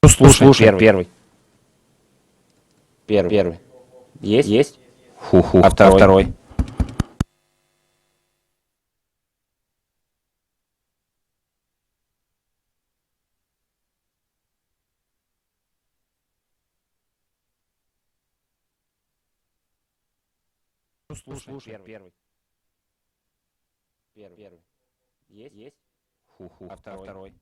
Слушай, первый. Первый. Есть? Ху-ху. А второй? Слушай, первый. Есть? Ху-ху. А второй?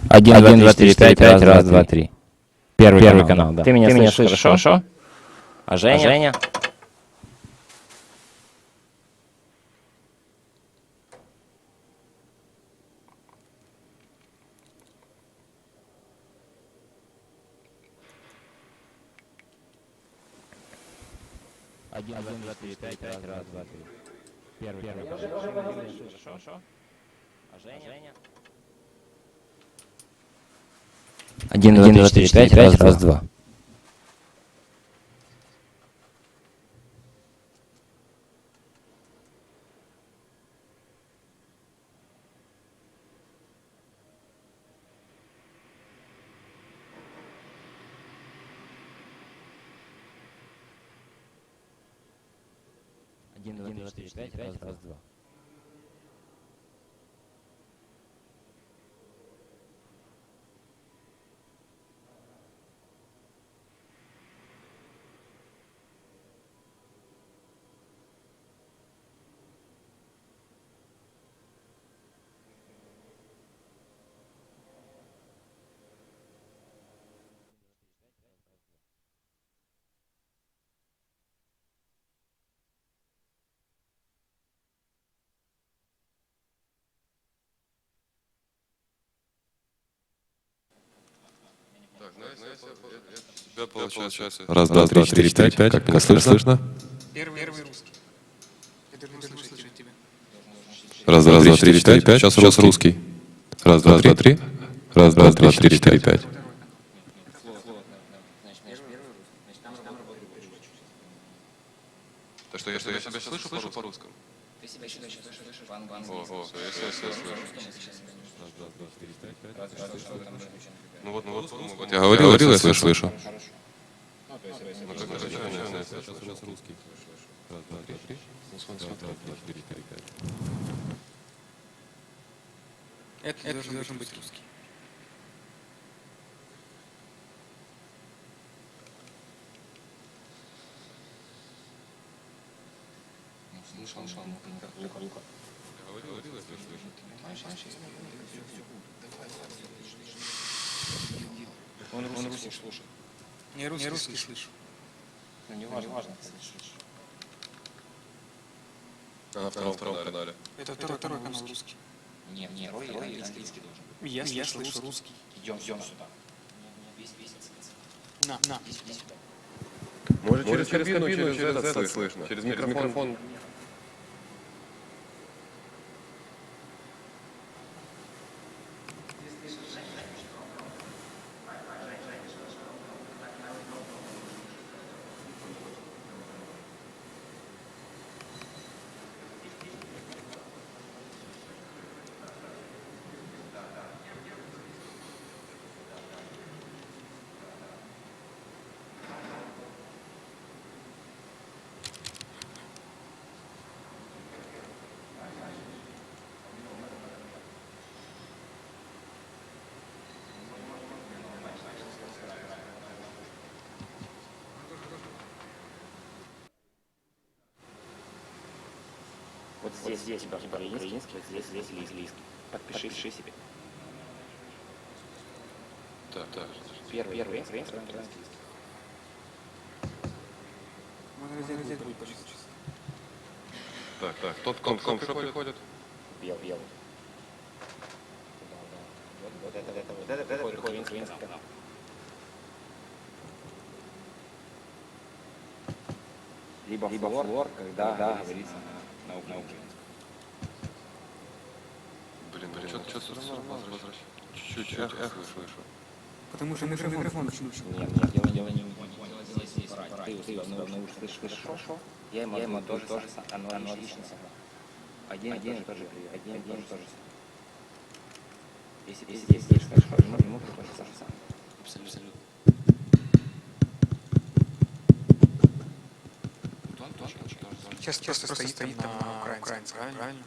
Один, два, три, четыре, пять, раз, два, три. Первый канал, да. Ты меня слышишь хорошо? А Женя? Один, два, три, пять, раз, два, три. Первый канал. Хорошо? А Женя? Один, два, три, четыре, пять, раз, два. Один, два, три, четыре, пять, раз, два. Тебя получается раз, два, три, четыре, пять. Как меня слышно? Первый русский. Это не слышать тебя. Раз, два, три, четыре, пять. Сейчас русский. Раз, два, три. Раз, два, три, четыре, пять. То, что я себя слышу по-русски. Ты себя считаешь по-английски. О, я слышу. Ну вот я говорил, я слышу. Сейчас русский. Раз, два, три. Это должен быть русский. Слышал. Я говорил, я слышу. Он русский слушает. Не русский слышу. Ну, не важно, ты слышишь. На втором канале. Это второй канал русский. Не, второй английский должен быть. Я слышу русский. Идем сюда. На. Иди сюда. Может, через кабину, через этот слышно. Через микрофон. Вот здесь у тебя украинский, вот здесь английский. Подпиши себе. Так. Первый украинский, второй английский. Так. Тот ком что приходит? Белый. Вот это приходит украинский канал. Либо флор, когда говорится на украинском. Блин, что-то все равно возвращается. Чуть-чуть эхо слышу. Потому что микрофон включен. Нет, дело не ты у себя в наушниках слышишь хорошо. Я ему тоже аналогично. Один тоже самое. Если здесь слышишь хорошо, ему приходит то же самое. Абсолютно. Сейчас просто стоит на украинском, правильно?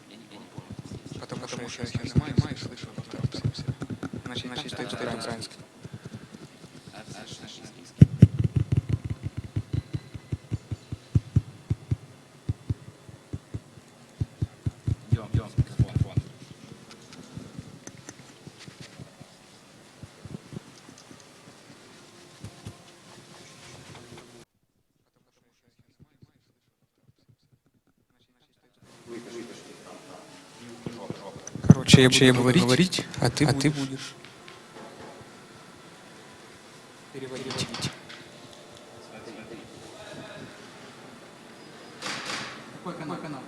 Потому что я сейчас нажимаю и слышу во втором все. Значит, стоит украинский. Короче, я буду говорить, а ты будешь переводить. Какой канал?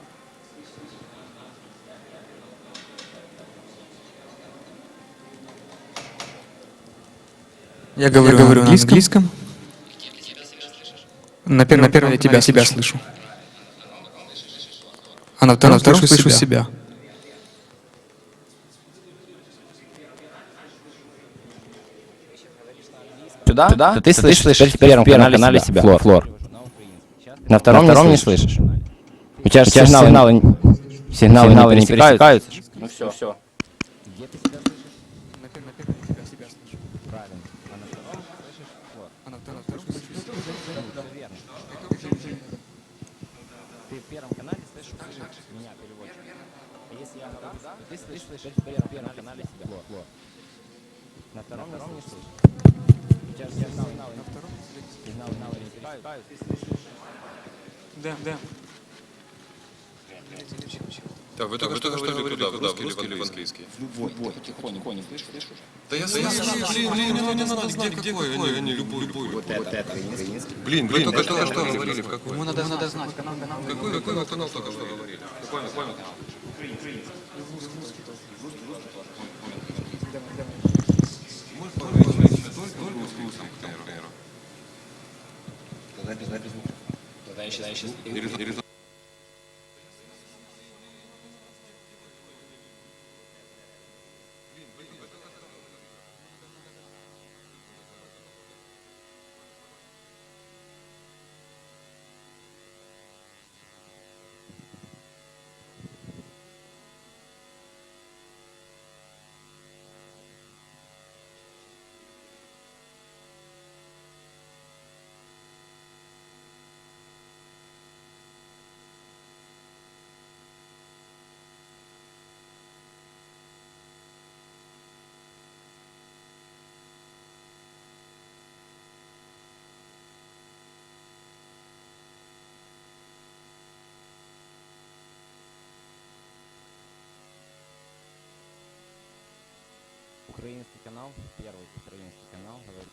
Я говорю на английском. На первом я тебя слышу. А на втором слышу себя. Сюда, то ты слышишь в первом канале себя, флор. На втором не слышишь. У тебя же сигналы не пересекаются. Ну все. Где ты себя слышишь? На первом я себя слышу. Правильно. А на втором слышишь флор. А на втором слышу себя. Все верно. Ты в первом канале слышишь меня, переводчика. А если я говорю, то ты слышишь в первом канале себя, флор. На втором не слышишь. У тебя же сигналы На втором не пересекаются. Да. Так, вы только что говорили туда, в русский или в английский? Любой. Потихоньку не слышишь? Да я слышу, блин, не надо, где какой, они любой. Вот это украинский. Блин, вы только что говорили, в какой? Ему надо знать. Какой вы канал только что говорили? Какой канал? Тогда я сейчас... Украинский канал, первый украинский канал, говорит.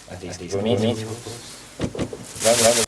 Английский. Вы умеете? Да.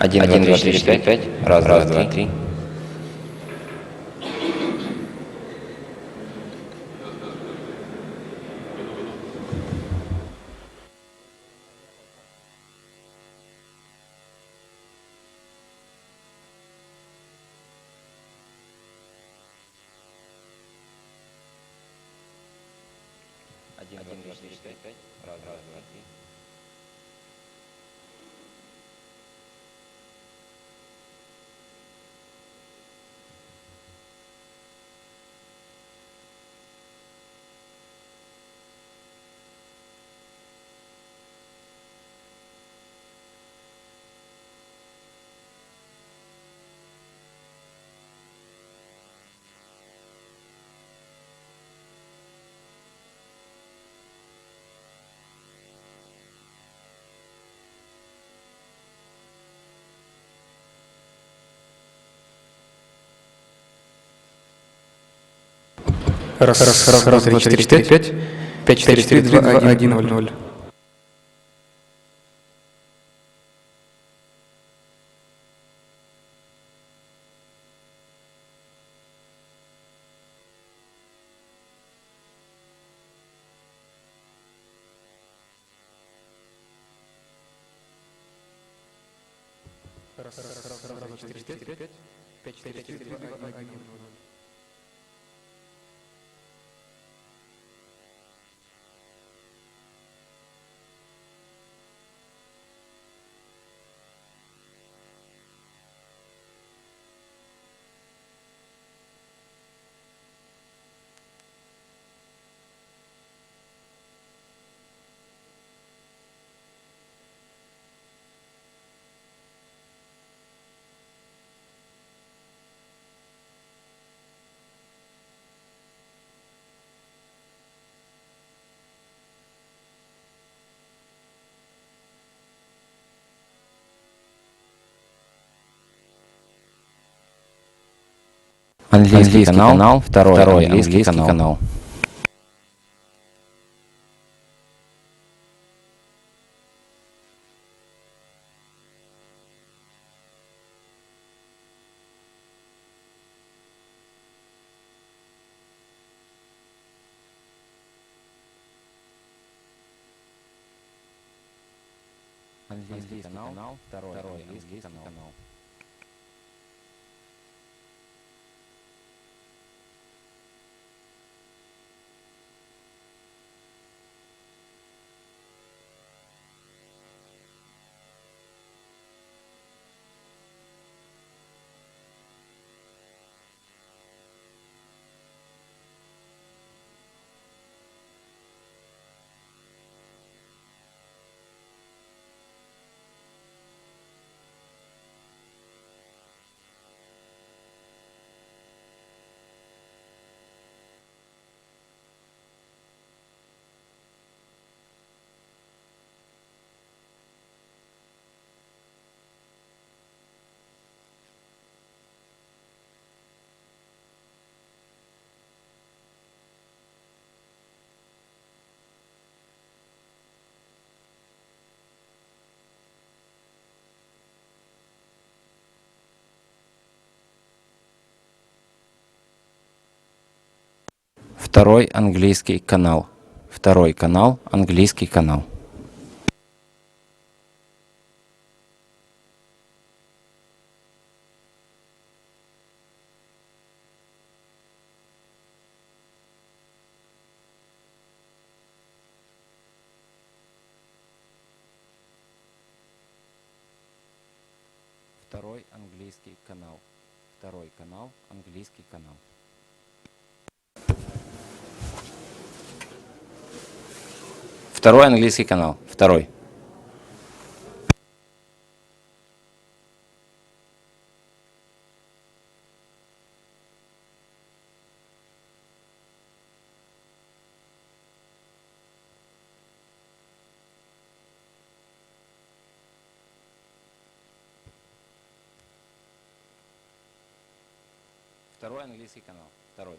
1, 2, 3, 4, 5. Раз, два, три. Один, два, три, четыре, пять. Раз, два, три. Раз, два, три, четыре, пять. 5, 4, 4, 2, 1, 0. Раз, два, 4, 5. 5, 4, 4, 2, 1, 0. Английский канал, второй английский канал. Английский канал, второй английский канал. Второй английский канал. Второй канал, английский канал. Второй английский канал. Второй канал, английский канал. Второй английский канал. Второй. Второй английский канал. Второй.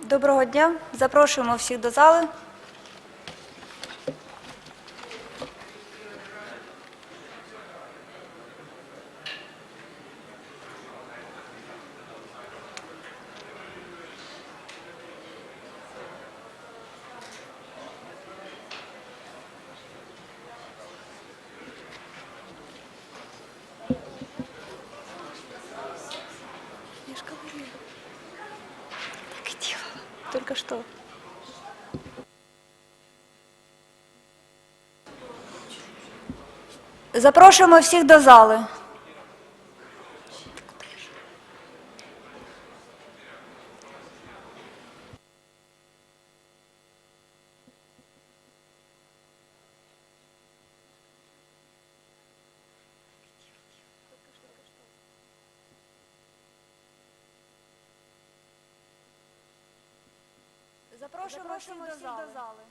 Доброго дня. Запрошуємо всіх до зали. Я же говорила. Так и делала. Только что. Запрошуємо всіх до зали. Запрошуємо всіх до зали.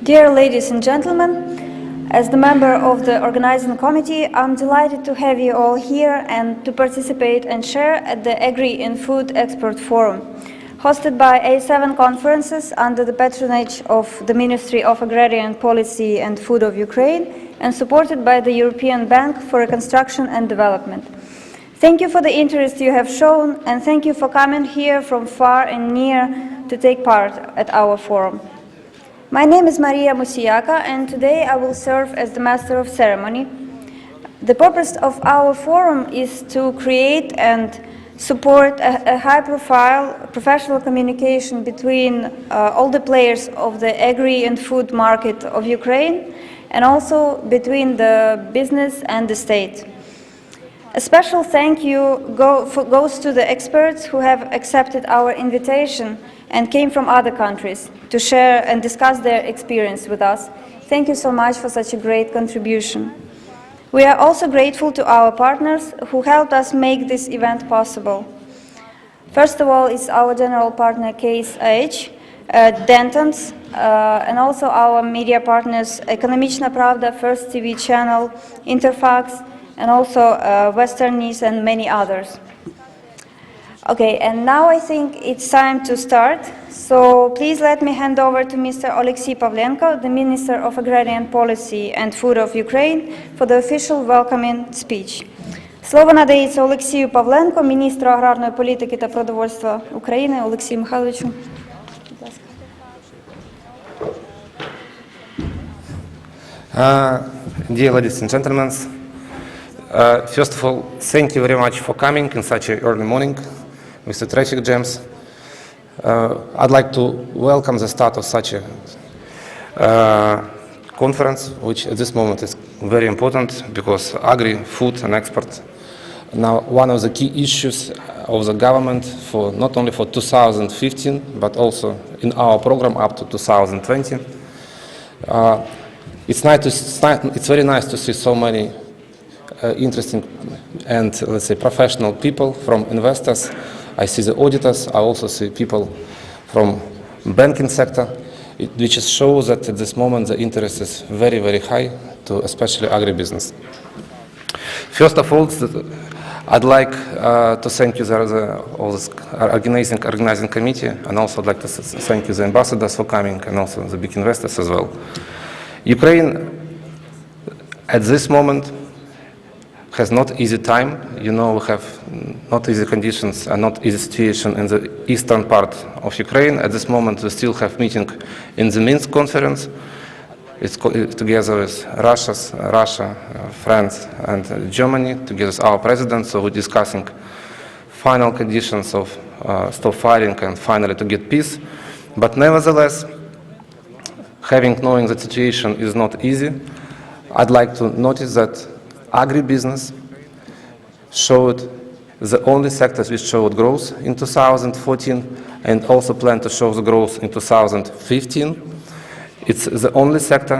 Dear ladies and gentlemen, as the member of the organizing committee, I'm delighted to have you all here and to participate and share at the Agri&Food Export Forum, hosted by A7 conferences under the patronage of the Ministry of Agrarian Policy and Food of Ukraine and supported by the European Bank for Reconstruction and Development. Thank you for the interest you have shown, and thank you for coming here from far and near to take part at our forum. My name is Maria Musiaka, and today I will serve as the Master of Ceremony. The purpose of our forum is to create and support a high-profile professional communication between all the players of the agri and food market of Ukraine, and also between the business and the state. A special thank you goes to the experts who have accepted our invitation and came from other countries to share and discuss their experience with us. Thank you so much for such a great contribution. We are also grateful to our partners who helped us make this event possible. First of all is our general partner Case IH, Dentons, and also our media partners Ekonomiczna Pravda, First TV channel, Interfax, and also Western News and many others. Okay, and now I think it's time to start. So please let me hand over to Mr. Oleksiy Pavlenko, the Minister of Agrarian Policy and Food of Ukraine, for the official welcoming speech. Слово надається Олексію Павленко, міністру аграрної політики та продовольства України. Олексію Михайловичу, будь ласка. Dear ladies and gentlemen, first of all, thank you very much for coming in such an early morning with the traffic jams. I'd like to welcome the start of such a conference, which at this moment is very important because agri, food and export now one of the key issues of the government for not only for 2015 but also in our program up to 2020. It's very nice to see so many interesting and, let's say, professional people, from investors. I see the auditors. I also see people from banking sector, which shows that at this moment the interest is very, very high to especially agribusiness. First of all, I'd like to thank you all this organizing committee, and also I'd like to thank you the ambassadors for coming, and also the big investors as well. Ukraine at this moment has not easy time. You know, we have not easy conditions and not easy situation in the eastern part of Ukraine. At this moment, we still have meeting in the Minsk conference. It's together with Russia, France, and Germany, together with our president. So we're discussing final conditions of stop fighting and finally to get peace. But nevertheless, knowing the situation is not easy, I'd like to notice that agribusiness showed the only sectors which showed growth in 2014 and also plan to show the growth in 2015. It's the only sector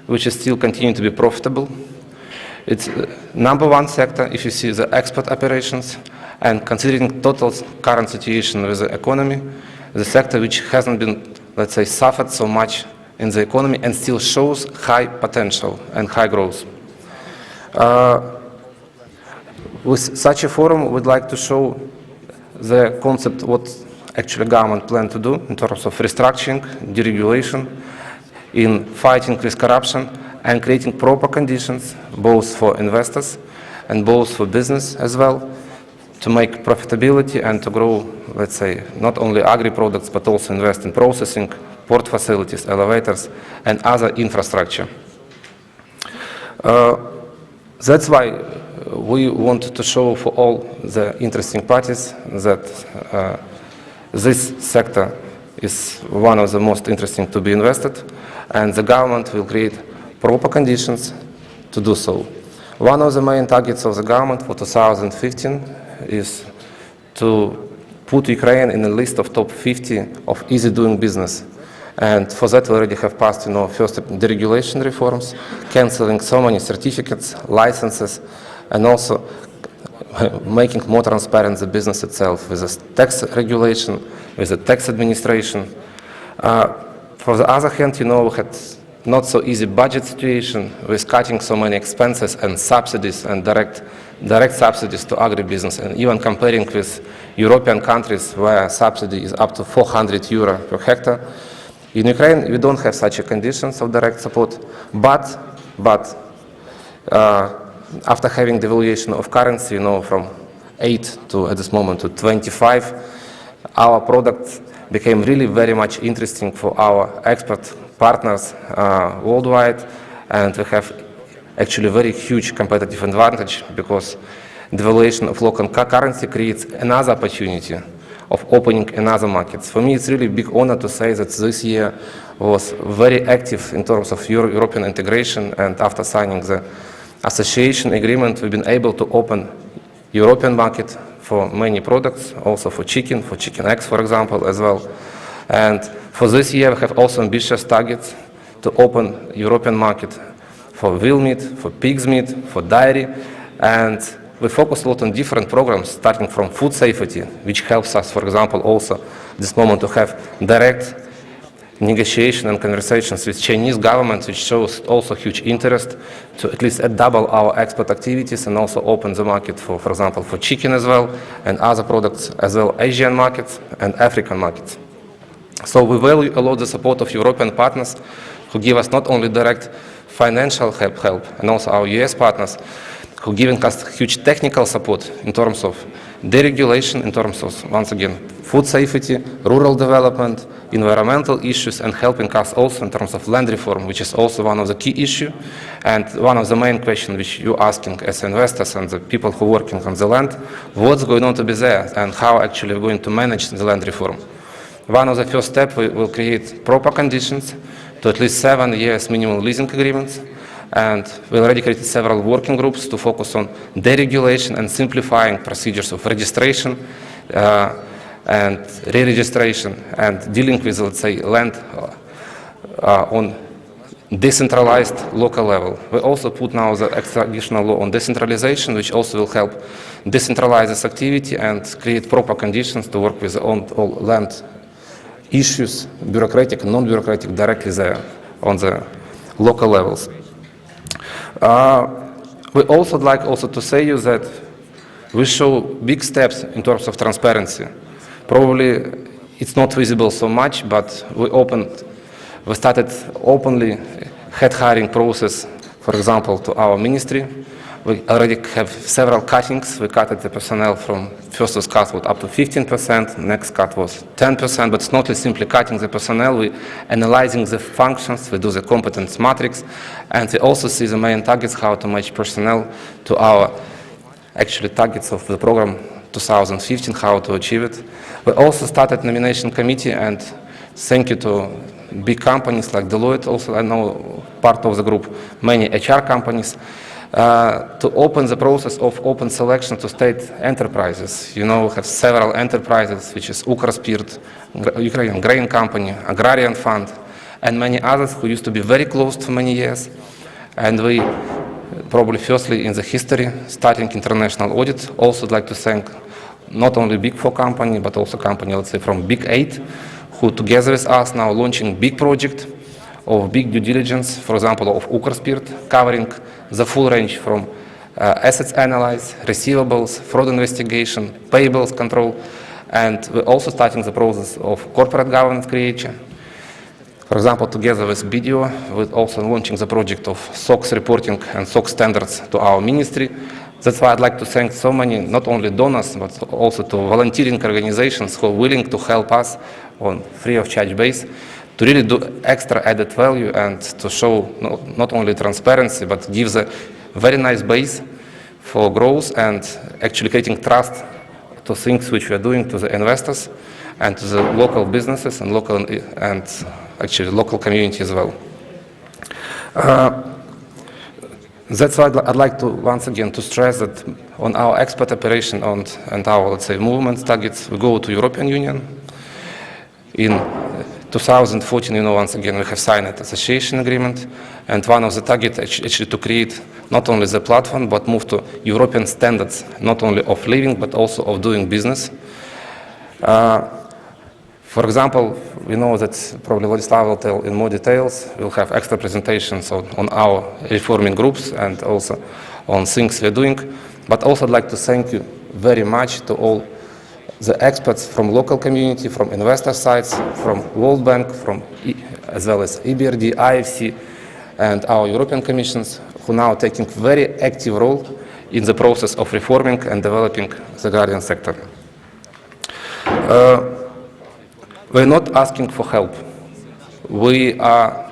which is still continuing to be profitable. It's number one sector if you see the export operations, and considering total current situation with the economy, the sector which hasn't been, let's say, suffered so much in the economy and still shows high potential and high growth. With such a forum, we'd like to show the concept what actually government plan to do in terms of restructuring, deregulation, in fighting with corruption and creating proper conditions both for investors and both for business as well to make profitability and to grow, let's say, not only agri products but also invest in processing, port facilities, elevators and other infrastructure. That's why we want to show for all the interesting parties that this sector is one of the most interesting to be invested, and the government will create proper conditions to do so. One of the main targets of the government for 2015 is to put Ukraine in a list of top 50 of easy doing business. And for that we already have passed, first deregulation reforms, cancelling so many certificates, licenses, and also making more transparent the business itself with the tax regulation, with the tax administration. For the other hand, we had not so easy budget situation with cutting so many expenses and subsidies and direct subsidies to agribusiness, and even comparing with European countries where subsidy is up to 400 euro per hectare. In Ukraine, we don't have such a conditions of direct support, but after having devaluation of currency, from 8 to, at this moment, to 25, our products became really very much interesting for our export partners worldwide, and we have actually very huge competitive advantage because devaluation of local currency creates another opportunity of opening another markets. For me, it's really a big honor to say that this year was very active in terms of European integration, and after signing the association agreement, we've been able to open European market for many products, also for chicken eggs, for example, as well. And for this year, we have also ambitious targets to open European market for veal meat, for pig's meat, for dairy, and we focus a lot on different programs, starting from food safety, which helps us, for example, also this moment to have direct negotiation and conversations with Chinese government, which shows also huge interest to at least double our export activities and also open the market for example, for chicken as well and other products as well, Asian markets and African markets. So we value a lot the support of European partners who give us not only direct financial help and also our US partners who giving us huge technical support in terms of deregulation, in terms of, once again, food safety, rural development, environmental issues, and helping us also in terms of land reform, which is also one of the key issues and one of the main questions which you're asking as investors and the people who are working on the land, what's going on to be there and how actually we're going to manage the land reform. One of the first steps, we will create proper conditions to at least 7 years minimum leasing agreements. And we already created several working groups to focus on deregulation and simplifying procedures of registration and re-registration and dealing with, let's say, land on decentralized local level. We also put now the extra-additional law on decentralization, which also will help decentralize this activity and create proper conditions to work with all land issues, bureaucratic and non-bureaucratic, directly there on the local levels. We also like to say you that we show big steps in terms of transparency. Probably it's not visible so much, but we started openly head hiring process, for example, to our ministry. We already have several cuttings. We cut the personnel from first cut was up to 15%, next cut was 10%, but it's not simply cutting the personnel. We're analyzing the functions, we do the competence matrix, and we also see the main targets, how to match personnel to our actually targets of the program 2015, how to achieve it. We also started nomination committee, and thank you to big companies like Deloitte, also I know part of the group, many HR companies, to open the process of open selection to state enterprises. You know, we have several enterprises, which is Ukrospirt, Ukrainian Grain Company, Agrarian Fund, and many others who used to be very closed for many years. And we probably firstly in the history starting international audit. Also like to thank not only Big 4 company, but also company, let's say, from Big 8, who together with us now launching big project of big due diligence, for example, of Ukrospirt, covering the full range from assets analysis, receivables, fraud investigation, payables control, and we're also starting the process of corporate governance creation. For example, together with BDO, we're also launching the project of SOX reporting and SOX standards to our ministry. That's why I'd like to thank so many, not only donors, but also to volunteering organizations who are willing to help us on free of charge base to really do extra added value and to show not only transparency, but gives a very nice base for growth and actually creating trust to things which we are doing to the investors and to the local businesses and actually local community as well. That's why I'd like to once again to stress that on our export operation and our, let's say, movement targets, we go to European Union. In 2014, you know, once again, we have signed an association agreement, and one of the targets actually to create not only the platform, but move to European standards, not only of living, but also of doing business. For example, we know that probably Vladislav will tell in more details. We'll have extra presentations on our reforming groups and also on things we're doing. But also I'd like to thank you very much to all the experts from local community, from investor sides, from World Bank, as well as EBRD, IFC, and our European Commissions, who now are taking very active role in the process of reforming and developing the agrarian sector. We're not asking for help. We are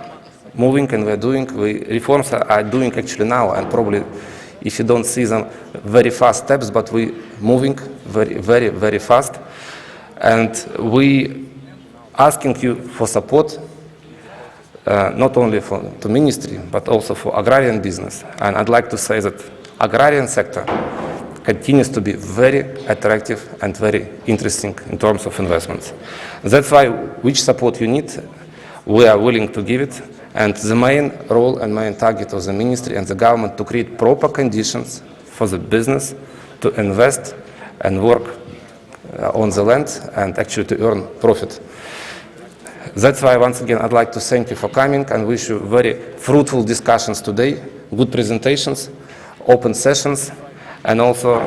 moving and we're doing, reforms are doing actually now, and probably if you don't see them, very fast steps, but we're moving very, very, very fast. And we asking you for support, not only for the ministry, but also for agrarian business. And I'd like to say that agrarian sector continues to be very attractive and very interesting in terms of investments. That's why which support you need, we are willing to give it. And the main role and main target of the ministry and the government to create proper conditions for the business to invest and work on the land and actually to earn profit. That's why, once again, I'd like to thank you for coming and wish you very fruitful discussions today, good presentations, open sessions, and also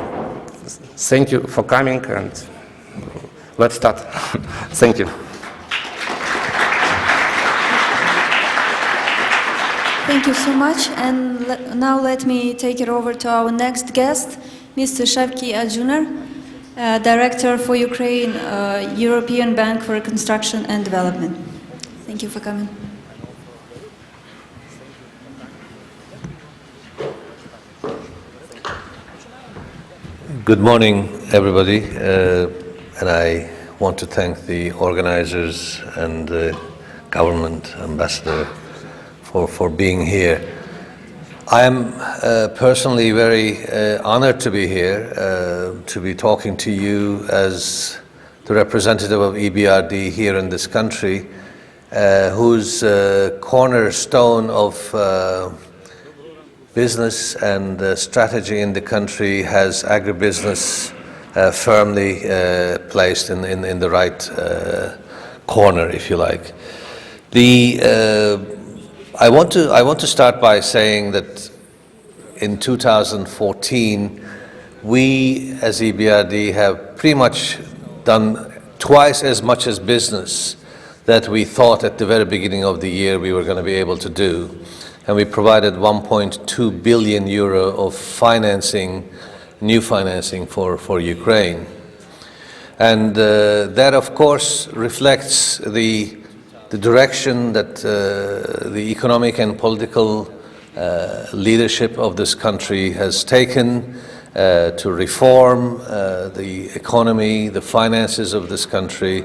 thank you for coming, and let's start. Thank you. Thank you so much. And now let me take it over to our next guest, Mr. Shevki Ajuner, Director for Ukraine, European Bank for Reconstruction and Development. Thank you for coming. Good morning, everybody, and I want to thank the organizers and the government ambassador for being here. I am personally very honored to be here, to be talking to you as the representative of EBRD here in this country, whose cornerstone of business and strategy in the country has agribusiness firmly placed in the right corner, if you like. I want to start by saying that in 2014, we as EBRD have pretty much done twice as much as business that we thought at the very beginning of the year we were going to be able to do. And we provided 1.2 billion euro of financing, new financing for Ukraine. And that, of course, reflects the direction that the economic and political leadership of this country has taken to reform the economy, the finances of this country,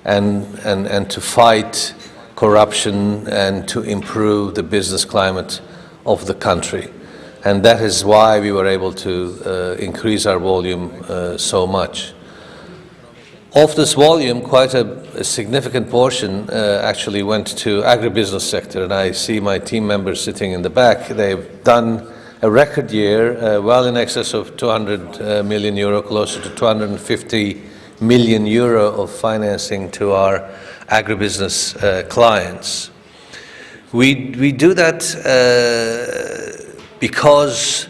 and to fight corruption and to improve the business climate of the country. And that is why we were able to increase our volume so much. Of this volume, quite a significant portion actually went to agribusiness sector, and I see my team members sitting in the back. They've done a record year, well in excess of 200 million euro, closer to 250 million euro of financing to our agribusiness clients. We do that because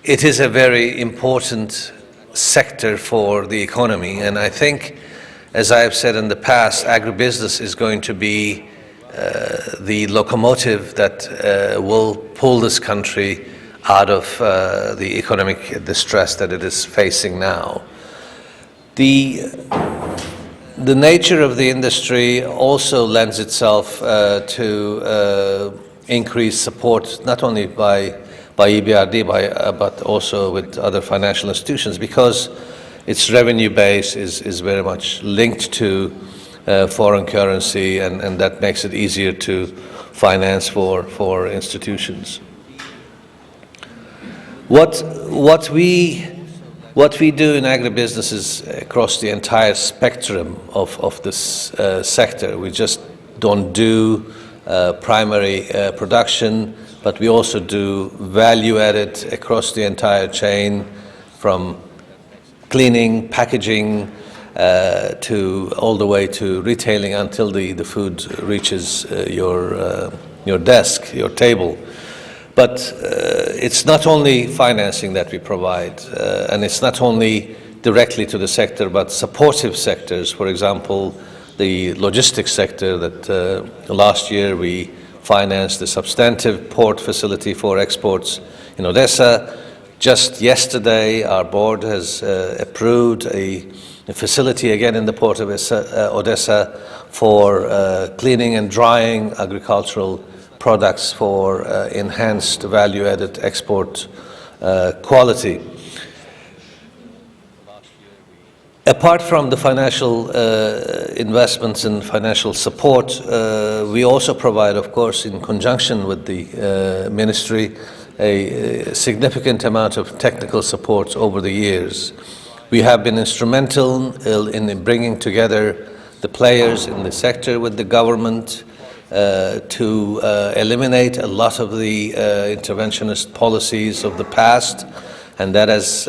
it is a very important sector for the economy, and I think, as I have said in the past, agribusiness is going to be the locomotive that will pull this country out of the economic distress that it is facing now. The nature of the industry also lends itself to increased support, not only by EBRD, but also with other financial institutions, because its revenue base is very much linked to foreign currency, and that makes it easier to finance for institutions. What we do in agribusiness is across the entire spectrum of this sector. We just don't do primary production, but we also do value added across the entire chain, from cleaning, packaging, to all the way to retailing until the food reaches your desk, your table. But it's not only financing that we provide, and it's not only directly to the sector, but supportive sectors. For example, the logistics sector that last year we financed the substantive port facility for exports in Odessa. Just yesterday, our board has approved a facility again in the port of Odessa for cleaning and drying agricultural products for enhanced value-added export quality. Apart from the financial investments and financial support, we also provide, of course, in conjunction with the ministry, a significant amount of technical support over the years. We have been instrumental in bringing together the players in the sector with the government to eliminate a lot of the interventionist policies of the past, and that has,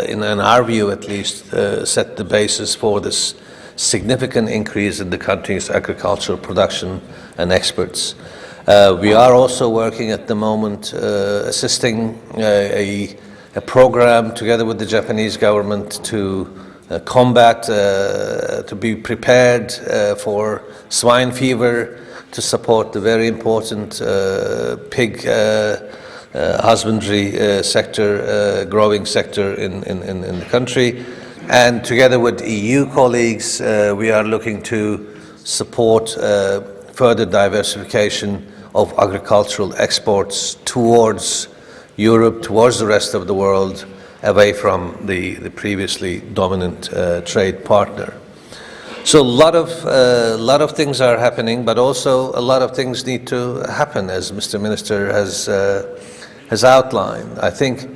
in our view at least, set the basis for this significant increase in the country's agricultural production and exports. We are also working at the moment assisting a program together with the Japanese government to combat, to be prepared for swine fever, to support the very important pig husbandry sector, growing sector in the country. And together with EU colleagues, we are looking to support further diversification of agricultural exports towards Europe, towards the rest of the world, away from the previously dominant trade partner. So a lot of things are happening, but also a lot of things need to happen, as Mr. Minister has outlined. I think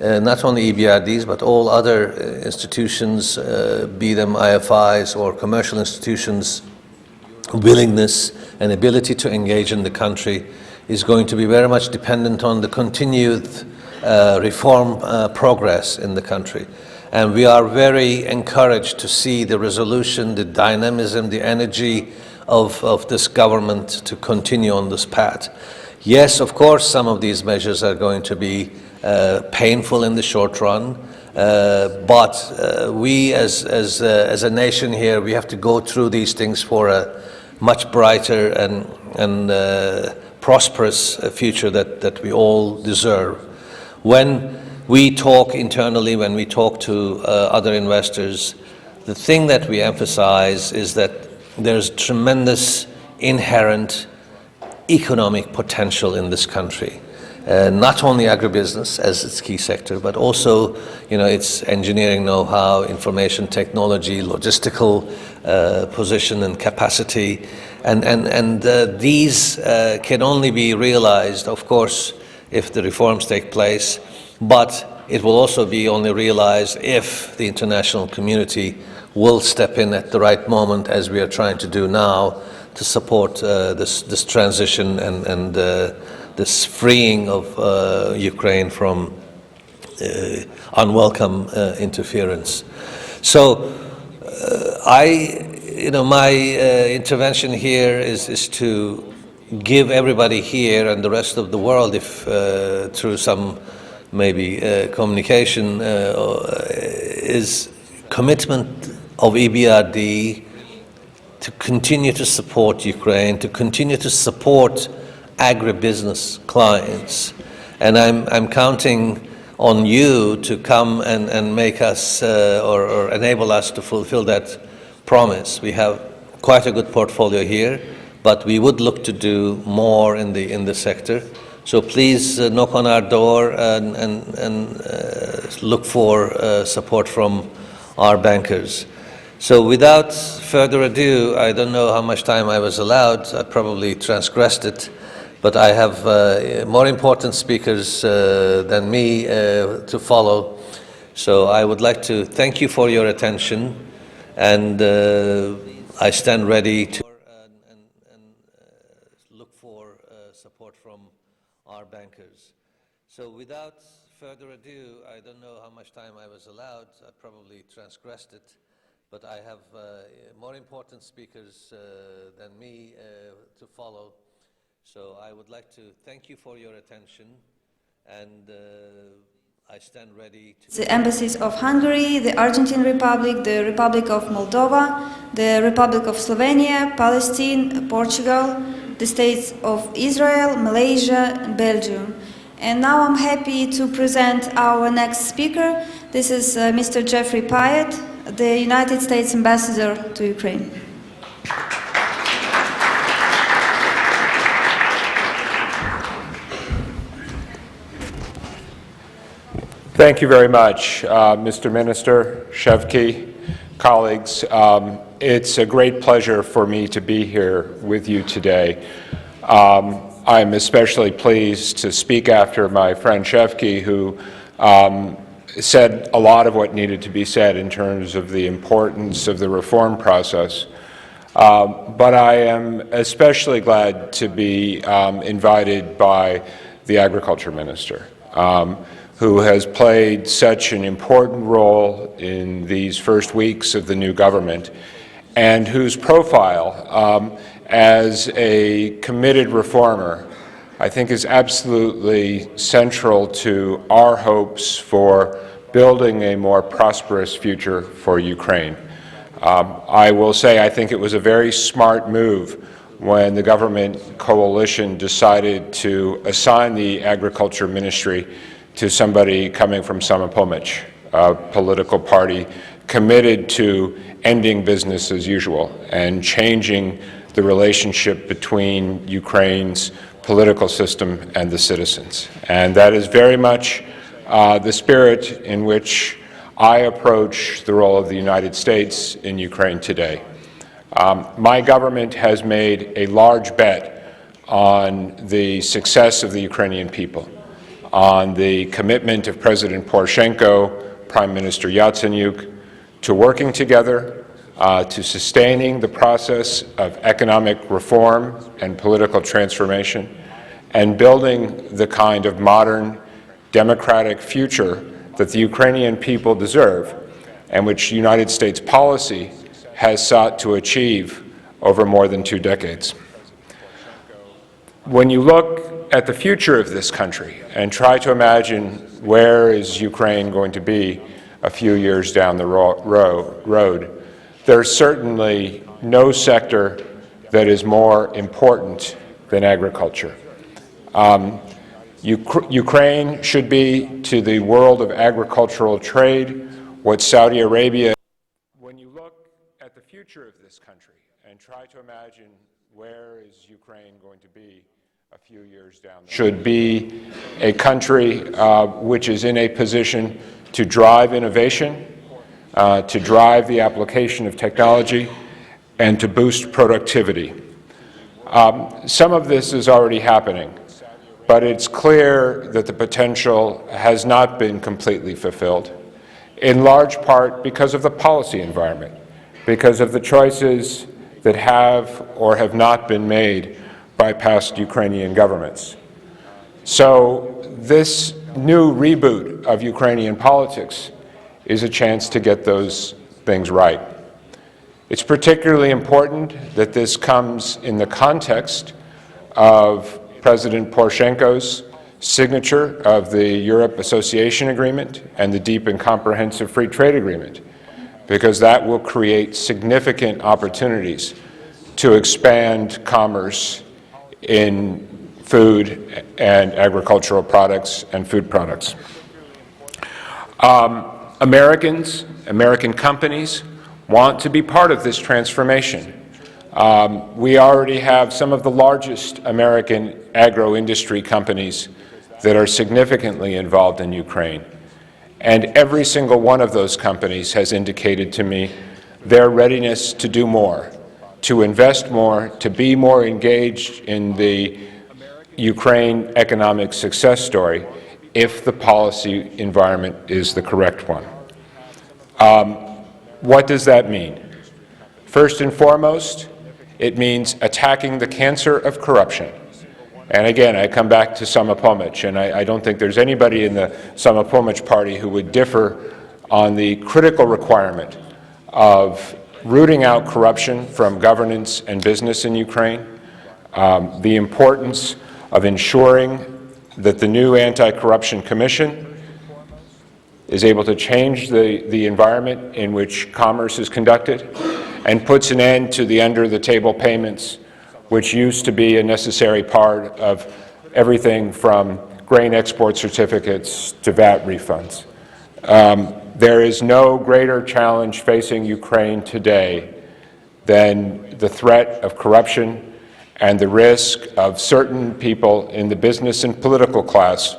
not only EBRDs, but all other institutions, be them IFIs or commercial institutions, willingness and ability to engage in the country is going to be very much dependent on the continued reform progress in the country. And we are very encouraged to see the resolution, the dynamism, the energy of this government to continue on this path. Yes, of course, some of these measures are going to be painful in the short run, but we as a nation here, we have to go through these things for a much brighter and prosperous future that we all deserve. When we talk internally, when we talk to other investors, the thing that we emphasize is that there's tremendous inherent economic potential in this country. Not only agribusiness as its key sector, but also, its engineering know-how, information technology, logistical position and capacity, and these can only be realized, of course, if the reforms take place, but it will also be only realized if the international community will step in at the right moment, as we are trying to do now, to support this transition and this freeing of Ukraine from unwelcome interference. So my intervention here is to give everybody here and the rest of the world, if through some maybe communication, is commitment of EBRD to continue to support Ukraine, to continue to support agribusiness clients. And I'm counting on you to come and make us or enable us to fulfill that promise. We have quite a good portfolio here, but we would look to do more in the sector. So please knock on our door and look for support from our bankers. So without further ado, I don't know how much time I was allowed. I probably transgressed it, but I have more important speakers than me to follow. So I would like to thank you for your attention, and I stand ready to look for support from our bankers. So without further ado, I don't know how much time I was allowed. I probably transgressed it, but I have more important speakers than me to follow. So I would like to thank you for your attention, and I stand ready to... The embassies of Hungary, the Argentine Republic, the Republic of Moldova, the Republic of Slovenia, Palestine, Portugal, the states of Israel, Malaysia, and Belgium. And now I'm happy to present our next speaker. This is Mr. Jeffrey Pyatt, the United States Ambassador to Ukraine. Thank you very much, Mr. Minister, Shevki, colleagues. It's a great pleasure for me to be here with you today. I'm especially pleased to speak after my friend Shevki, who said a lot of what needed to be said in terms of the importance of the reform process. But I am especially glad to be invited by the Agriculture Minister, who has played such an important role in these first weeks of the new government, and whose profile as a committed reformer I think is absolutely central to our hopes for building a more prosperous future for Ukraine. I will say I think it was a very smart move when the government coalition decided to assign the Agriculture Ministry to somebody coming from Samopomich, a political party committed to ending business as usual and changing the relationship between Ukraine's political system and the citizens. And that is very much the spirit in which I approach the role of the United States in Ukraine today. My government has made a large bet on the success of the Ukrainian people, on the commitment of President Poroshenko, Prime Minister Yatsenyuk, to working together, to sustaining the process of economic reform and political transformation, and building the kind of modern, democratic future that the Ukrainian people deserve, and which United States policy has sought to achieve over more than 2 decades. When you look at the future of this country and try to imagine where is Ukraine going to be a few years down the road, there's certainly no sector that is more important than agriculture. Ukraine should be to the world of agricultural trade what Saudi Arabia. When you look at the future of this country and try to imagine where is Ukraine going to be a few years down the road, should be a country which is in a position to drive innovation, to drive the application of technology, and to boost productivity. Some of this is already happening, but it's clear that the potential has not been completely fulfilled, in large part because of the policy environment, because of the choices that have or have not been made by past Ukrainian governments. So this new reboot of Ukrainian politics is a chance to get those things right. It's particularly important that this comes in the context of President Poroshenko's signature of the Europe Association Agreement and the Deep and Comprehensive Free Trade Agreement, because that will create significant opportunities to expand commerce in food and agricultural products and food products. American companies want to be part of this transformation. We already have some of the largest American agro-industry companies that are significantly involved in Ukraine. And every single one of those companies has indicated to me their readiness to do more, to invest more, to be more engaged in the Ukraine economic success story if the policy environment is the correct one. What does that mean? First and foremost, it means attacking the cancer of corruption. And again, I come back to Samopomich, and I don't think there's anybody in the Samopomich party who would differ on the critical requirement of rooting out corruption from governance and business in Ukraine, the importance of ensuring that the new Anti-Corruption Commission is able to change the environment in which commerce is conducted and puts an end to the under-the-table payments, which used to be a necessary part of everything from grain export certificates to VAT refunds. There is no greater challenge facing Ukraine today than the threat of corruption and the risk of certain people in the business and political class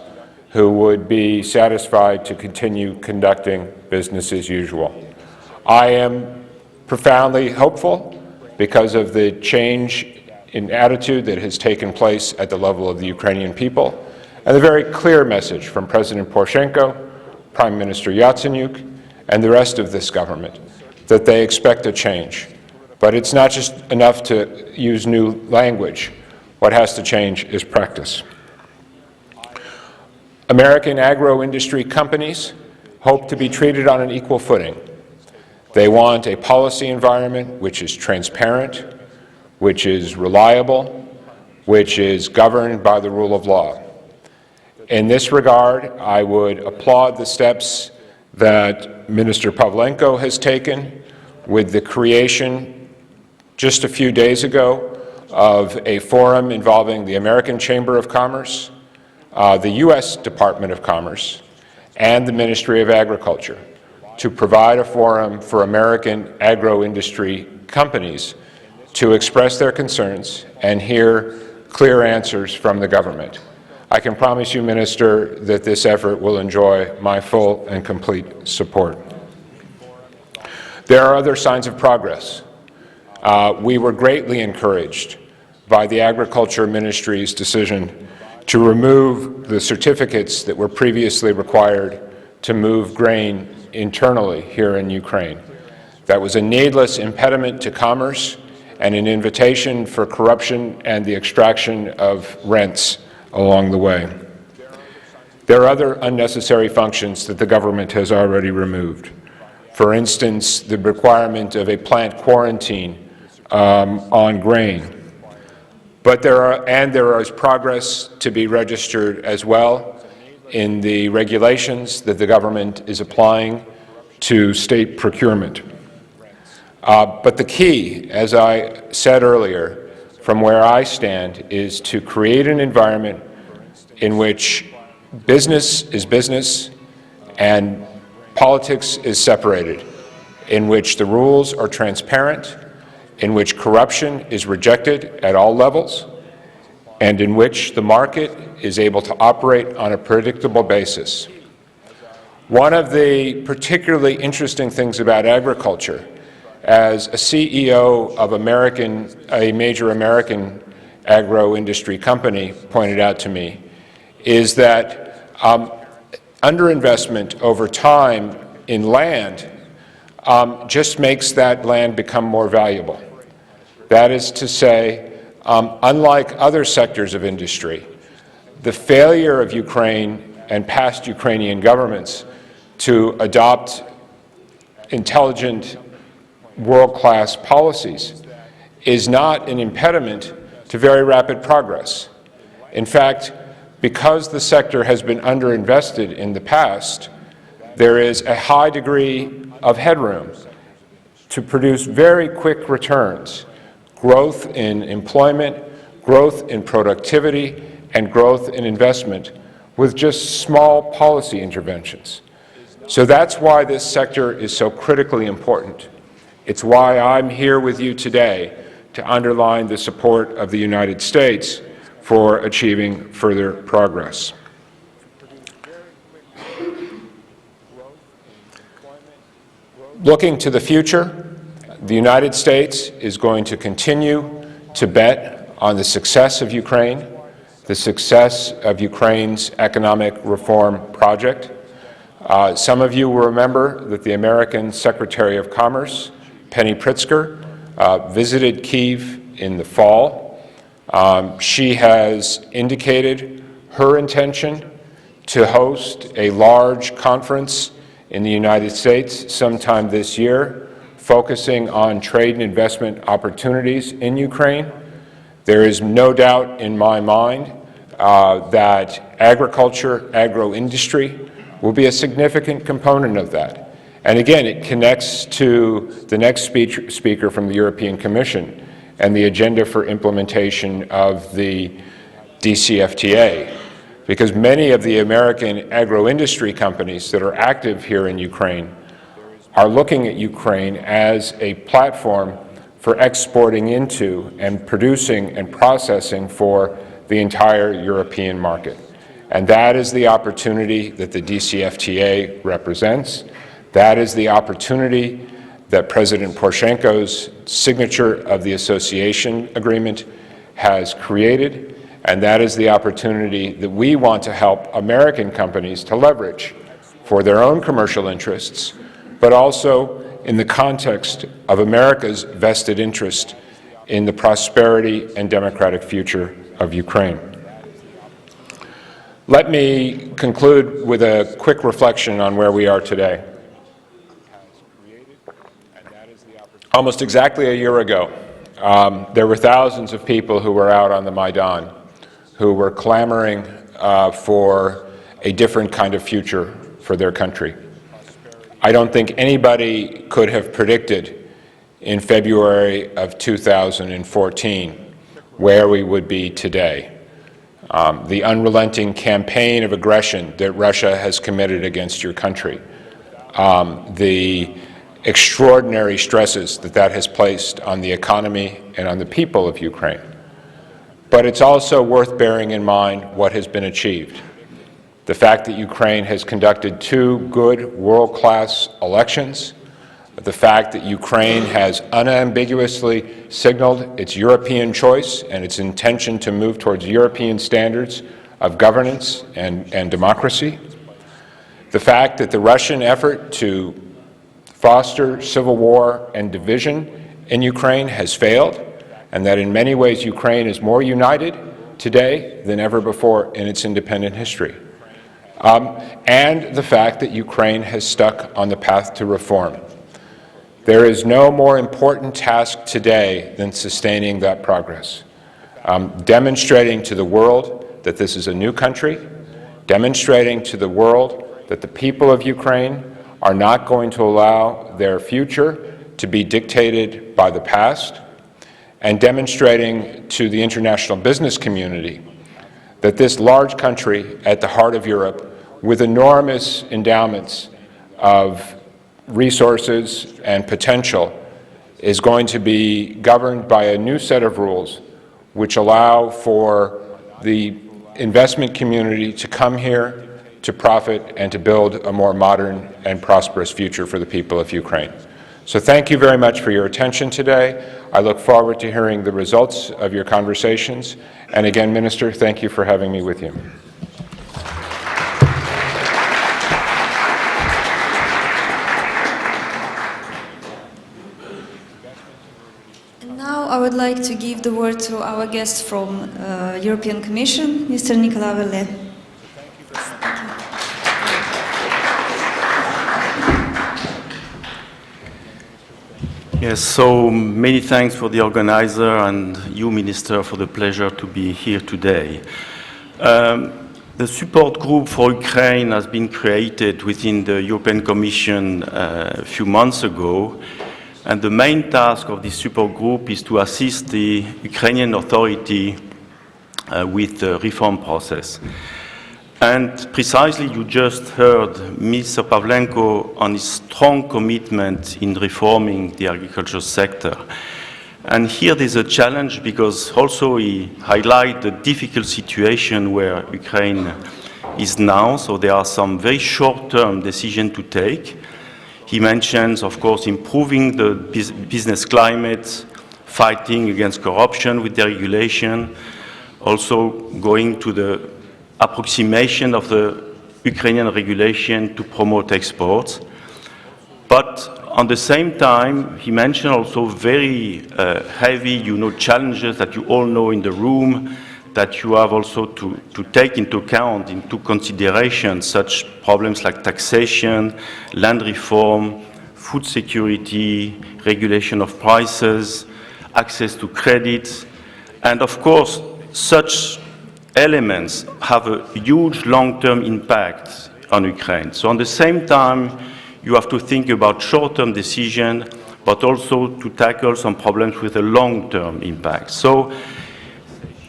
who would be satisfied to continue conducting business as usual. I am profoundly hopeful because of the change in attitude that has taken place at the level of the Ukrainian people, and the very clear message from President Poroshenko, Prime Minister Yatsenyuk, and the rest of this government that they expect a change. But it's not just enough to use new language. What has to change is practice. American agro-industry companies hope to be treated on an equal footing. They want a policy environment which is transparent, which is reliable, which is governed by the rule of law. In this regard, I would applaud the steps that Minister Pavlenko has taken with the creation just a few days ago of a forum involving the American Chamber of Commerce, the U.S. Department of Commerce, and the Ministry of Agriculture to provide a forum for American agro-industry companies to express their concerns and hear clear answers from the government. I can promise you, Minister, that this effort will enjoy my full and complete support. There are other signs of progress. We were greatly encouraged by the Agriculture Ministry's decision to remove the certificates that were previously required to move grain internally here in Ukraine. That was a needless impediment to commerce and an invitation for corruption and the extraction of rents along the way. There are other unnecessary functions that the government has already removed. For instance, the requirement of a plant quarantine on grain. But there is progress to be registered as well in the regulations that the government is applying to state procurement. But the key, as I said earlier, from where I stand, is to create an environment in which business is business and politics is separated, in which the rules are transparent, in which corruption is rejected at all levels, and in which the market is able to operate on a predictable basis. One of the particularly interesting things about agriculture, as a CEO of a major American agro-industry company pointed out to me, is that underinvestment over time in land just makes that land become more valuable. That is to say, unlike other sectors of industry, the failure of Ukraine and past Ukrainian governments to adopt intelligent, world-class policies is not an impediment to very rapid progress. In fact, because the sector has been underinvested in the past, there is a high degree of headroom to produce very quick returns, growth in employment, growth in productivity, and growth in investment with just small policy interventions. So that's why this sector is so critically important. It's why I'm here with you today to underline the support of the United States for achieving further progress. Looking to the future, the United States is going to continue to bet on the success of Ukraine, the success of Ukraine's economic reform project. Some of you will remember that the American Secretary of Commerce, Penny Pritzker, visited Kyiv in the fall. She has indicated her intention to host a large conference in the United States sometime this year, focusing on trade and investment opportunities in Ukraine. There is no doubt in my mind that agriculture, agro-industry will be a significant component of that. And again, it connects to the next speaker from the European Commission and the agenda for implementation of the DCFTA. Because many of the American agro-industry companies that are active here in Ukraine are looking at Ukraine as a platform for exporting into and producing and processing for the entire European market. And that is the opportunity that the DCFTA represents. That is the opportunity that President Poroshenko's signature of the association agreement has created. And that is the opportunity that we want to help American companies to leverage for their own commercial interests, but also in the context of America's vested interest in the prosperity and democratic future of Ukraine. Let me conclude with a quick reflection on where we are today. Almost exactly a year ago, there were thousands of people who were out on the Maidan who were clamoring for a different kind of future for their country. I don't think anybody could have predicted in February of 2014 where we would be today. The unrelenting campaign of aggression that Russia has committed against your country, the extraordinary stresses that has placed on the economy and on the people of Ukraine. But it's also worth bearing in mind what has been achieved. The fact that Ukraine has conducted 2 good world-class elections, the fact that Ukraine has unambiguously signaled its European choice and its intention to move towards European standards of governance and democracy, the fact that the Russian effort to foster civil war and division in Ukraine has failed, and that in many ways Ukraine is more united today than ever before in its independent history. And the fact that Ukraine has stuck on the path to reform. There is no more important task today than sustaining that progress, demonstrating to the world that this is a new country, demonstrating to the world that the people of Ukraine are not going to allow their future to be dictated by the past, and demonstrating to the international business community that this large country at the heart of Europe, with enormous endowments of resources and potential, is going to be governed by a new set of rules which allow for the investment community to come here to profit and to build a more modern and prosperous future for the people of Ukraine. So thank you very much for your attention today. I look forward to hearing the results of your conversations. And again, Minister, thank you for having me with you. And now I would like to give the word to our guest from European Commission, Mr. Nicolas Verlet. Yes, so many thanks for the organizer and you, Minister, for the pleasure to be here today. The support group for Ukraine has been created within the European Commission a few months ago, and the main task of this support group is to assist the Ukrainian authority with the reform process. And precisely, you just heard Mr. Pavlenko on his strong commitment in reforming the agriculture sector. And here there's a challenge because also he highlighted the difficult situation where Ukraine is now, so there are some very short-term decisions to take. He mentions, of course, improving the business climate, fighting against corruption with deregulation, also going to the approximation of the Ukrainian regulation to promote exports. But on the same time, he mentioned also very heavy, challenges that you all know in the room, that you have also to take into account, into consideration, such problems like taxation, land reform, food security, regulation of prices, access to credit, and of course, such elements have a huge long-term impact on Ukraine. So at the same time, you have to think about short-term decisions, but also to tackle some problems with a long-term impact. So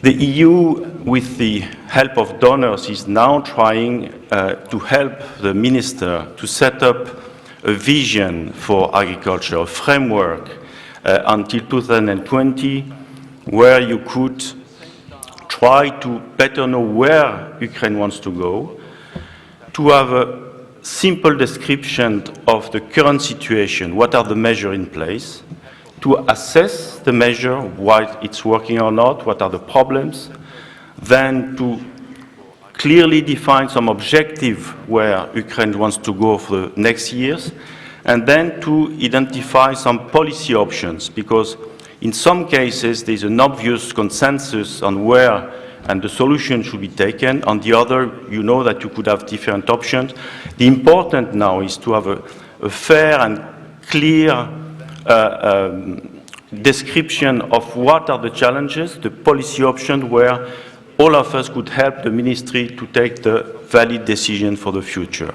the EU, with the help of donors, is now trying to help the minister to set up a vision for agriculture, a framework until 2020, where you could try to better know where Ukraine wants to go, to have a simple description of the current situation, what are the measures in place, to assess the measure, why it's working or not, what are the problems, then to clearly define some objective where Ukraine wants to go for the next years, and then to identify some policy options, because in some cases, there's an obvious consensus on where and the solution should be taken. On the other, you know that you could have different options. The important now is to have a fair and clear description of what are the challenges, the policy options where all of us could help the ministry to take the valid decision for the future.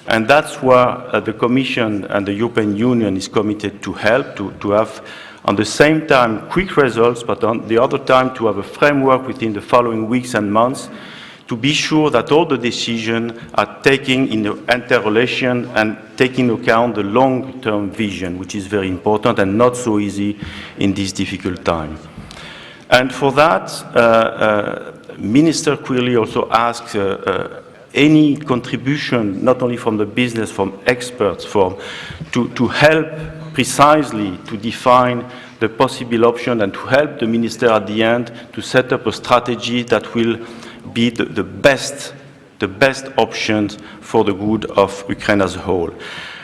And that's where the Commission and the European Union is committed to help, to have on the same time quick results, but on the other time to have a framework within the following weeks and months to be sure that all the decisions are taken in the interrelation and taking into account the long-term vision, which is very important and not so easy in this difficult time. And for that, Minister clearly also asked any contribution, not only from the business, from experts, to help precisely to define the possible option and to help the minister at the end to set up a strategy that will be the best options for the good of Ukraine as a whole.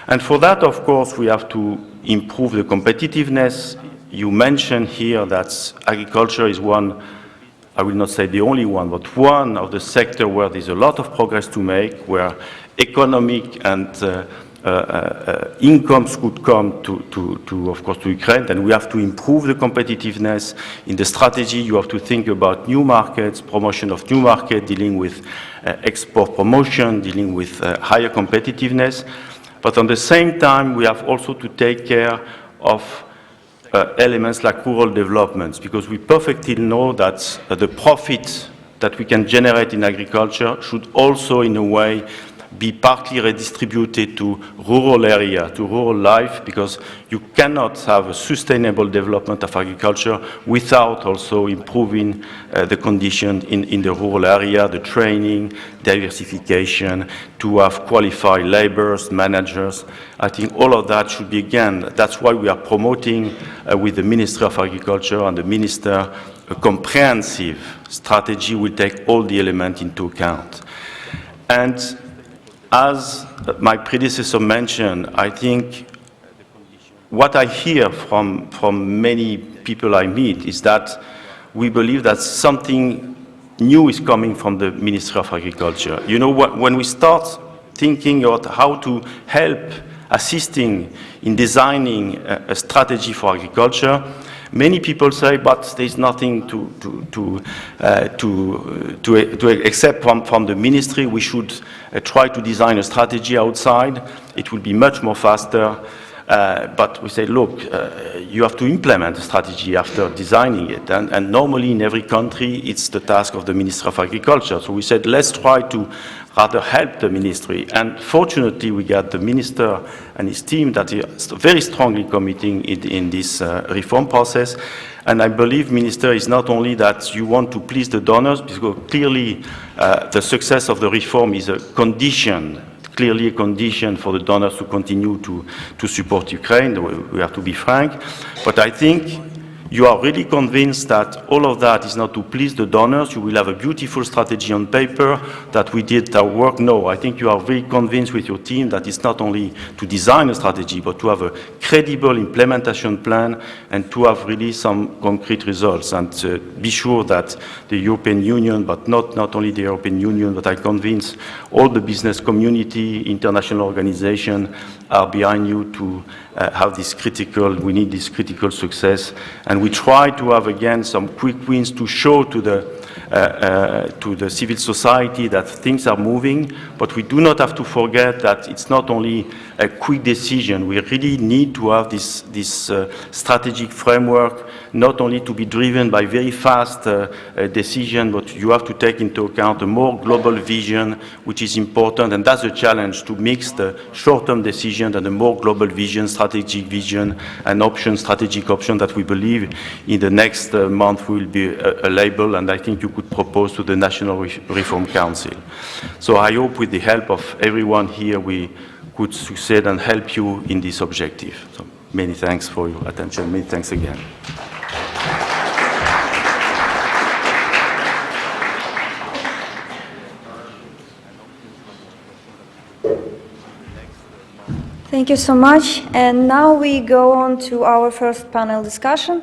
And for that, of course, we have to improve the competitiveness. You mentioned here that agriculture is one, I will not say the only one, but one of the sectors where there's a lot of progress to make, where economic and incomes could come of course, to Ukraine, and we have to improve the competitiveness. In the strategy, you have to think about new markets, promotion of new markets, dealing with export promotion, dealing with higher competitiveness. But at the same time, we have also to take care of elements like rural developments, because we perfectly know that the profit that we can generate in agriculture should also, in a way, be partly redistributed to rural area, to rural life, because you cannot have a sustainable development of agriculture without also improving the condition in the rural area, the training, diversification, to have qualified laborers, managers. I think all of that should be, again, that's why we are promoting with the Ministry of Agriculture and the Minister a comprehensive strategy will take all the elements into account. And as my predecessor mentioned, I think what I hear from many people I meet is that we believe that something new is coming from the Ministry of Agriculture. You know, when we start thinking about how to help assisting in designing a strategy for agriculture, many people say, but there's nothing to accept from the ministry. We should try to design a strategy outside. It will be much more faster. But we say, look, you have to implement the strategy after designing it. And normally in every country, it's the task of the Minister of Agriculture. So we said, let's try to rather help the ministry. And fortunately, we got the minister and his team that is very strongly committing in this reform process. And I believe, Minister, is not only that you want to please the donors, because clearly the success of the reform is a condition, clearly a condition for the donors to continue to support Ukraine. We have to be frank. But I think you are really convinced that all of that is not to please the donors. You will have a beautiful strategy on paper that we did our work. No, I think you are very convinced with your team that it's not only to design a strategy, but to have a credible implementation plan and to have really some concrete results. And be sure that the European Union, but not only the European Union, but I convince all the business community, international organizations are behind you to have this we need this critical success. And we try to have, again, some quick wins to show to the civil society that things are moving, but we do not have to forget that it's not only a quick decision. We really need to have this strategic framework, not only to be driven by very fast decision, but you have to take into account a more global vision, which is important, and that's a challenge, to mix the short-term decision and the more global vision, strategic vision, and strategic option that we believe in the next month will be a label, and I think you could propose to the National Reform Council. So I hope with the help of everyone here we could succeed and help you in this objective. So many thanks for your attention. Many thanks again. Thank you so much. And now we go on to our first panel discussion,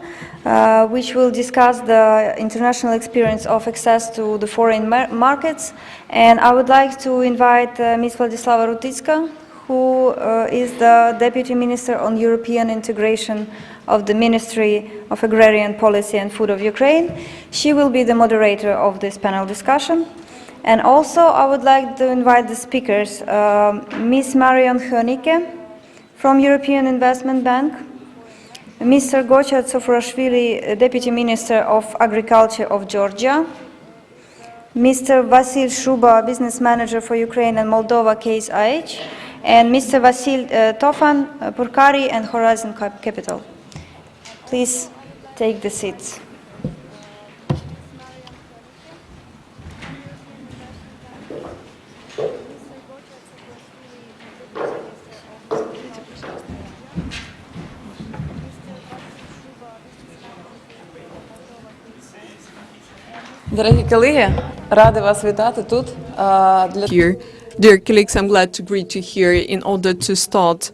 which will discuss the international experience of access to the foreign markets. And I would like to invite Ms. Vladislava Rutitska, who is the Deputy Minister on European Integration of the Ministry of Agrarian Policy and Food of Ukraine. She will be the moderator of this panel discussion. And also, I would like to invite the speakers, Ms. Marion Hönike from European Investment Bank, Mr. Gocha Tsofurashvili, Deputy Minister of Agriculture of Georgia, Mr. Vasil Shuba, Business Manager for Ukraine and Moldova, Case IH, and Mr. Vasil Tofan, Purkari and Horizon Capital. Please take the seats. Дорогі колеги, рада вас вітати тут. Here. Dear colleagues, I'm glad to greet you here. In order to start,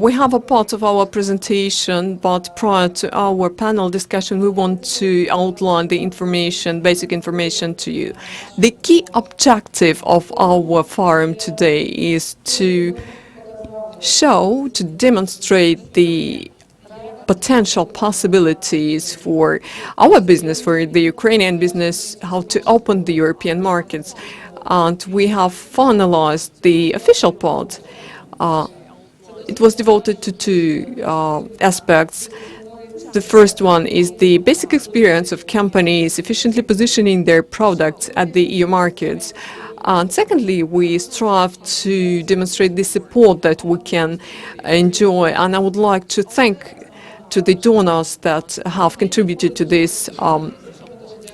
we have a part of our presentation, but prior to our panel discussion, we want to outline the information, basic information to you. The key objective of our forum today is to show, to demonstrate the potential possibilities for our business, for the Ukrainian business, how to open the European markets. And we have finalized the official part. It was devoted to two aspects. The first one is the basic experience of companies efficiently positioning their products at the EU markets. And secondly, we strive to demonstrate the support that we can enjoy. And I would like to thank to the donors that have contributed to this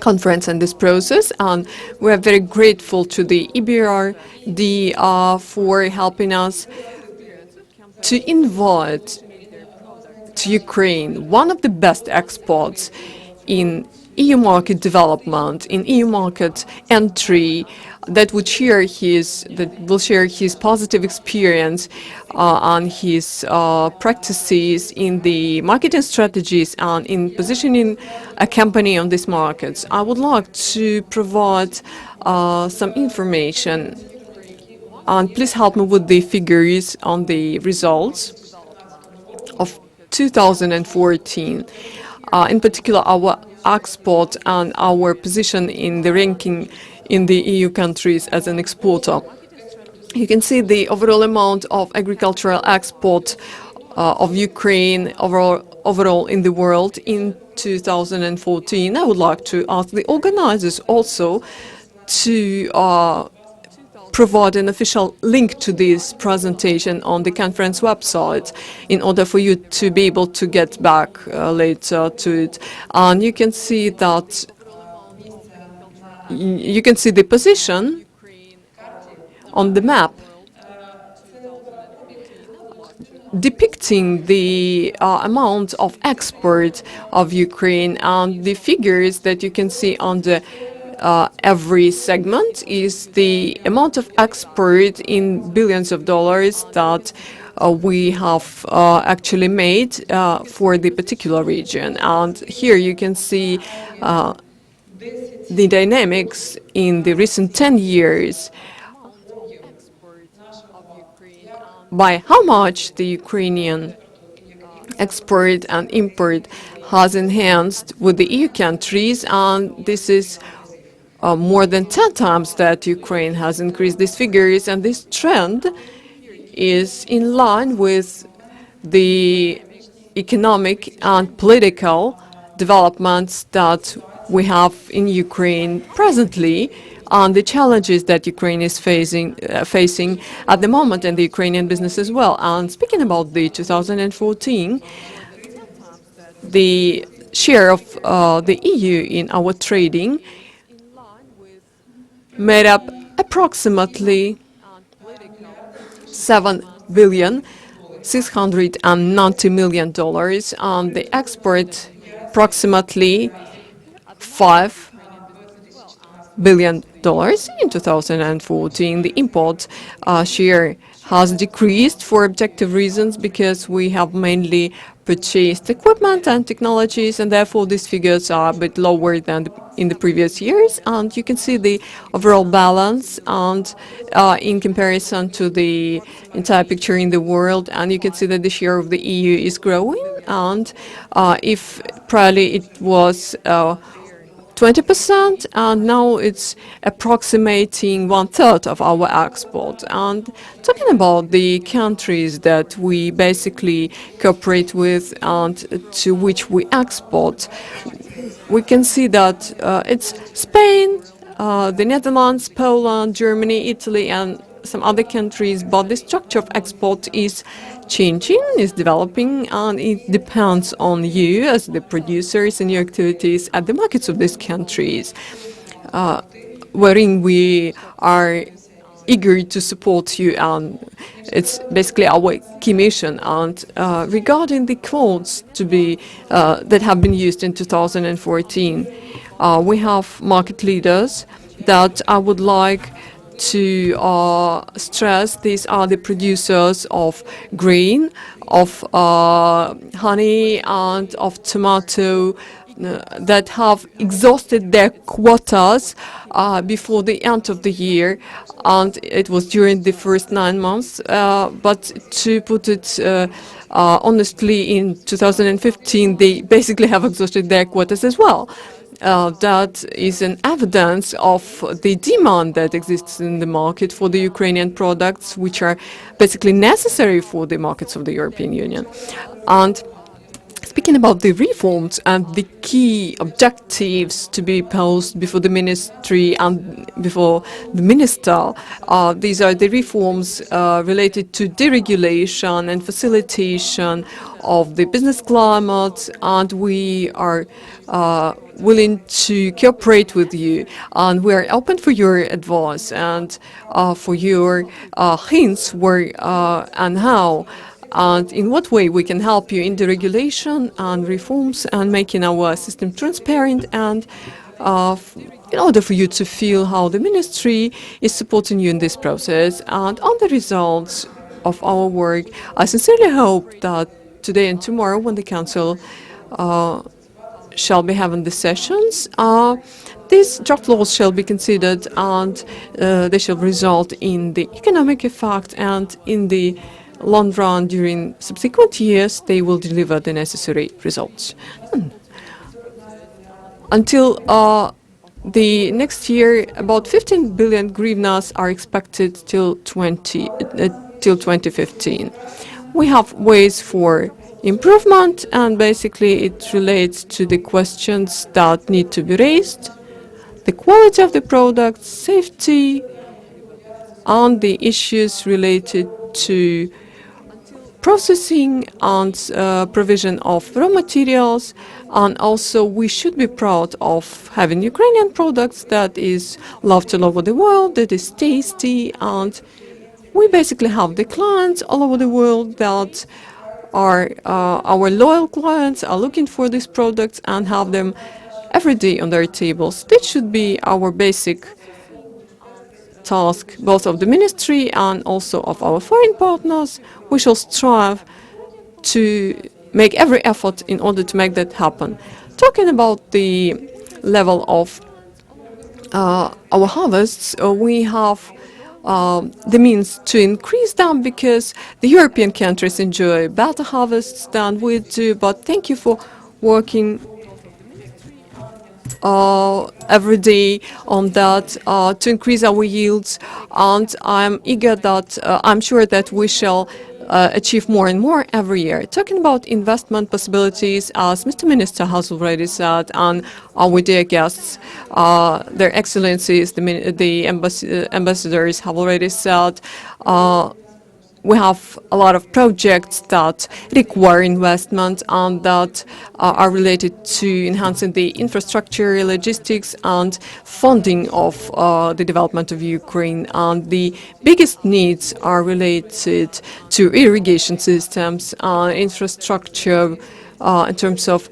conference and this process, and we are very grateful to the EBRD for helping us to invite to Ukraine one of the best experts in EU market development, in EU market entry, that will share his positive experience and his practices in the marketing strategies and in positioning a company on these markets. I would like to provide some information, and please help me with the figures on the results of 2014. In particular, our export and our position in the ranking in the EU countries as an exporter. You can see the overall amount of agricultural export of Ukraine overall in the world in 2014. I would like to ask the organizers also to provide an official link to this presentation on the conference website in order for you to be able to get back later to it. And you can see that the position on the map depicting the amount of export of Ukraine, and the figures that you can see on the every segment is the amount of export in billions of dollars that we have actually made for the particular region. And here you can see the dynamics in the recent 10 years by how much the Ukrainian export and import has enhanced with the EU countries, and this is more than 10 times that Ukraine has increased these figures, and this trend is in line with the economic and political developments that we have in Ukraine presently, and the challenges that Ukraine is facing at the moment, and the Ukrainian business as well. And speaking about the 2014, the share of the EU in our trading made up approximately $7.69 billion, and the export approximately $5 billion. In 2014, the import share has decreased for objective reasons because we have mainly purchased equipment and technologies, and therefore these figures are a bit lower than in the previous years. And you can see the overall balance and in comparison to the entire picture in the world, and you can see that the share of the EU is growing, and if priorly it was 20%, and now it's approximating 1/3 of our export. And talking about the countries that we basically cooperate with and to which we export, we can see that it's Spain, the Netherlands, Poland, Germany, Italy, and some other countries, but the structure of export is changing, is developing, and it depends on you as the producers and your activities at the markets of these countries, wherein we are eager to support you, and it's basically our key mission. And regarding the quotes to be that have been used in 2014, we have market leaders that I would like to stress. These are the producers of grain, of honey, and of tomato that have exhausted their quotas before the end of the year, and it was during the first 9 months. But to put it honestly, in 2015, they basically have exhausted their quotas as well. That is an evidence of the demand that exists in the market for the Ukrainian products, which are basically necessary for the markets of the European Union. And speaking about the reforms and the key objectives to be posed before the ministry and before the minister, these are the reforms related to deregulation and facilitation of the business climate, and we are willing to cooperate with you, and we are open for your advice and for your hints where and how and in what way we can help you in the regulation and reforms and making our system transparent, and in order for you to feel how the ministry is supporting you in this process. And on the results of our work, I sincerely hope that today and tomorrow, when the Council shall be having the sessions, these draft laws shall be considered, and they shall result in the economic effect, and in the long run, during subsequent years, they will deliver the necessary results. Until the next year, about 15 billion hryvnias are expected till 2015. We have ways for improvement, and basically it relates to the questions that need to be raised, the quality of the product, safety, and the issues related to processing and provision of raw materials. And also we should be proud of having Ukrainian products that is loved all over the world, that is tasty, and we basically have the clients all over the world that are our loyal clients, are looking for these products and have them every day on their tables. That should be our basic task, both of the ministry and also of our foreign partners. We shall strive to make every effort in order to make that happen. Talking about the level of our harvests, we have the means to increase them because the European countries enjoy better harvests than we do. But thank you for working every day on that to increase our yields, and I'm eager that I'm sure that we shall achieve more and more every year. Talking about investment possibilities, as Mr. Minister has already said, and our dear guests, their excellencies, the ambassadors have already said, we have a lot of projects that require investment and that are related to enhancing the infrastructure, logistics, and funding of the development of Ukraine. And the biggest needs are related to irrigation systems, infrastructure, in terms of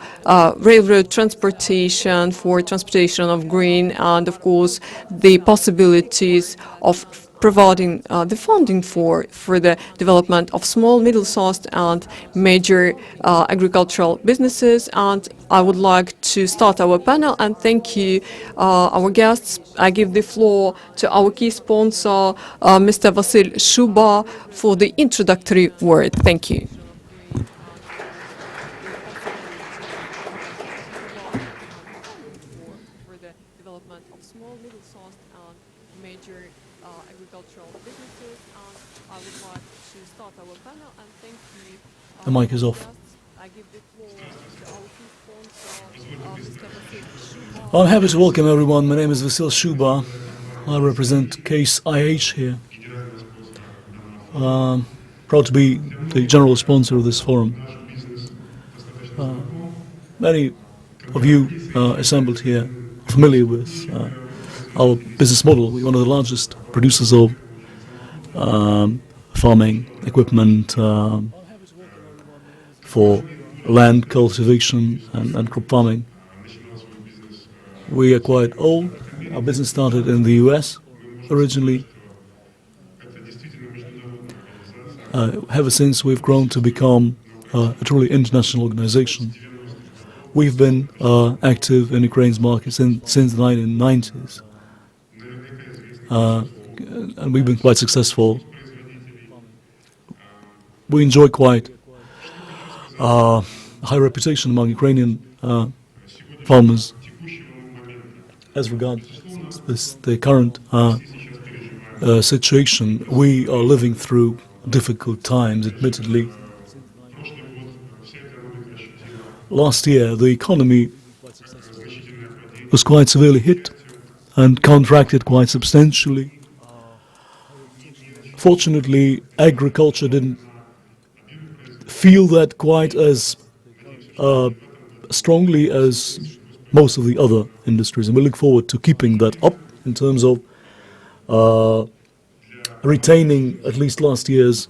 railroad transportation, for transportation of grain, and of course the possibilities of providing the funding for the development of small, middle-sized and major agricultural businesses. And I would like to start our panel and thank you, our guests. I give the floor to our key sponsor, Mr. Vasil Shuba, for the introductory word. Thank you. For the development of small, middle-sized and major agricultural businesses, and I would like to start our panel and thank you. The mic is off. I give the floor to our key sponsor, Mr. Vasil Shuba. I'm happy to welcome everyone. My name is Vasil Shuba. I represent Case IH here. Proud to be the general sponsor of this forum. Many of you assembled here are familiar with our business model. We're one of the largest producers of farming equipment for land cultivation and crop farming. We are quite old. Our business started in the US originally. Ever since, we've grown to become a truly international organization. We've been active in Ukraine's market since the 1990s. And we've been quite successful. We enjoy quite a high reputation among Ukrainian farmers as regards the current situation. We are living through difficult times, admittedly. Last year, the economy was quite severely hit and contracted quite substantially. Fortunately, agriculture didn't feel that quite as strongly as most of the other industries, and we look forward to keeping that up in terms of retaining at least last year's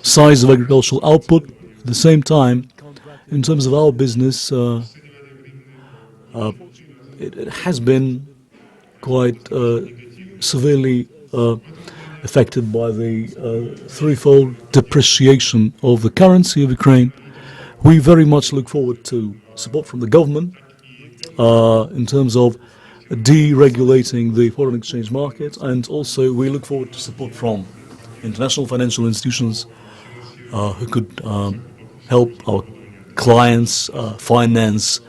size of agricultural output. At the same time, in terms of our business, it has been quite severely affected by the threefold depreciation of the currency of Ukraine. We very much look forward to support from the government in terms of deregulating the foreign exchange market, and also we look forward to support from international financial institutions who could help our clients finance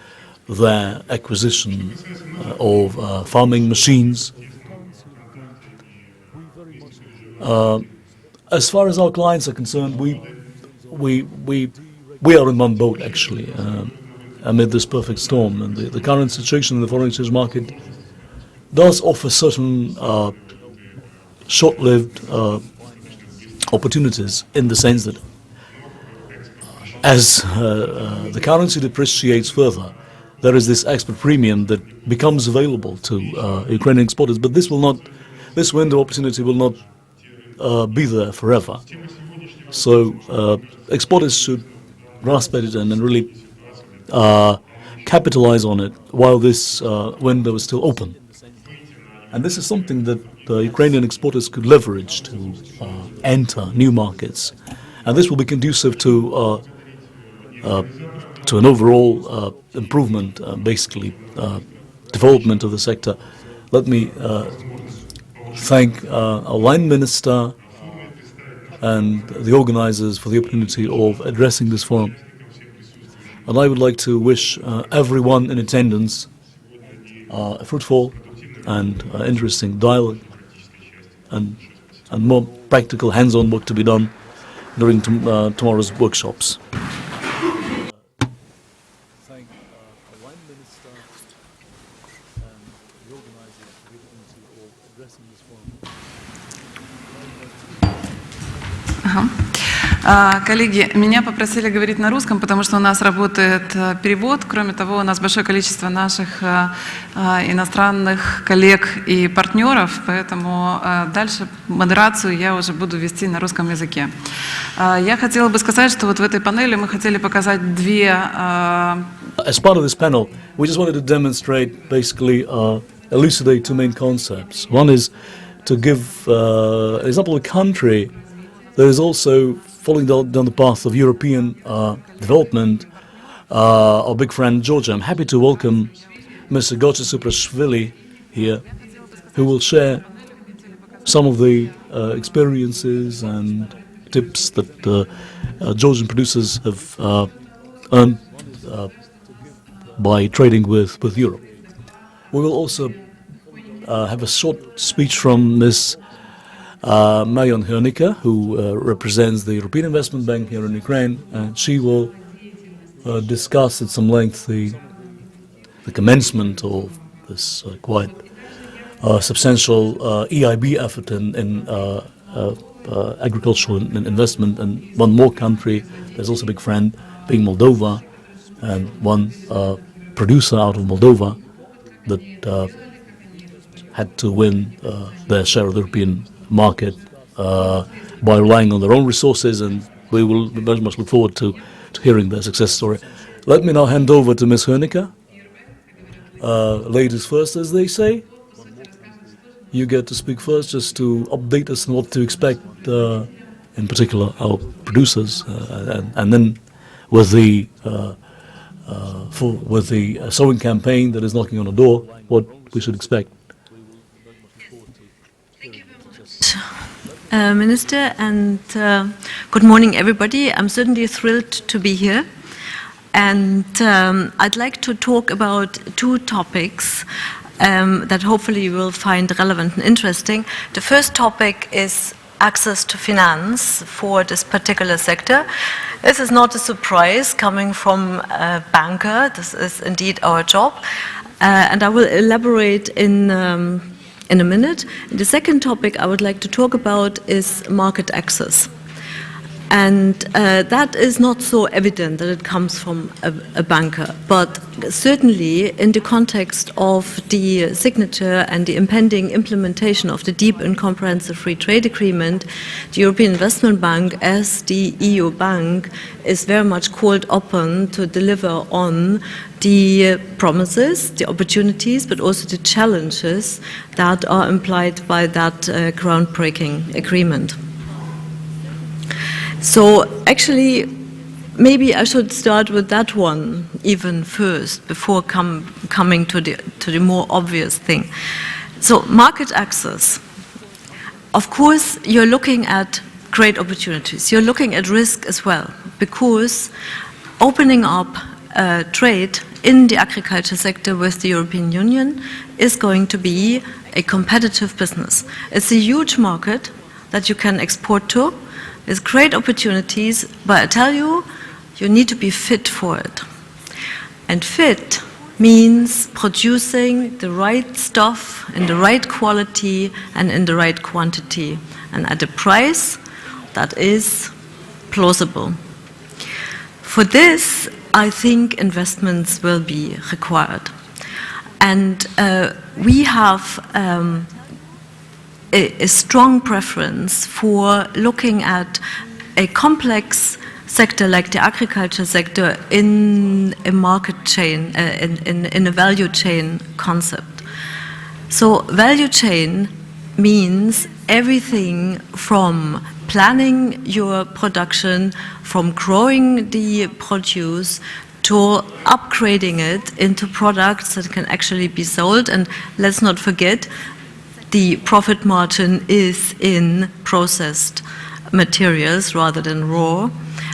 their acquisition of farming machines. As far as our clients are concerned, we are in one boat actually amid this perfect storm, and the current situation in the foreign exchange market does offer certain short-lived opportunities, in the sense that as the currency depreciates further, there is this export premium that becomes available to Ukrainian exporters. But this window opportunity will not be there forever. So exporters should grasp at it and really capitalize on it while this window is still open. And this is something that Ukrainian exporters could leverage to enter new markets. And this will be conducive to an overall improvement, basically development of the sector. Let me thank our line minister and the organizers for the opportunity of addressing this forum. And I would like to wish everyone in attendance a fruitful and interesting dialogue and more practical hands-on work to be done during tomorrow's workshops. Thank the line minister and the organizers for the opportunity of addressing this forum. Коллеги, меня попросили говорить на русском, потому что у нас работает перевод. Кроме того, у нас большое количество наших иностранных коллег и партнеров, поэтому дальше модерацию я уже буду вести на русском языке. Я хотела бы сказать, что вот в этой панели мы хотели показать две... As part of this panel, we just wanted to demonstrate, basically, elucidate two main concepts. One is to give an example of a country that is also following down the path of European development, our big friend Georgia. I'm happy to welcome Mr. Goce Suprashvili here, who will share some of the experiences and tips that Georgian producers have earned by trading with Europe. We will also have a short speech from Ms. Marion Hörnicke, who represents the European Investment Bank here in Ukraine, and she will discuss at some length the commencement of this quite substantial EIB effort in agricultural investment. And one more country, there's also a big friend, being Moldova, and one producer out of Moldova that had to win their share of the European market by relying on their own resources, and we will very much look forward to hearing their success story. Let me now hand over to Ms. Hörnicke. Ladies first, as they say. You get to speak first, just to update us on what to expect, in particular our producers, and then with the sowing campaign that is knocking on the door, what we should expect. Minister, and good morning, everybody. I'm certainly thrilled to be here, and I'd like to talk about two topics that hopefully you will find relevant and interesting. The first topic is access to finance for this particular sector. This is not a surprise coming from a banker. This is indeed our job, and I will elaborate in a minute. The second topic I would like to talk about is market access. And that is not so evident that it comes from a banker, but certainly in the context of the signature and the impending implementation of the Deep and Comprehensive Free Trade Agreement, the European Investment Bank, as the EU bank, is very much called upon to deliver on the promises, the opportunities, but also the challenges that are implied by that groundbreaking agreement. So actually, maybe I should start with that one even first, before coming to the more obvious thing. So market access. Of course, you're looking at great opportunities. You're looking at risk as well, because opening up trade in the agriculture sector with the European Union is going to be a competitive business. It's a huge market that you can export to. There's great opportunities, but I tell you, you need to be fit for it. And fit means producing the right stuff in the right quality and in the right quantity, and at a price that is plausible. For this, I think investments will be required. And we have a strong preference for looking at a complex sector like the agriculture sector in a market chain, in a value chain concept. So value chain means everything from planning your production, from growing the produce, to upgrading it into products that can actually be sold. And let's not forget, the profit margin is in processed materials rather than raw,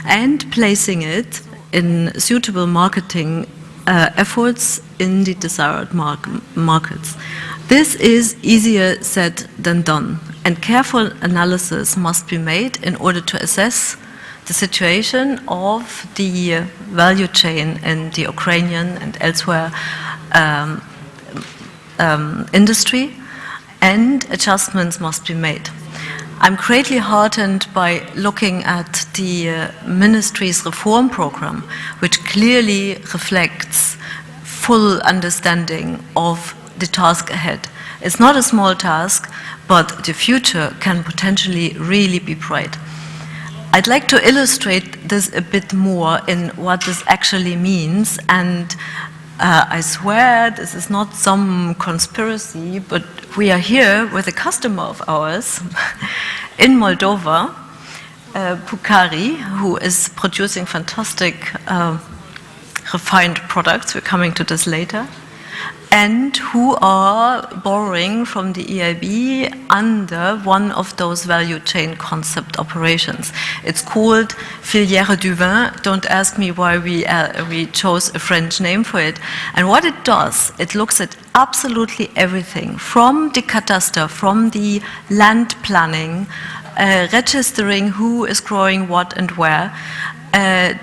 and placing it in suitable marketing efforts in the desired markets. This is easier said than done, and careful analysis must be made in order to assess the situation of the value chain in the Ukrainian and elsewhere industry, and adjustments must be made. I'm greatly heartened by looking at the ministry's reform program, which clearly reflects full understanding of the task ahead. It's not a small task, but the future can potentially really be bright. I'd like to illustrate this a bit more in what this actually means, and I swear this is not some conspiracy, but we are here with a customer of ours in Moldova, Pukari, who is producing fantastic refined products, we're coming to this later, and who are borrowing from the EIB under one of those value chain concept operations. It's called Filière du Vin. Don't ask me why we chose a French name for it. And what it does, it looks at absolutely everything, from the cadastre, from the land planning, registering who is growing what and where,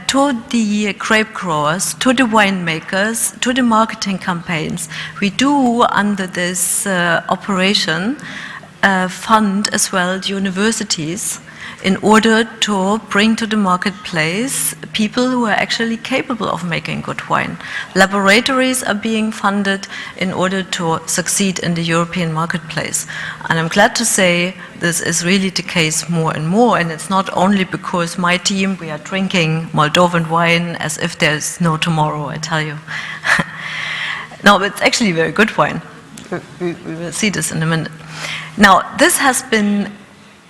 to the grape growers, to the winemakers, to the marketing campaigns. We do, under this operation, fund as well the universities in order to bring to the marketplace people who are actually capable of making good wine. Laboratories are being funded in order to succeed in the European marketplace. And I'm glad to say this is really the case more and more, and it's not only because my team, we are drinking Moldovan wine as if there's no tomorrow, I tell you. No, but it's actually very good wine. We will see this in a minute. Now, this has been,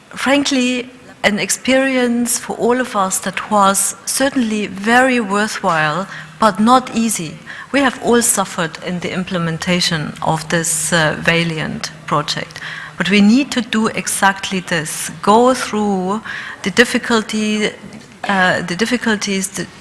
frankly, an experience for all of us that was certainly very worthwhile, but not easy. We have all suffered in the implementation of this Valiant project. But we need to do exactly this, go through the difficulties,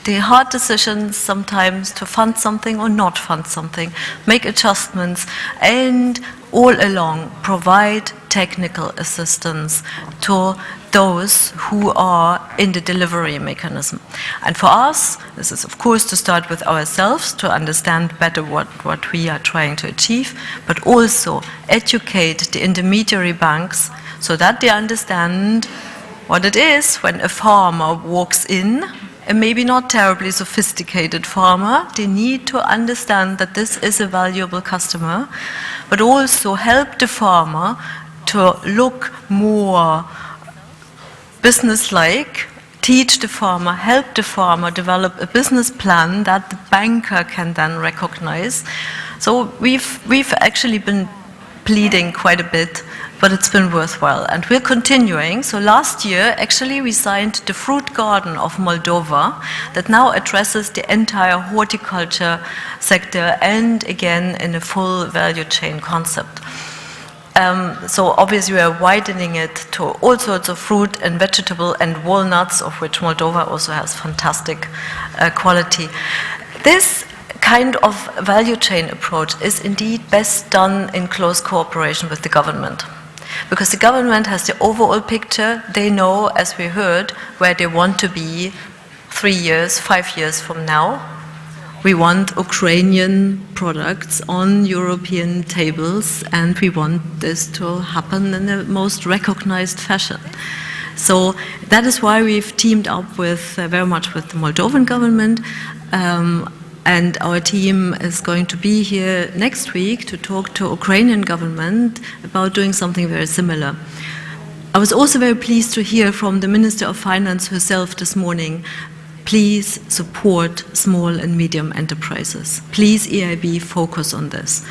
the hard decisions sometimes to fund something or not fund something, make adjustments, and all along provide technical assistance to those who are in the delivery mechanism. And for us, this is of course to start with ourselves, to understand better what we are trying to achieve, but also educate the intermediary banks so that they understand what it is when a farmer walks in, a maybe not terribly sophisticated farmer. They need to understand that this is a valuable customer, but also help the farmer to look more business-like, teach the farmer, help the farmer develop a business plan that the banker can then recognize. So we've actually been pleading quite a bit, but it's been worthwhile, and we're continuing. So last year, actually, we signed the Fruit Garden of Moldova that now addresses the entire horticulture sector, and again in a full value chain concept. So obviously we are widening it to all sorts of fruit and vegetable and walnuts, of which Moldova also has fantastic quality. This kind of value chain approach is indeed best done in close cooperation with the government. Because the government has the overall picture, they know, as we heard, where they want to be 3 years, 5 years from now. We want Ukrainian products on European tables, and we want this to happen in the most recognized fashion. So that is why we've teamed up with very much with the Moldovan government, and our team is going to be here next week to talk to Ukrainian government about doing something very similar. I was also very pleased to hear from the Minister of Finance herself this morning, please support small and medium enterprises. Please, EIB, focus on this.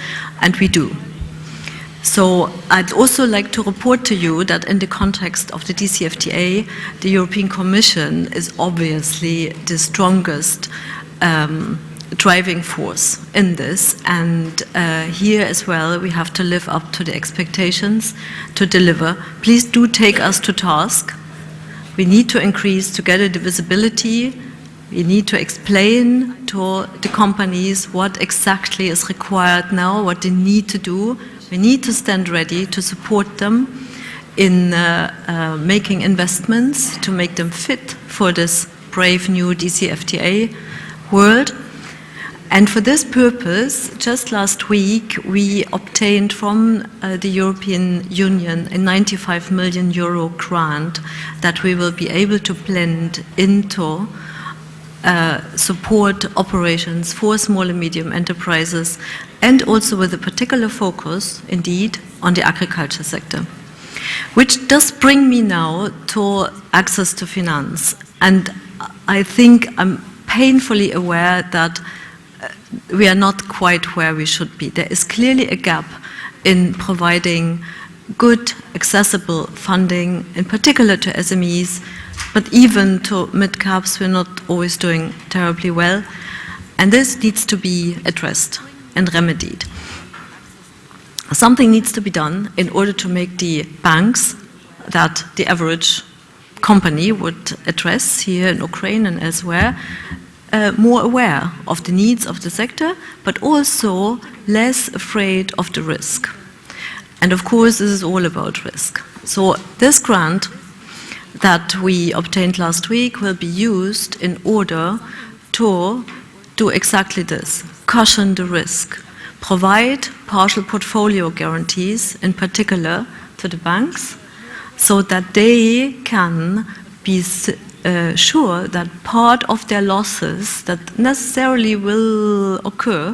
And we do. So I'd also like to report to you that in the context of the DCFTA, the European Commission is obviously the strongest driving force in this, and here as well we have to live up to the expectations to deliver. Please do take us to task. We need to increase together the visibility. We need to explain to the companies what exactly is required now, what they need to do. We need to stand ready to support them in making investments, to make them fit for this brave new DCFTA world. And for this purpose, just last week, we obtained from the European Union a 95 million euro grant that we will be able to blend into support operations for small and medium enterprises, and also with a particular focus, indeed, on the agriculture sector. Which does bring me now to access to finance. And I think I'm painfully aware that we are not quite where we should be. There is clearly a gap in providing good, accessible funding, in particular to SMEs, but even to mid-caps, we're not always doing terribly well. And this needs to be addressed and remedied. Something needs to be done in order to make the banks that the average company would address here in Ukraine and elsewhere more aware of the needs of the sector, but also less afraid of the risk. And of course, this is all about risk. So this grant that we obtained last week will be used in order to do exactly this, cushion the risk, provide partial portfolio guarantees, in particular to the banks, so that they can be sure that part of their losses that necessarily will occur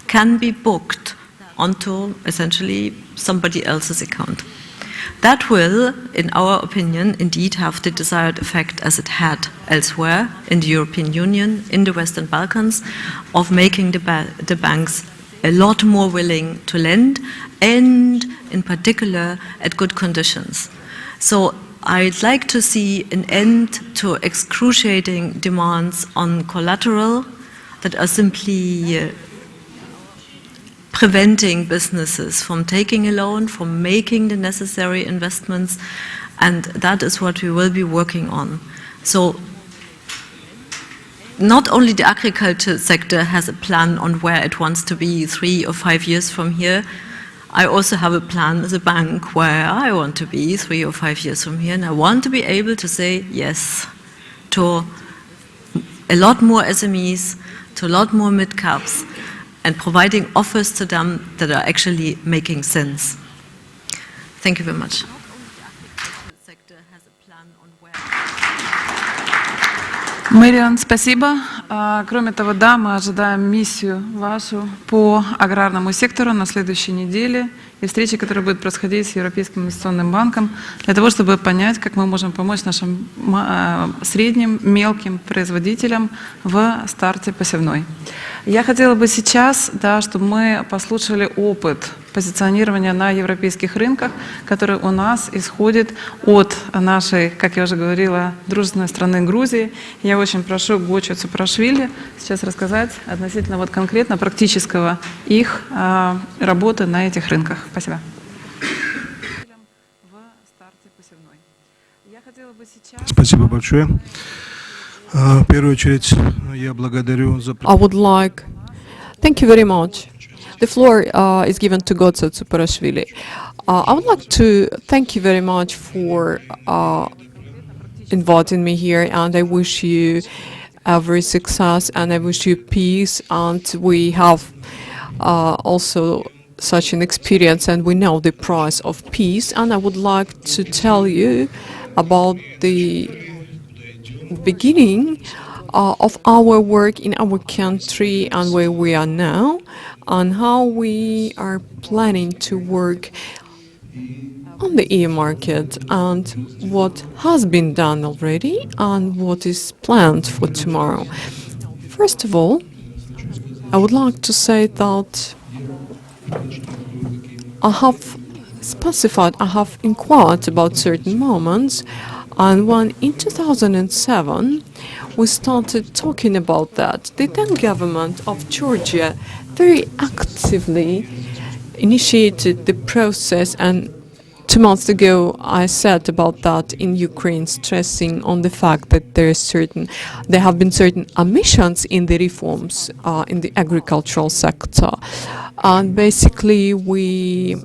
can be booked onto essentially somebody else's account. That will, in our opinion, indeed have the desired effect as it had elsewhere in the European Union, in the Western Balkans, of making the banks a lot more willing to lend, and in particular at good conditions. So I'd like to see an end to excruciating demands on collateral that are simply preventing businesses from taking a loan, from making the necessary investments, and that is what we will be working on. So not only the agriculture sector has a plan on where it wants to be 3 or 5 years from here, I also have a plan as a bank where I want to be 3 or 5 years from here, and I want to be able to say yes to a lot more SMEs, to a lot more mid-caps, and providing offers to them that are actually making sense. Thank you very much. Мэриан, спасибо. Кроме того, да, мы ожидаем миссию вашу по аграрному сектору на следующей неделе и встречи, которая будет происходить с Европейским инвестиционным банком, для того, чтобы понять, как мы можем помочь нашим средним, мелким производителям в старте посевной. Я хотела бы сейчас, да, чтобы мы послушали опыт позиционирования на европейских рынках, который у нас исходит от нашей, как я уже говорила, дружественной страны Грузии. Я очень прошу Гочу Цупрашвили сейчас рассказать относительно вот конкретно практического их работы на этих рынках. Спасибо. Спасибо большое. В первую очередь я благодарю за... Thank you very much. The floor is given to Gotsa Tsuparashvili. I would like to thank you very much for inviting me here, and I wish you every success, and I wish you peace. And we have also such an experience, and we know the price of peace. And I would like to tell you about the beginning of our work in our country and where we are now, and how we are planning to work on the EU market, and what has been done already and what is planned for tomorrow. First of all, I would like to say that I have inquired about certain moments, and when in 2007 we started talking about that, the then government of Georgia very actively initiated the process, and 2 months ago I said about that in Ukraine, stressing on the fact that there have been certain omissions in the reforms in the agricultural sector, and basically we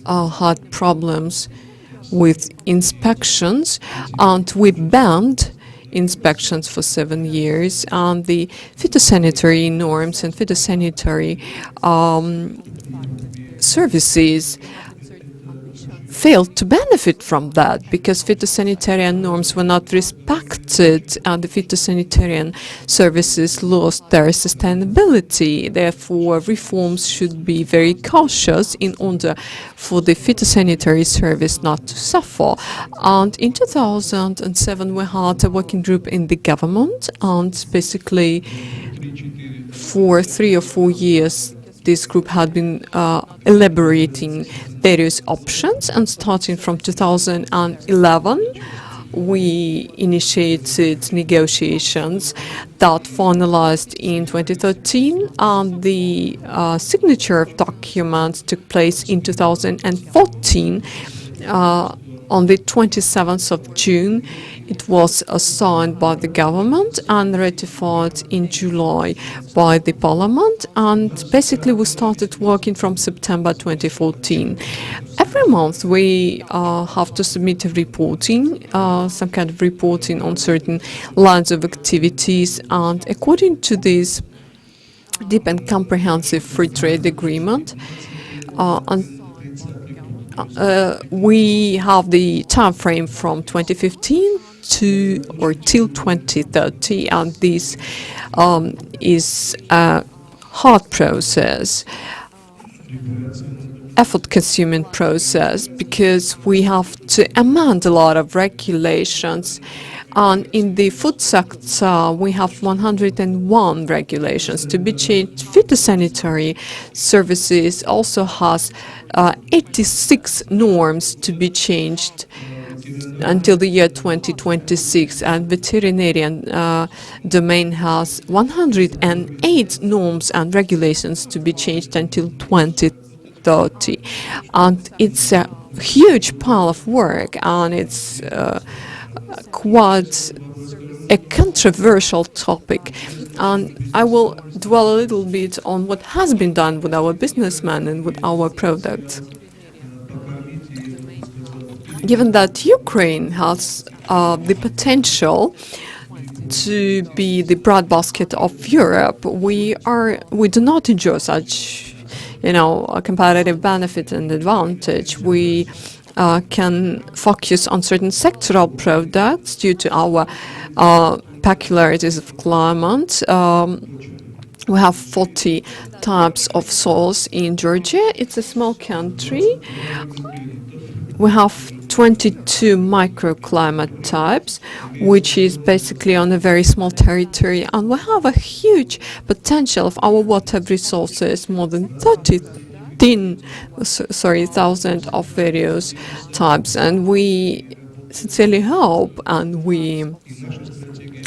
had problems with inspections, and we banned inspections for 7 years, and the phytosanitary norms and phytosanitary services failed to benefit from that because phytosanitary norms were not respected and the phytosanitary services lost their sustainability. Therefore, reforms should be very cautious in order for the phytosanitary service not to suffer. And in 2007, we had a working group in the government, and basically for 3 or 4 years, this group had been elaborating various options, and starting from 2011, we initiated negotiations that finalized in 2013, and the signature of documents took place in 2014. On the 27th of June, it was signed by the government and ratified in July by the parliament, and basically we started working from September 2014. Every month we have to submit a reporting, some kind of reporting on certain lines of activities, and according to this deep and comprehensive free trade agreement, we have the time frame from 2015 till 2030, and this is a hard process, effort-consuming process, because we have to amend a lot of regulations. And in the food sector, we have 101 regulations to be changed. Phytosanitary services also has 86 norms to be changed until the year 2026, and veterinarian domain has 108 norms and regulations to be changed until 2030. And it's a huge pile of work, and it's quite a controversial topic, and I will dwell a little bit on what has been done with our businessmen and with our products. Given that Ukraine has the potential to be the breadbasket of Europe, we do not enjoy such, a competitive benefit and advantage. We can focus on certain sectoral products due to our peculiarities of climate. We have 40 types of soils in Georgia. It's a small country. We have 22 microclimate types, which is basically on a very small territory, and we have a huge potential of our water resources, more than 30,000 of various types, and we sincerely hope, and we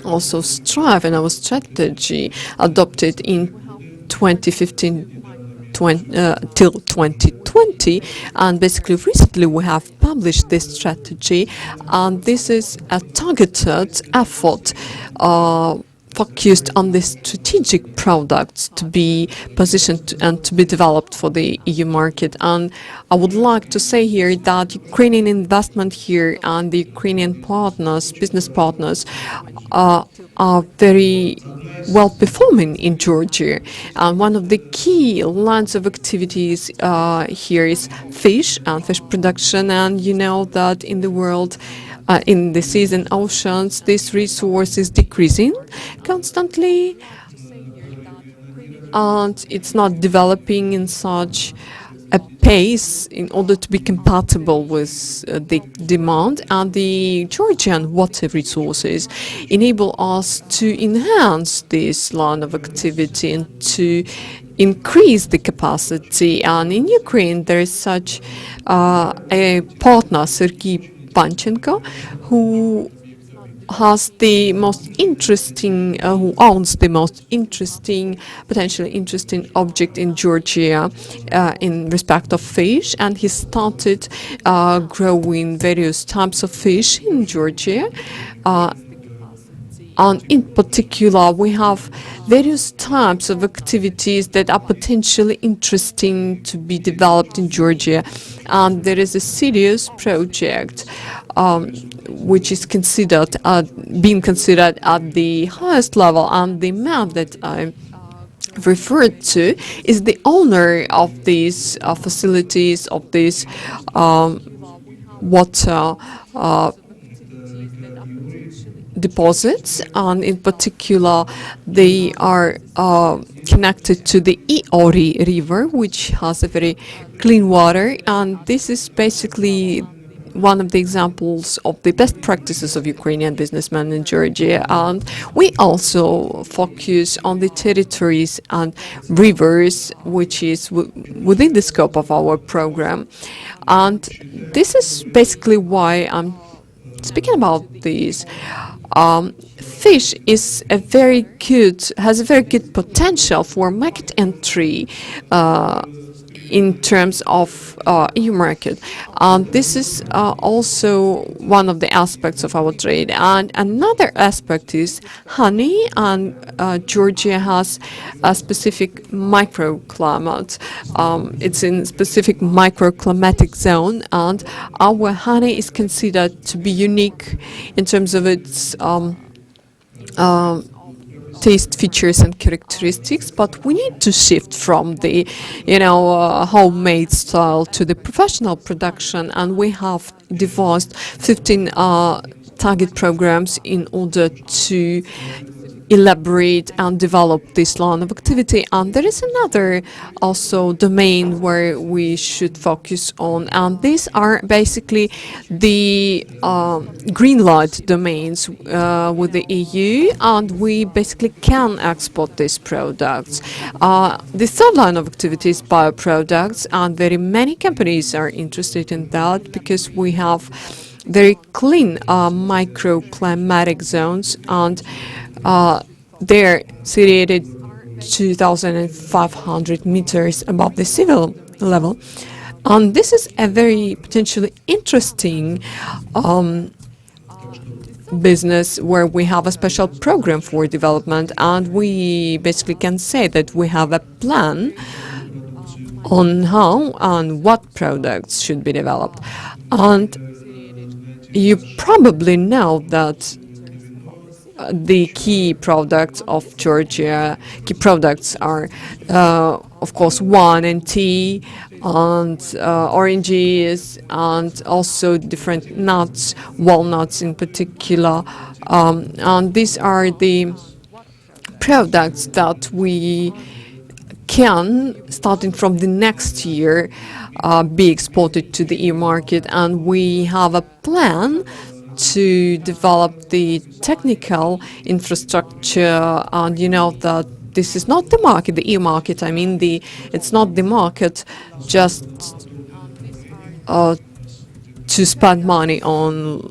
also strive in our strategy adopted in 2015 till 2020, and basically recently we have published this strategy, and this is a targeted effort focused on the strategic products to be positioned and to be developed for the EU market. And I would like to say here that Ukrainian investment here and the Ukrainian partners, business partners, are very well performing in Georgia. And one of the key lines of activities here is fish and fish production. And you know that in the world, in the seas and oceans, this resource is decreasing constantly, and it's not developing in such a pace in order to be compatible with the demand, and the Georgian water resources enable us to enhance this line of activity and to increase the capacity. And in Ukraine there is such a partner, Sergei Panchenko, who has the most interesting, who owns the most interesting, potentially interesting object in Georgia in respect of fish, and he started growing various types of fish in Georgia. And in particular, we have various types of activities that are potentially interesting to be developed in Georgia. And there is a serious project which is being considered at the highest level. And the map that I referred to is the owner of these facilities, of these water deposits, and in particular they are connected to the Iori River, which has a very clean water, and this is basically one of the examples of the best practices of Ukrainian businessmen in Georgia. And we also focus on the territories and rivers, which is within the scope of our program. And this is basically why I'm speaking about this. Fish has a very good potential for market entry in terms of EU market. This is also one of the aspects of our trade. And another aspect is honey, and Georgia has a specific microclimate. It's in specific microclimatic zone, and our honey is considered to be unique in terms of its taste features and characteristics, but we need to shift from the homemade style to the professional production, and we have devised 15 target programs in order to elaborate and develop this line of activity. And there is another also domain where we should focus on, and these are basically the green light domains with the EU, and we basically can export these products. The third line of activity is bioproducts, and very many companies are interested in that because we have very clean microclimatic zones, and they're situated 2,500 meters above the sea level. And this is a very potentially interesting business where we have a special program for development, and we basically can say that we have a plan on how and what products should be developed. And you probably know that the key products of Georgia, are, of course, wine and tea, and oranges, and also different nuts, walnuts in particular. And these are the products that we can, starting from the next year, be exported to the EU market. And we have a plan to develop the technical infrastructure, and you know that this is not the market, the EU market. I mean, it's not the market just to spend money on,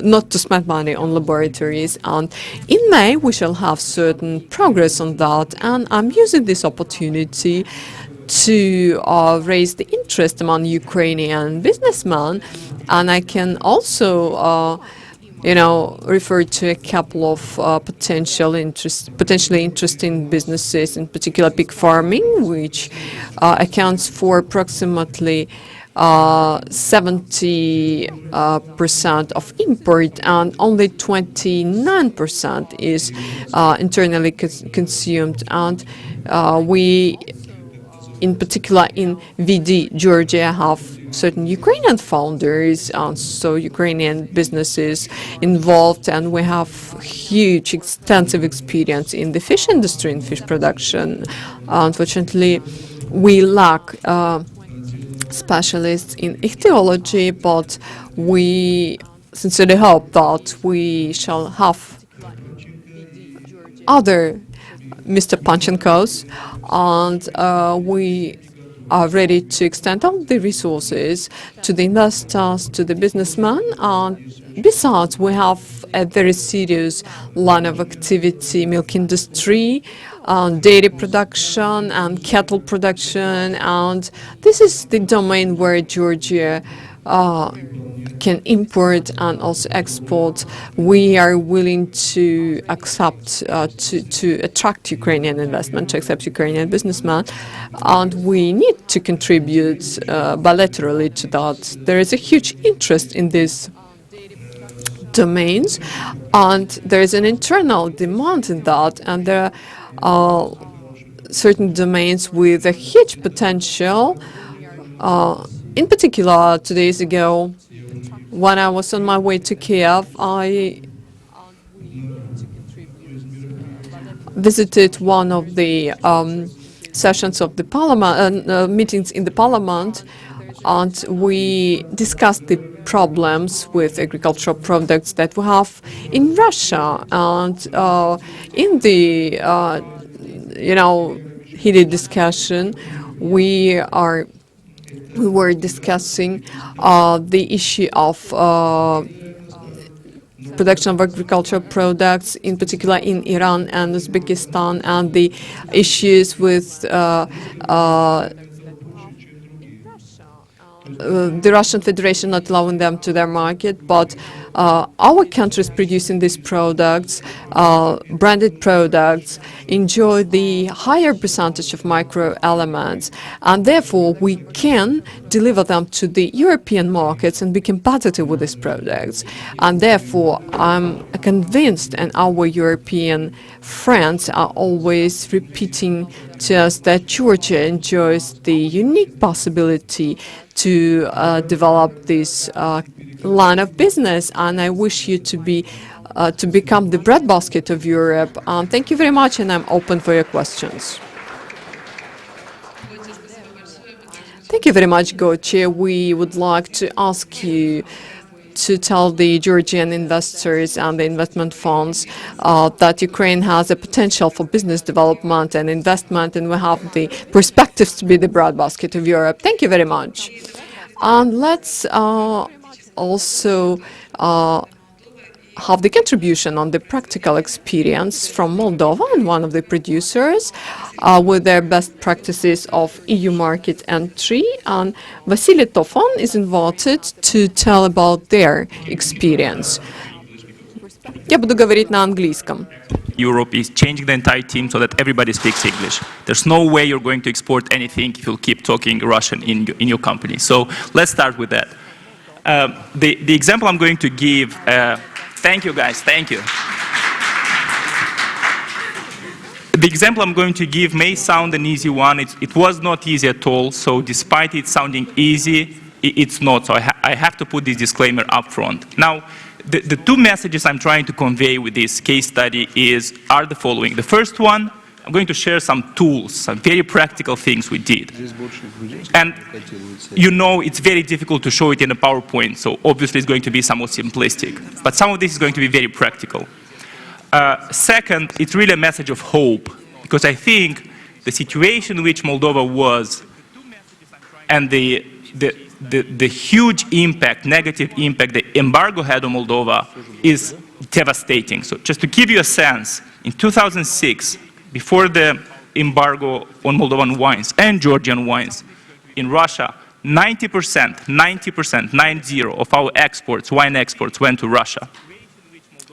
not to spend money on laboratories. And in May we shall have certain progress on that, and I'm using this opportunity to raise the interest among Ukrainian businessmen. And I can also, refer to a couple of potentially interesting businesses, in particular pig farming, which accounts for approximately 70% of import, and only 29% is internally consumed. And we, in particular in VD Georgia, have certain Ukrainian founders, and so Ukrainian businesses involved, and we have huge, extensive experience in the fish industry, in fish production. Unfortunately, we lack specialists in ichthyology, but we sincerely hope that we shall have other Mr. Panchenkos, and we are ready to extend all the resources to the investors, to the businessmen. And besides, we have a very serious line of activity: milk industry, dairy production, and cattle production. And this is the domain where Georgia can import and also export, we are willing to accept, to attract Ukrainian investment, to accept Ukrainian businessmen, and we need to contribute bilaterally to that. There is a huge interest in this domains, and there is an internal demand in that, and there are certain domains with a huge potential. In particular, 2 days ago, when I was on my way to Kiev, I visited one of the sessions of the parliament, meetings in the parliament, and we discussed the problems with agricultural products that we have in Russia. And in the heated discussion, we were discussing the issue of production of agricultural products, in particular in Iran and Uzbekistan, and the issues with the Russian Federation not allowing them to their market, but our countries producing these products, branded products, enjoy the higher percentage of micro-elements, and therefore we can deliver them to the European markets and be competitive with these products. And therefore I'm convinced, and our European friends are always repeating to us, that Georgia enjoys the unique possibility to develop this line of business, and I wish you to become the breadbasket of Europe. Thank you very much, and I'm open for your questions. Thank you very much, Goche. We would like to ask you to tell the Georgian investors and the investment funds that Ukraine has a potential for business development and investment, and we have the perspectives to be the breadbasket of Europe. Thank you very much. And let's also have the contribution on the practical experience from Moldova and one of the producers with their best practices of EU market entry. And Vasily Tofan is invited to tell about their experience. Я буду говорить на английском. Europe is changing the entire team so that everybody speaks English. There's no way you're going to export anything if you'll keep talking Russian in your company. So let's start with that. The example I'm going to give, thank you guys, thank you. The example I'm going to give may sound an easy one. It was not easy at all, so despite it sounding easy, it's not. So I have to put this disclaimer up front. Now, the two messages I'm trying to convey with this case study are the following. The first one, I'm going to share some tools, some very practical things we did. And you know it's very difficult to show it in a PowerPoint, so obviously it's going to be somewhat simplistic. But some of this is going to be very practical. Second, it's really a message of hope, because I think the situation in which Moldova was and the huge impact, negative impact the embargo had on Moldova is devastating. So just to give you a sense, in 2006, before the embargo on Moldovan wines and Georgian wines in Russia, 90% of our exports, wine exports, went to Russia.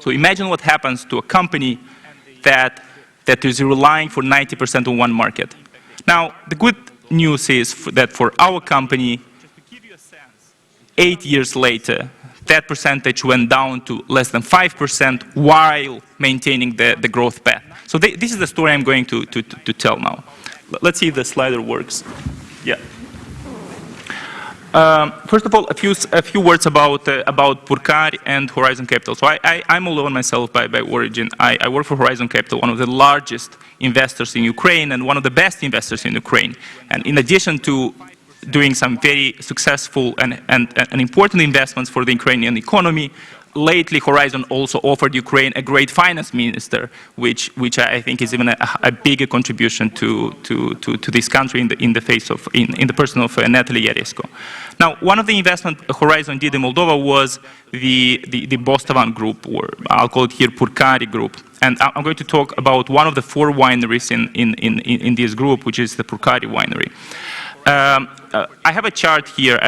So imagine what happens to a company that is relying for 90% on one market. Now, the good news is that for our company, 8 years later, that percentage went down to less than 5% while maintaining the growth path. So this is the story I'm going to tell now. Let's see if the slider works. Yeah. First of all, a few words about Purcari and Horizon Capital. So I'm Moldovan myself by origin. I work for Horizon Capital, one of the largest investors in Ukraine and one of the best investors in Ukraine. And in addition to doing some very successful and important investments for the Ukrainian economy, lately Horizon also offered Ukraine a great finance minister, which I think is even a bigger contribution to this country in the person of Natalie Yaresko. Now, one of the investments Horizon did in Moldova was the Bostavan Group, or I'll call it here Purcari Group. And I'm going to talk about one of the 4 wineries in this group, which is the Purcari winery. I have a chart here.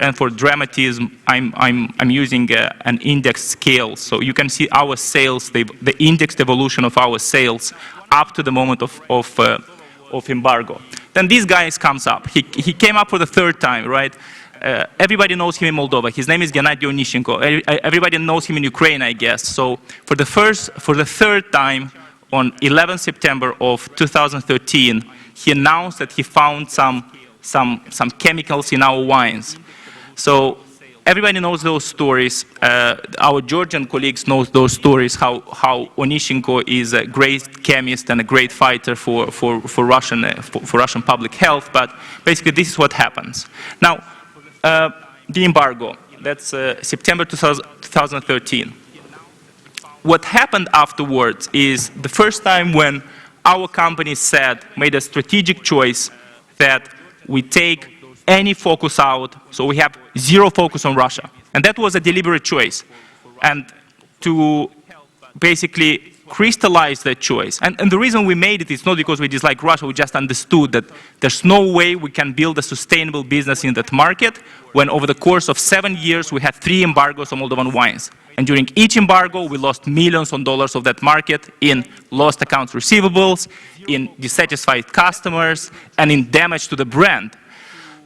And for dramatism, I'm using an index scale. So you can see our sales, the indexed evolution of our sales up to the moment of embargo. Then this guy comes up. He came up for the third time, right? Everybody knows him in Moldova. His name is Gennady Onishenko. Everybody knows him in Ukraine, I guess. So for the third time, on 11 September of 2013, he announced that he found some chemicals in our wines. So everybody knows those stories. Our Georgian colleagues know those stories, how Onishenko is a great chemist and a great fighter for Russian public health. But basically, this is what happens. Now, the embargo, that's September 2013. What happened afterwards is the first time when our company made a strategic choice that we take any focus out, so we have zero focus on Russia. And that was a deliberate choice. And to basically crystallize that choice. And the reason we made it is not because we dislike Russia, we just understood that there's no way we can build a sustainable business in that market when over the course of 7 years we had 3 embargoes on Moldovan wines. And during each embargo, we lost millions of dollars of that market in lost accounts receivables, in dissatisfied customers, and in damage to the brand.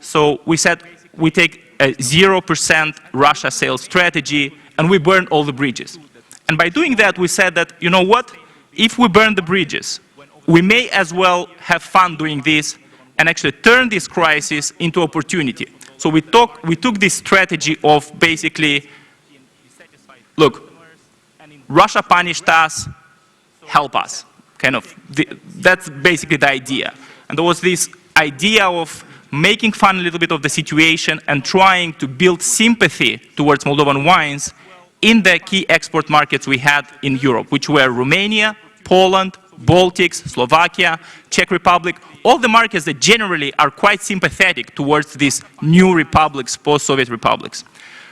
So we said we take a 0% Russia sales strategy, and we burn all the bridges. And by doing that, we said that, you know what? If we burn the bridges, we may as well have fun doing this and actually turn this crisis into opportunity. So we took this strategy of basically, look, Russia punished us, help us. That's basically the idea. And there was this idea of making fun a little bit of the situation and trying to build sympathy towards Moldovan wines in the key export markets we had in Europe, which were Romania, Poland, Baltics, Slovakia, Czech Republic, all the markets that generally are quite sympathetic towards these new republics, post-Soviet republics.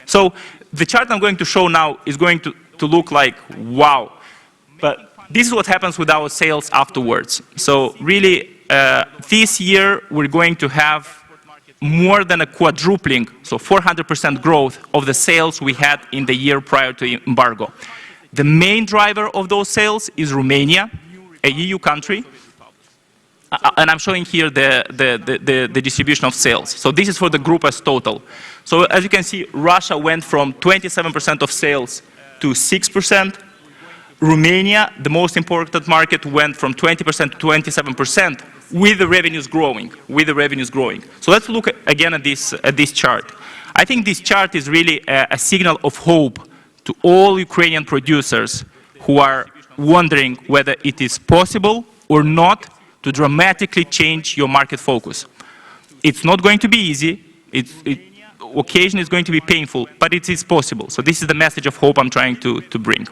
So the chart I'm going to show now is going to look like, wow. But this is what happens with our sales afterwards. So really, this year we're going to have more than a quadrupling, so 400% growth of the sales we had in the year prior to the embargo. The main driver of those sales is Romania, a EU country, and I'm showing here the distribution of sales. So this is for the group as total. So as you can see, Russia went from 27% of sales to 6%. Romania, the most important market, went from 20% to 27%, with the revenues growing, So let's look again at this chart. I think this chart is really a signal of hope to all Ukrainian producers who are wondering whether it is possible or not to dramatically change your market focus. It's not going to be easy. Occasionally it's going to be painful, but it is possible. So this is the message of hope I'm trying to bring.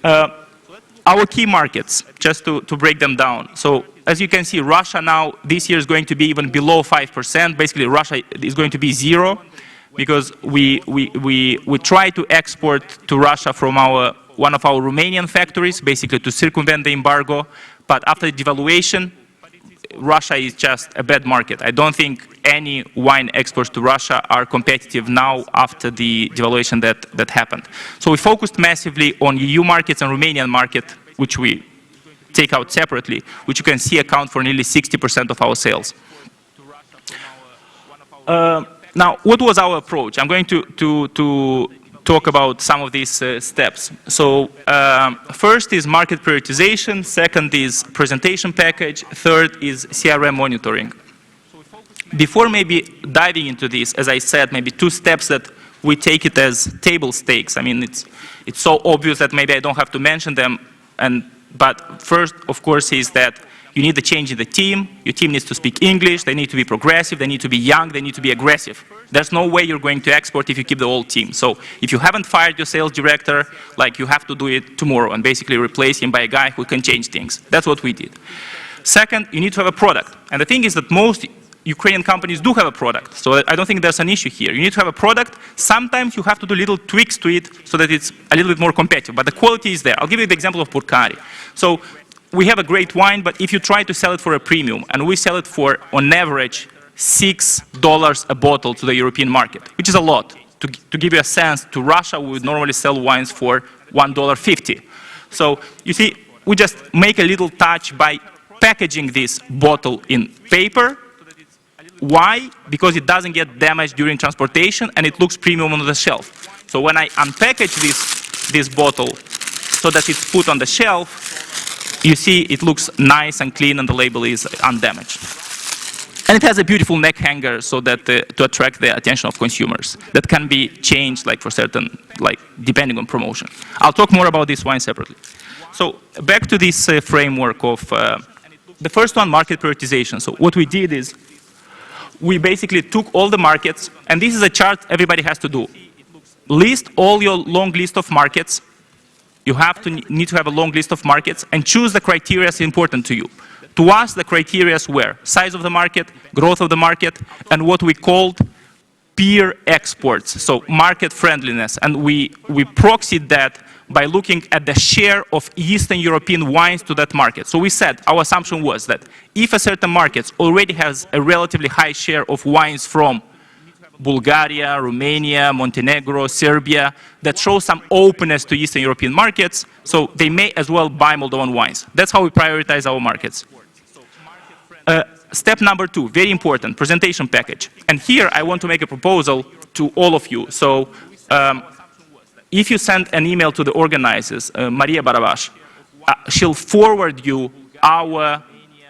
Our key markets, just to break them down. So as you can see, Russia now, this year is going to be even below 5%. Basically, Russia is going to be 0 because we try to export to Russia from one of our Romanian factories, basically to circumvent the embargo. But after the devaluation, Russia is just a bad market. I don't think any wine exports to Russia are competitive now after the devaluation that happened. So we focused massively on EU markets and Romanian market, which we take out separately, which you can see account for nearly 60% of our sales. Now, what was our approach? I'm going to talk about some of these steps. So first is market prioritization, second is presentation package, third is CRM monitoring. Before maybe diving into this, as I said, maybe 2 steps that we take it as table stakes. I mean, it's so obvious that maybe I don't have to mention them. But first, of course, is that you need a change in the team. Your team needs to speak English. They need to be progressive. They need to be young. They need to be aggressive. There's no way you're going to export if you keep the old team. So if you haven't fired your sales director, you have to do it tomorrow and basically replace him by a guy who can change things. That's what we did. Second, you need to have a product. And the thing is that most Ukrainian companies do have a product. So I don't think there's an issue here. You need to have a product. Sometimes you have to do little tweaks to it so that it's a little bit more competitive. But the quality is there. I'll give you the example of Purcari. So we have a great wine, but if you try to sell it for a premium, and we sell it for, on average, $6 a bottle to the European market, which is a lot. To give you a sense, to Russia, we would normally sell wines for $1.50. So you see, we just make a little touch by packaging this bottle in paper. Why? Because it doesn't get damaged during transportation and it looks premium on the shelf. So when I unpackage this bottle so that it's put on the shelf, you see it looks nice and clean and the label is undamaged. And it has a beautiful neck hanger so that to attract the attention of consumers. That can be changed like for certain, like depending on promotion. I'll talk more about this wine separately. So back to this framework of the first one, market prioritization. So what we did is we basically took all the markets, and this is a chart everybody has to do. List all your long list of markets. You need to have a long list of markets and choose the criteria that's important to you. To us, the criteria were size of the market, growth of the market, and what we called peer exports, so market friendliness. And we proxied that by looking at the share of Eastern European wines to that market. So we said, our assumption was that if a certain market already has a relatively high share of wines from Bulgaria, Romania, Montenegro, Serbia, that shows some openness to Eastern European markets, so they may as well buy Moldovan wines. That's how we prioritize our markets. Step number 2, very important, presentation package. And here I want to make a proposal to all of you. So if you send an email to the organizers, Maria Barabash, she'll forward you our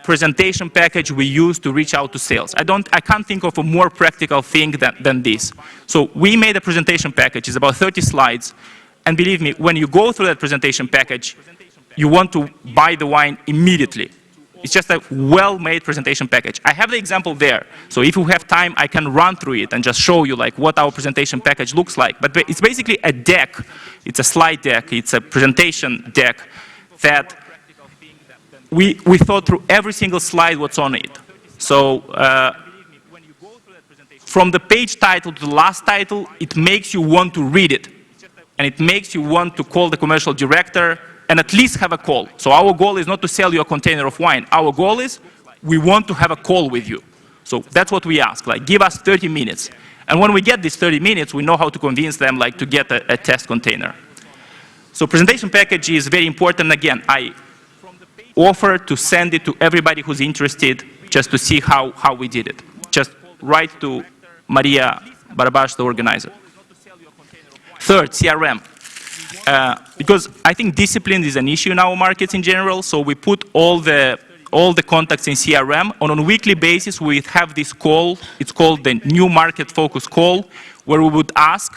presentation package we use to reach out to sales. I can't think of a more practical thing than this. So we made a presentation package, it's about 30 slides, and believe me, when you go through that presentation package, you want to buy the wine immediately. It's just a well-made presentation package. I have the example there, so if you have time, I can run through it and just show you like what our presentation package looks like. But it's basically a deck. It's a slide deck. It's a presentation deck that we thought through every single slide what's on it. So from the page title to the last title, it makes you want to read it. And it makes you want to call the commercial director and at least have a call. So our goal is not to sell you a container of wine. Our goal is we want to have a call with you. So that's what we ask, like give us 30 minutes. And when we get these 30 minutes, we know how to convince them like to get a test container. So presentation package is very important. Again, I offer to send it to everybody who's interested just to see how we did it. Just write to Maria Barabash, the organizer. Third, CRM. Because I think discipline is an issue in our markets in general, so we put all the contacts in CRM. On a weekly basis, we have this call. It's called the new market focus call, where we would ask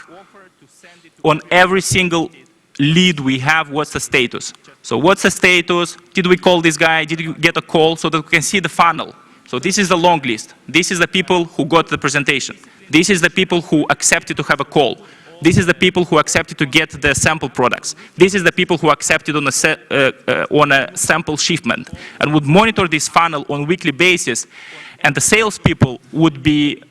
on every single lead we have, what's the status? So what's the status? Did we call this guy? Did you get a call? So that we can see the funnel. So this is the long list. This is the people who got the presentation. This is the people who accepted to have a call. This is the people who accepted to get the sample products. This is the people who accepted on a sample shipment and would monitor this funnel on a weekly basis. And the salespeople would be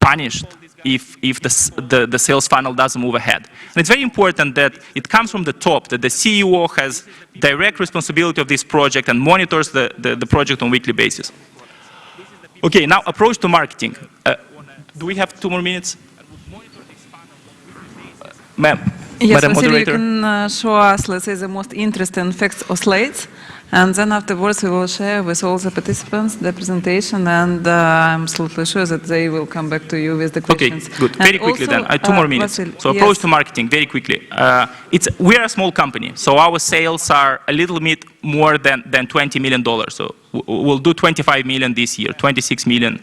punished if the sales funnel doesn't move ahead. And it's very important that it comes from the top, that the CEO has direct responsibility of this project and monitors the project on a weekly basis. Okay, now approach to marketing. Do we have 2 more minutes? Ma'am, Yes, Madam Vasily, you Moderator. can show us, let's say, the most interesting facts or slides, and then afterwards we will share with all the participants the presentation, and I'm absolutely sure that they will come back to you with the questions. Okay, good. Very quickly then, 2 more minutes. Vasily, So approach yes. to marketing, very quickly. We are a small company, so our sales are a little bit more than $20 million. So we'll do 25 million this year, $26 million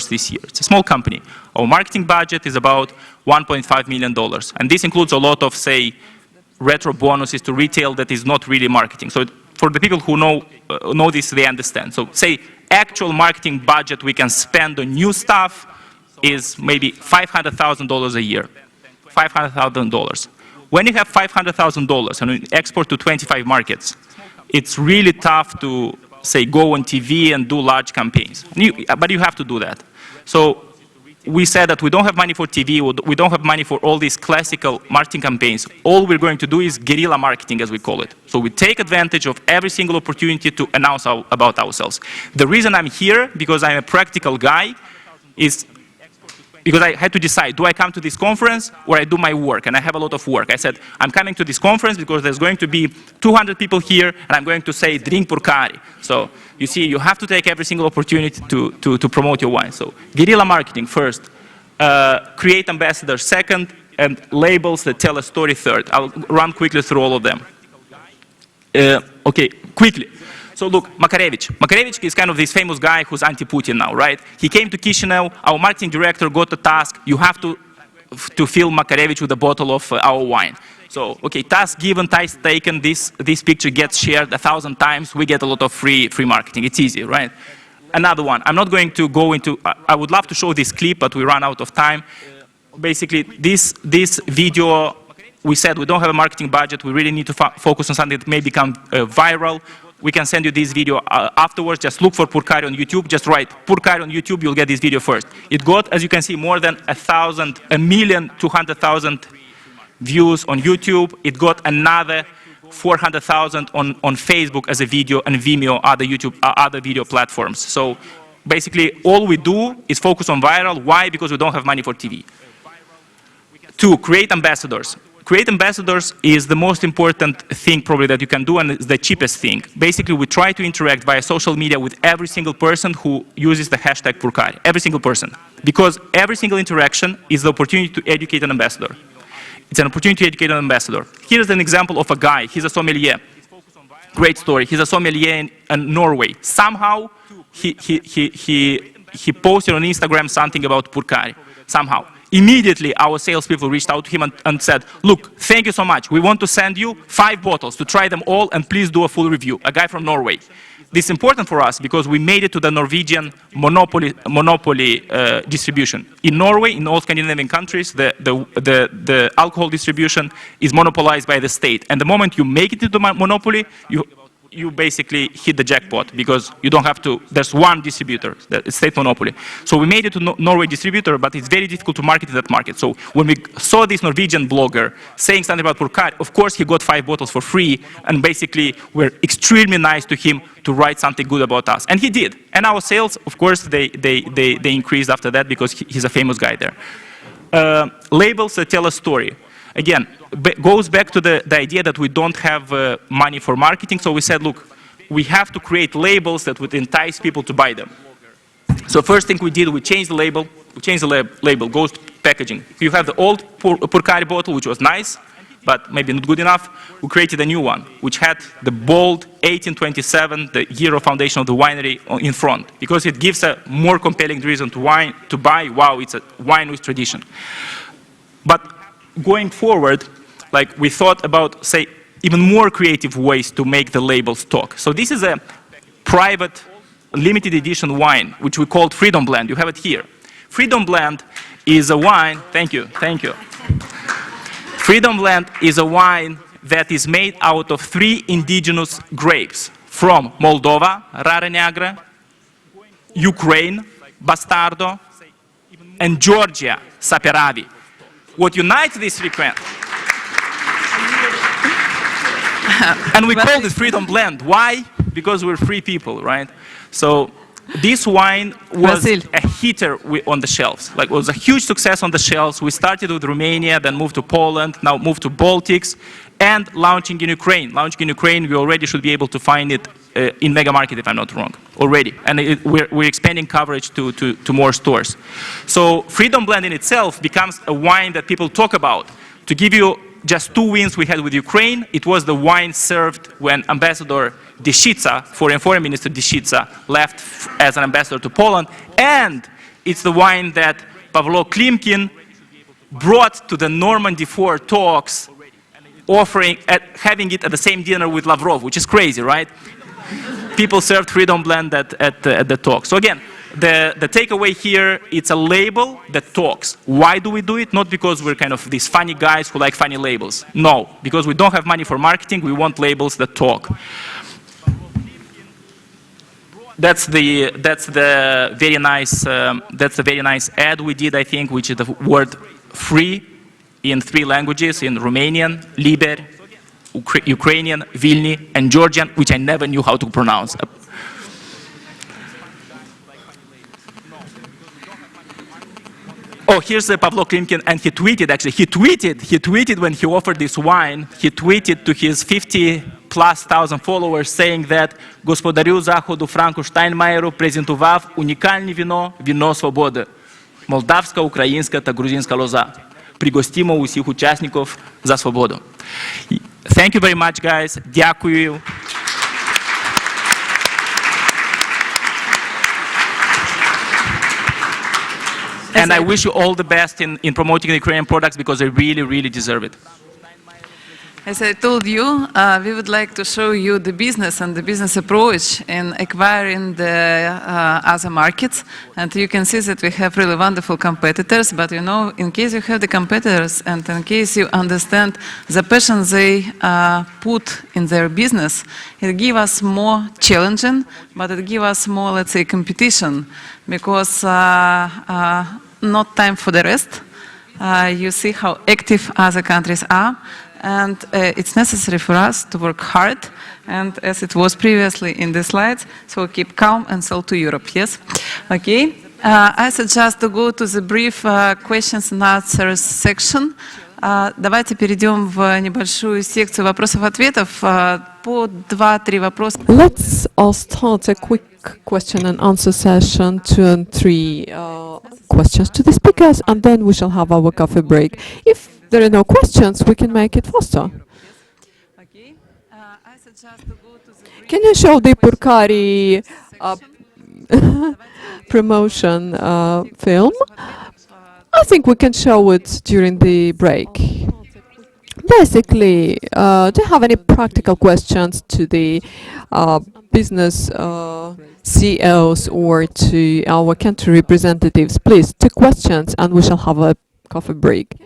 this year. It's a small company. Our marketing budget is about $1.5 million. And this includes a lot of, say, retro bonuses to retail that is not really marketing. So for the people who know this, they understand. So say actual marketing budget we can spend on new stuff is maybe $500,000 a year. $500,000. When you have $500,000 and you export to 25 markets, it's really tough to, say, go on TV and do large campaigns. But you have to do that. So we said that we don't have money for TV, we don't have money for all these classical marketing campaigns. All we're going to do is guerrilla marketing, as we call it. So we take advantage of every single opportunity to announce about ourselves. The reason I'm here, because I'm a practical guy, is because I had to decide, do I come to this conference or I do my work? And I have a lot of work. I said, I'm coming to this conference because there's going to be 200 people here, and I'm going to say, drink Purkari. So you see, you have to take every single opportunity to promote your wine. So guerrilla marketing first, create ambassadors second, and labels that tell a story third. I'll run quickly through all of them. Okay, quickly. So look, Makarevich. Makarevich is kind of this famous guy who's anti-Putin now, right? He came to Chisinau, our marketing director got the task, you have to fill Makarevich with a bottle of our wine. So, okay, task given, task taken, this picture gets shared 1,000 times, we get a lot of free marketing, it's easy, right? Another one, I'm not going to go into, I would love to show this clip, but we ran out of time. Basically, this video, we said we don't have a marketing budget, we really need to focus on something that may become viral. We can send you this video afterwards. Just look for Purkari on YouTube. Just write Purkari on YouTube. You'll get this video first. It got, as you can see, more than 1,200,000 views on YouTube. It got another 400,000 on Facebook as a video, and Vimeo, other video platforms. So basically, all we do is focus on viral. Why? Because we don't have money for TV. 2, create ambassadors. Create ambassadors is the most important thing probably that you can do, and it's the cheapest thing. Basically, we try to interact via social media with every single person who uses the hashtag Purkari. Every single person. Because every single interaction is the opportunity to educate an ambassador. It's an opportunity to educate an ambassador. Here's an example of a guy. He's a sommelier. Great story. He's a sommelier in Norway. Somehow, he posted on Instagram something about Purkari. Somehow. Immediately, our salespeople reached out to him and said, look, thank you so much. We want to send you 5 bottles to try them all, and please do a full review. A guy from Norway. This is important for us because we made it to the Norwegian monopoly distribution. In Norway, in all Scandinavian countries, the alcohol distribution is monopolized by the state. And the moment you make it to the monopoly, you basically hit the jackpot because you don't have to, there's one distributor, the state monopoly. So we made it to Norway distributor, but it's very difficult to market in that market. So when we saw this Norwegian blogger saying something about Purkari, of course he got 5 bottles for free, and basically we're extremely nice to him to write something good about us. And he did. And our sales, of course, they increased after that because he's a famous guy there. Labels that tell a story. Again, goes back to the idea that we don't have money for marketing, so we said, look, we have to create labels that would entice people to buy them. So first thing we did, we changed the label. We changed the label, goes to packaging. You have the old Purkari bottle, which was nice, but maybe not good enough. We created a new one, which had the bold 1827, the year of foundation of the winery, in front, because it gives a more compelling reason to buy, wow, it's a wine with tradition. But going forward, like we thought about, say, even more creative ways to make the labels talk. So this is a private, limited edition wine, which we called Freedom Blend. You have it here. Freedom Blend is a wine, thank you. Freedom Blend is a wine that is made out of 3 indigenous grapes from Moldova, Rara Neagra, Ukraine, Bastardo, and Georgia, Saperavi. What unites these 3 plants, and we call this Freedom Blend. Why? Because we're free people, right? So this wine was a hitter on the shelves. Like, it was a huge success on the shelves. We started with Romania, then moved to Poland, now moved to Baltics, and launching in Ukraine. Launching in Ukraine, we already should be able to find it in Mega Market, if I'm not wrong, already. And we're expanding coverage to more stores. So Freedom Blend in itself becomes a wine that people talk about. To give you just 2 wins we had with Ukraine, it was the wine served when Ambassador Deshytsa, Foreign Minister Deshytsa, left as an ambassador to Poland. And it's the wine that Pavlo Klimkin brought to the Normandy 4 talks, having it at the same dinner with Lavrov, which is crazy, right? People served Freedom Blend at the talk. So again, the takeaway here, it's a label that talks. Why do we do it? Not because we're kind of these funny guys who like funny labels. No, because we don't have money for marketing, we want labels that talk. the very nice ad we did, I think, which is the word free in 3 languages, in Romanian, Liber, Ukrainian, Vilni, and Georgian, which I never knew how to pronounce. Oh, here's Pavlo Klimkin, and he tweeted, actually, he tweeted when he offered this wine, he tweeted to his 50,000+ followers saying that господарю Заходу Франку Штайнмаєру презентував унікальне віно свободи. Молдавська, українська та грузинська лоза. Пригостимо усіх учасників за свободу. Thank you very much, guys. Дякую. And I wish you all the best in promoting the Ukrainian products because they really, really deserve it. As I told you, we would like to show you the business and the business approach in acquiring the other markets. And you can see that we have really wonderful competitors, but you know, in case you have the competitors and in case you understand the passion they put in their business, it gives us more challenging, but it gives us more, let's say, competition, because not time for the rest. You see how active other countries are. And it's necessary for us to work hard, and as it was previously in the slides, so keep calm and sell to Europe, yes? Okay, I suggest to go to the brief questions and answers section. Давайте перейдем в небольшую секцию вопросов-ответов, по 2-3 вопроса. Let's start a quick question and answer session, 2 and 3 questions to the speakers, and then we shall have our coffee break. If there are no questions, we can make it faster. Can you show the Purkari promotion film? I think we can show it during the break. Basically, do you have any practical questions to the business CEOs or to our country representatives? Please, 2 questions and we shall have a coffee break.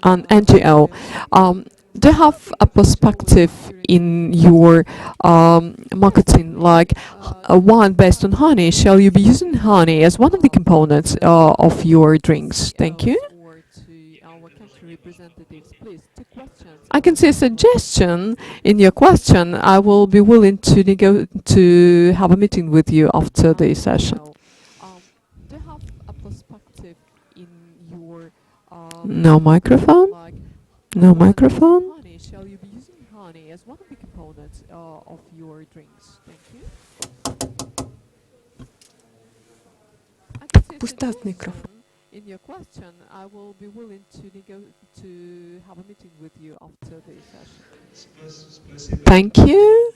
An NGO. Do you have a perspective in your marketing, like one based on honey? Shall you be using honey as one of the components of your drinks? Thank you. I can see a suggestion in your question. I will be willing to have a meeting with you after the session. Do you have a perspective in your no microphone? No microphone? Shall you be using honey as one of the components of your drinks? Thank you. Пусть микрофон. In your question, I will be willing to have a meeting with you after the session. Thank you.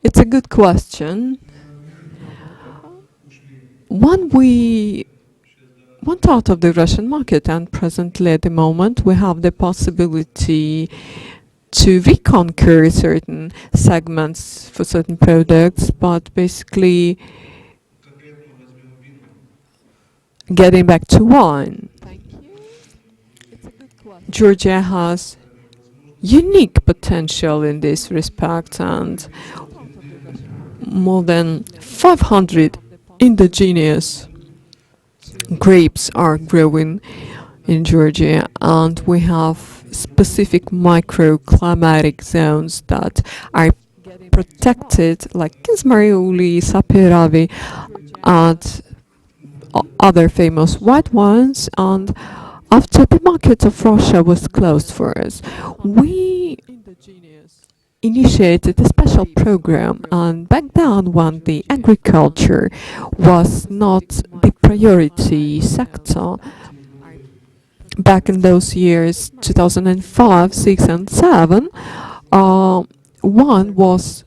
It's a good question. We went out of the Russian market, and presently at the moment we have the possibility to reconquer certain segments for certain products, but basically getting back to wine. Georgia has unique potential in this respect, and more than 500 indigenous grapes are growing in Georgia, and we have specific microclimatic zones that are protected, like Kismariuli, Sapiravi, and other famous white wines. And after the market of Russia was closed for us, we initiated a special program, and back then when the agriculture was not the priority sector, back in those years 2005, 6 and 7, one was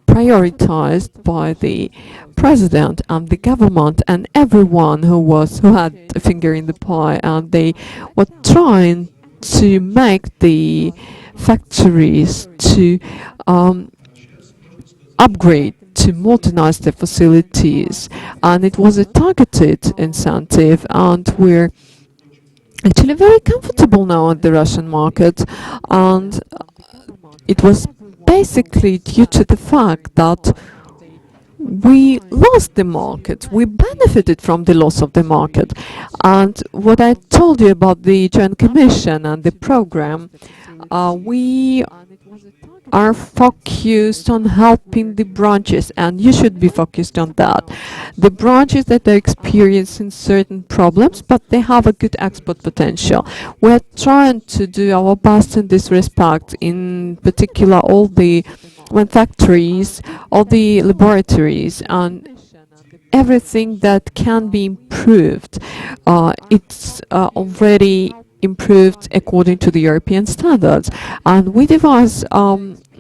prioritized by the president and the government and everyone who had a finger in the pie, and they were trying to make the factories to upgrade, to modernize the facilities, and it was a targeted incentive, and we're actually very comfortable now at the Russian market. And it was basically due to the fact that we lost the market. We benefited from the loss of the market. And what I told you about the Joint Commission and the program, we are focused on helping the branches, and you should be focused on that. The branches that are experiencing certain problems, but they have a good export potential. We're trying to do our best in this respect, in particular all the factories, all the laboratories, and everything that can be improved. It's already improved according to the European standards. And we devise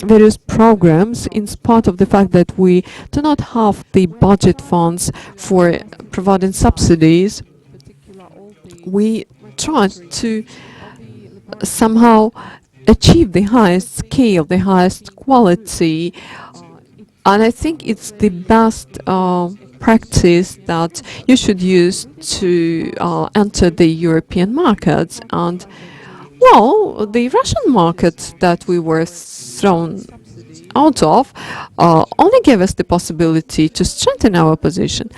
various programs in spite of the fact that we do not have the budget funds for providing subsidies. We try to somehow achieve the highest scale, the highest quality, and I think it's the best practice that you should use to enter the European markets. And well, the Russian market that we were thrown out of only gave us the possibility to strengthen our position.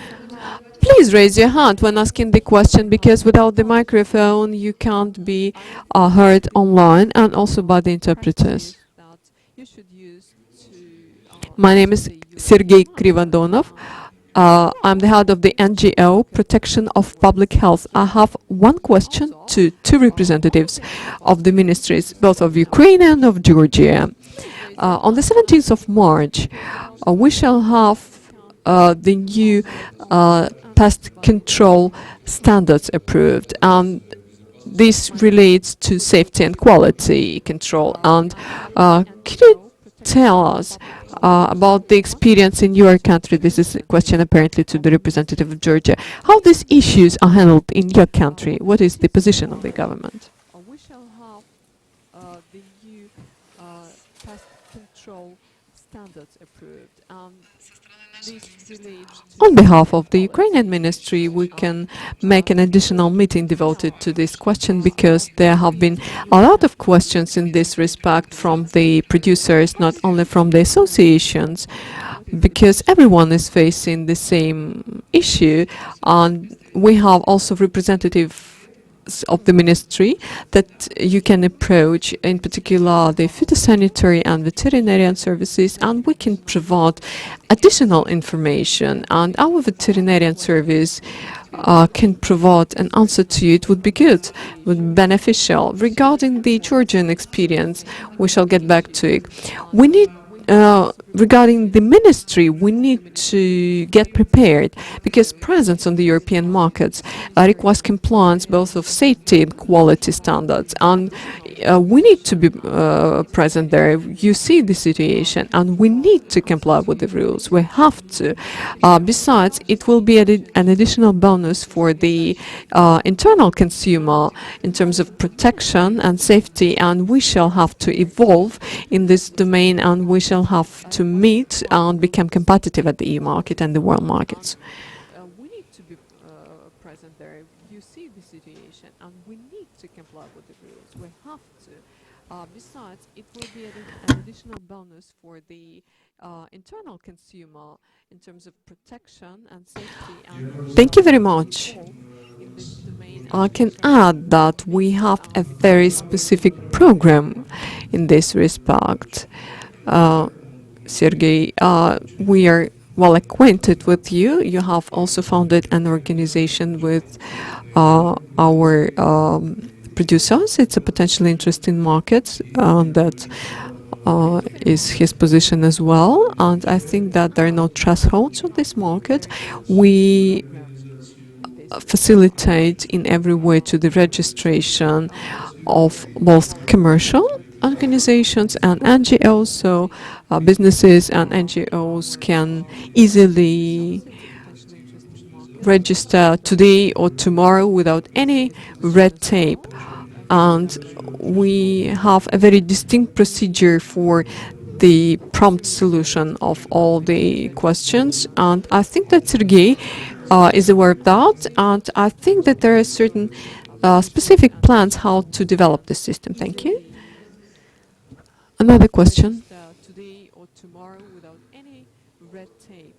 Please raise your hand when asking the question, because without the microphone you can't be heard online and also by the interpreters. My name is Sergei Krivandonov. I'm the head of the NGO Protection of Public Health. I have one question to two representatives of the ministries, both of Ukraine and of Georgia. On the 17th of March, we shall have the new pest control standards approved. This relates to safety and quality control. And could you tell us about the experience in your country? This is a question apparently to the representative of Georgia. How these issues are handled in your country? What is the position of the government? We shall have the new pest control standards approved. On behalf of the Ukrainian ministry, we can make an additional meeting devoted to this question, because there have been a lot of questions in this respect from the producers, not only from the associations, because everyone is facing the same issue. And we have also representatives of the ministry that you can approach, in particular the phytosanitary and veterinarian services, and we can provide additional information, and our veterinarian service can provide an answer to you. It would be good, would be beneficial. Regarding the Georgian experience, we shall get back to it. We need regarding the ministry, we need to get prepared, because presence on the European markets requires compliance both of safety and quality standards, and we need to be present there. You see the situation, and we need to comply with the rules. We have to. Besides, it will be an additional bonus for the internal consumer in terms of protection and safety, and we shall have to evolve in this domain, and we shall have to meet and become competitive at the EU market and the world markets. We need to be present there. You see the situation, and we need to comply with the rules. We have to. Besides, it will be an additional bonus for the internal consumer in terms of protection and safety. Thank you very much. I can add that we have a very specific program in this respect. Sergei, we are well acquainted with you. You have also founded an organization with our producers. It's a potentially interesting market that is his position as well. And I think that there are no thresholds on this market. We facilitate in every way to the registration of both commercial organizations and NGOs, so businesses and NGOs can easily register today or tomorrow without any red tape. And we have a very distinct procedure for the prompt solution of all the questions. And I think that Sergei is aware of that, and I think that there are certain specific plans how to develop this system. Thank you. Another question. Today or tomorrow without any red tape.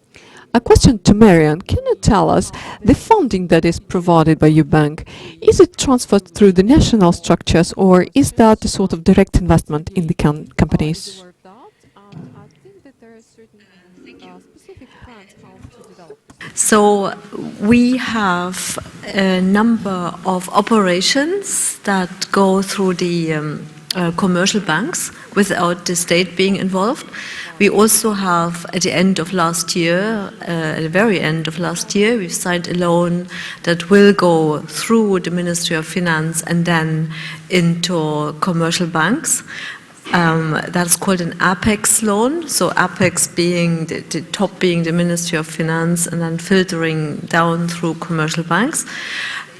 A question to Marian. Can you tell us the funding that is provided by your bank, is it transferred through the national structures or is that a sort of direct investment in the companies? So we have a number of operations that go through the commercial banks without the state being involved. We also have, at the end of last year, at the very end of last year, we've signed a loan that will go through the Ministry of Finance and then into commercial banks. That's called an Apex loan. So Apex being the top being the Ministry of Finance and then filtering down through commercial banks.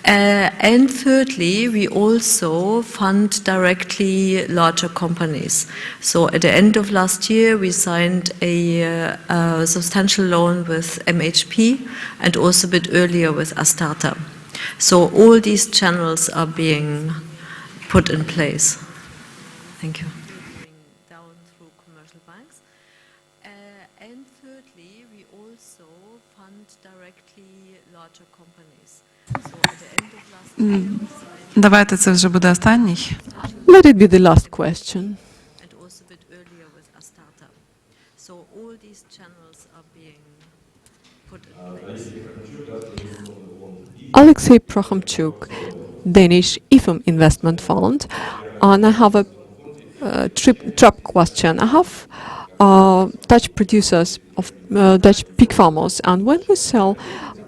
And thirdly, we also fund directly larger companies. So at the end of last year, we signed a substantial loan with MHP and also a bit earlier with Astarta. So all these channels are being put in place. Thank you. Down through commercial banks. And thirdly, we also fund directly larger companies. So at the end of last year, Давайте це вже буде останній. Let it be the last question. And also a bit earlier with Astarta. So all these channels are being put in place. Alexei Prokhomchuk, Danish IFM Investment Fund, and I have a trap question. I have Dutch producers of Dutch pig farmers, and when we sell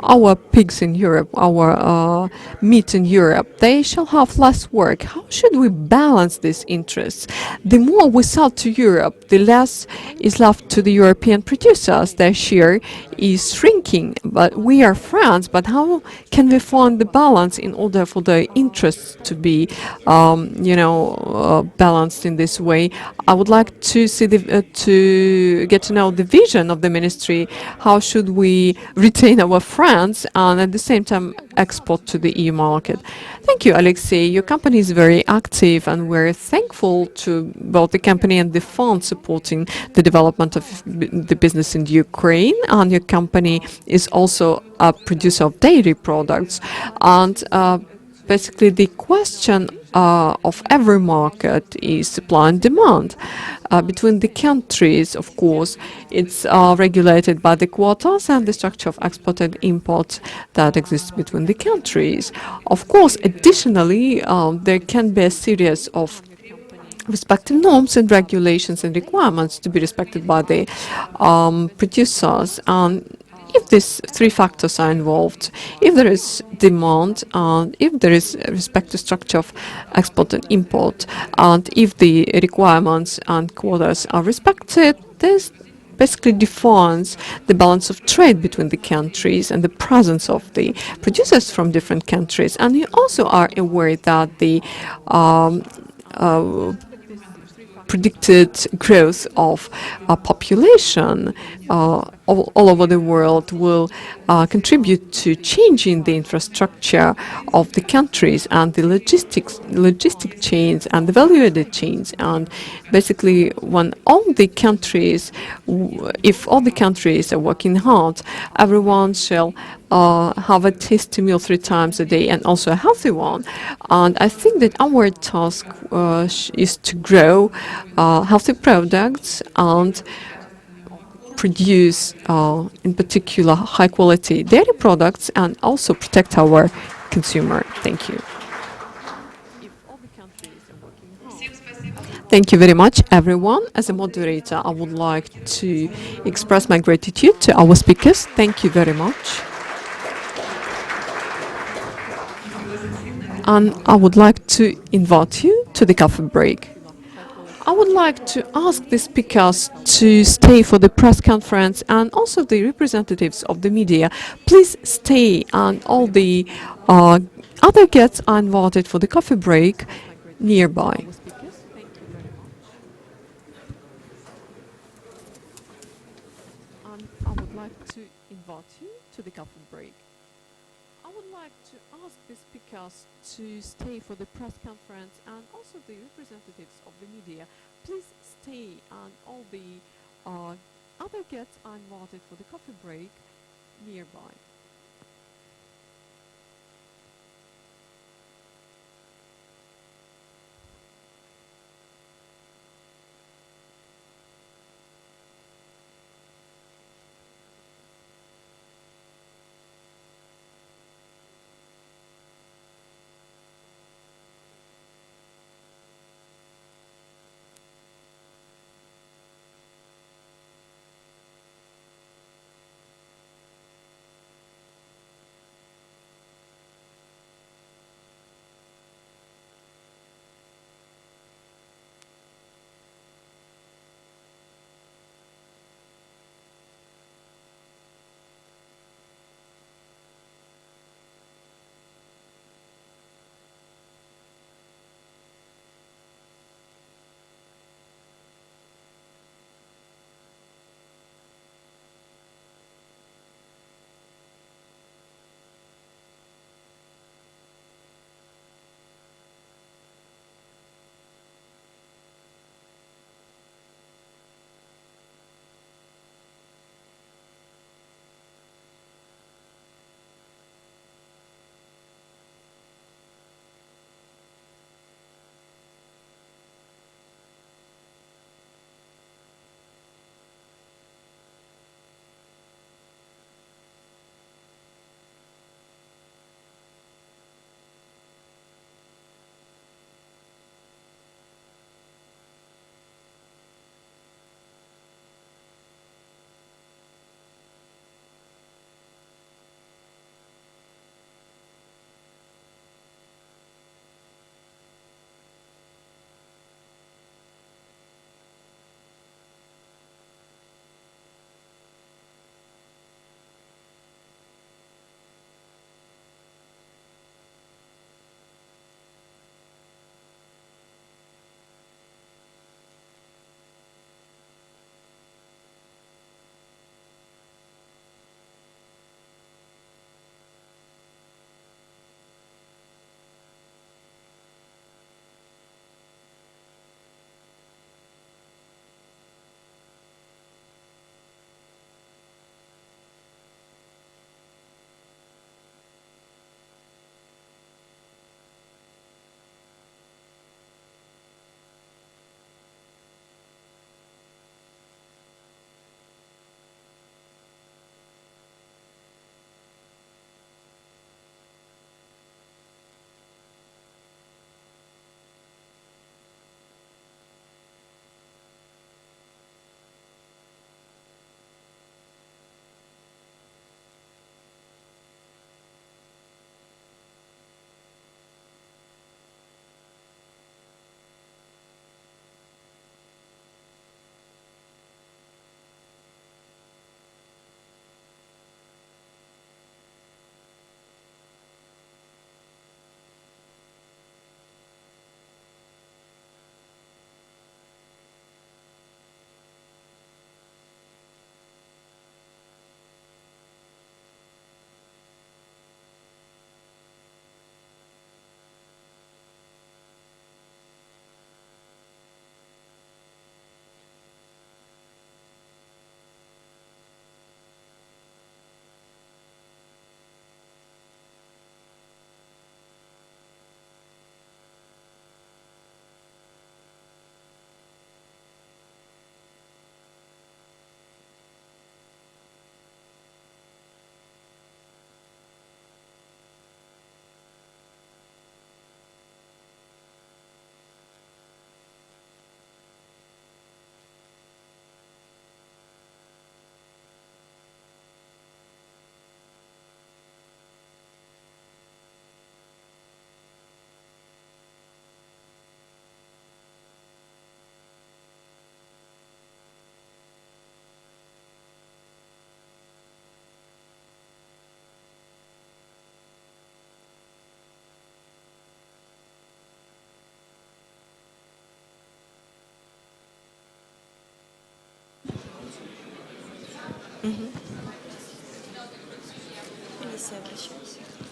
our pigs in Europe, our meat in Europe, they shall have less work. How should we balance these interests? The more we sell to Europe, the less is left to the European producers. Their share is shrinking, but we are France. But how can we find the balance in order for the interests to be, balanced in this way? I would like to see to get to know the vision of the ministry. How should we retain our France and at the same time export to the EU market? Thank you, Alexei. Your company is very active, and we're thankful to both the company and the fund supporting the development of the business in Ukraine. And your company is also a producer of dairy products. And basically, the question of every market is supply and demand. Between the countries, of course, it's regulated by the quotas and the structure of export and import that exists between the countries. Of course, additionally, there can be a series of respective norms and regulations and requirements to be respected by the producers. If these three factors are involved, if there is demand, and if there is respect to structure of export and import, and if the requirements and quotas are respected, this basically defines the balance of trade between the countries and the presence of the producers from different countries. And you also are aware that the predicted growth of population all over the world will contribute to changing the infrastructure of the countries and the logistic chains and the value-added chains. And basically, when all the countries, if all the countries are working hard, everyone shall have a tasty meal 3 times a day and also a healthy one. And I think that our task is to grow healthy products and produce, in particular, high-quality dairy products and also protect our consumer. Thank you. Thank you very much, everyone. As a moderator, I would like to express my gratitude to our speakers. Thank you very much. And I would like to invite you to the coffee break. I would like to ask the speakers to stay for the press conference and also the representatives of the media. Please stay, and all the other guests are invited for the coffee break nearby. I would like to invite you to the coffee break. I would like to ask the speakers to stay for the press conference and also the representatives of the media. please stay, and all the other guests are invited for the coffee break nearby.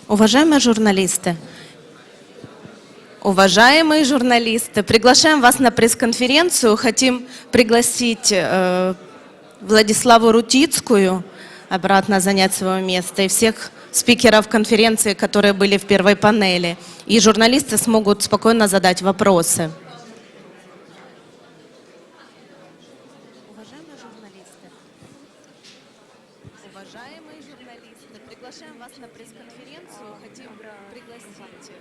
Уважаемые журналисты, Уважаемые журналисты, приглашаем вас на пресс-конференцию. Хотим пригласить Владиславу Рутицкую обратно занять свое место и всех спикеров конференции, которые были в первой панели. И журналисты смогут спокойно задать вопросы. Уважаемые журналисты, приглашаем вас на пресс-конференцию. Хотим пригласить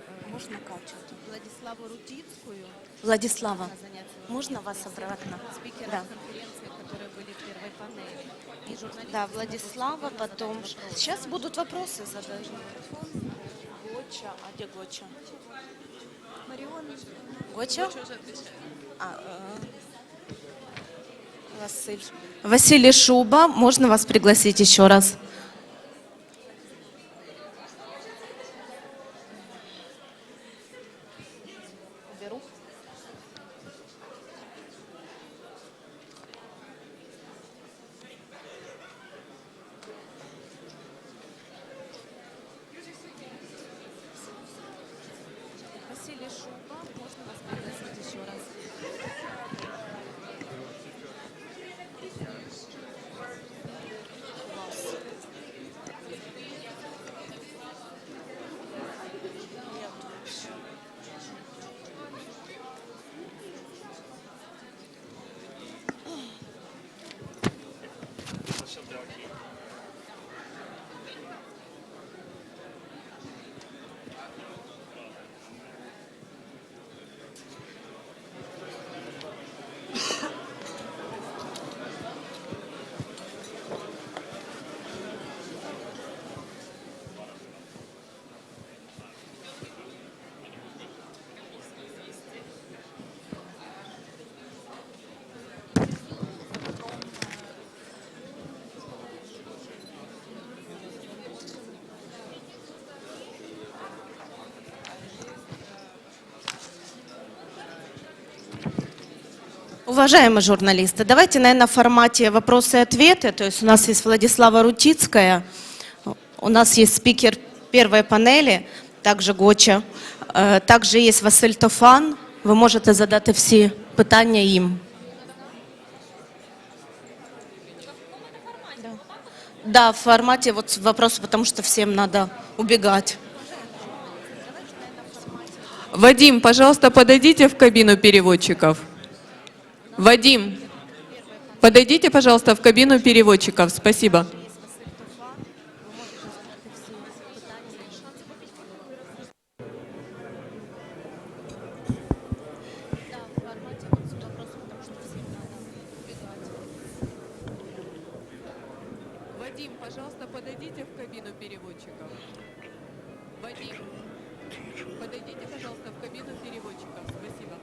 Владиславу Рутицкую. Владислава, можно вас обратно? Спикера конференции, которые были в первой панели. И да, Владислава, потом... Сейчас будут вопросы задать. Гоча, а где Гоча? Гоча? Василий Шуба, можно вас пригласить еще раз? Василий Шуба, можно вас пригласить еще раз? Уважаемые журналисты, давайте, наверное, в формате вопросы и ответы. То есть у нас есть Владислава Рутицкая, у нас есть спикер первой панели, также Гоча, также есть Василь Тофан. Ви можете задати всі питання їм. Да, в формате вот вопросы, потому что всем надо убегать. Вадим, пожалуйста, подойдите в кабину переводчиков. Вадим, подойдите, пожалуйста, в кабину переводчиков. Спасибо. Вадим, пожалуйста, подойдите в кабину переводчиков. Вадим, подойдите, пожалуйста, в кабину переводчиков. Спасибо.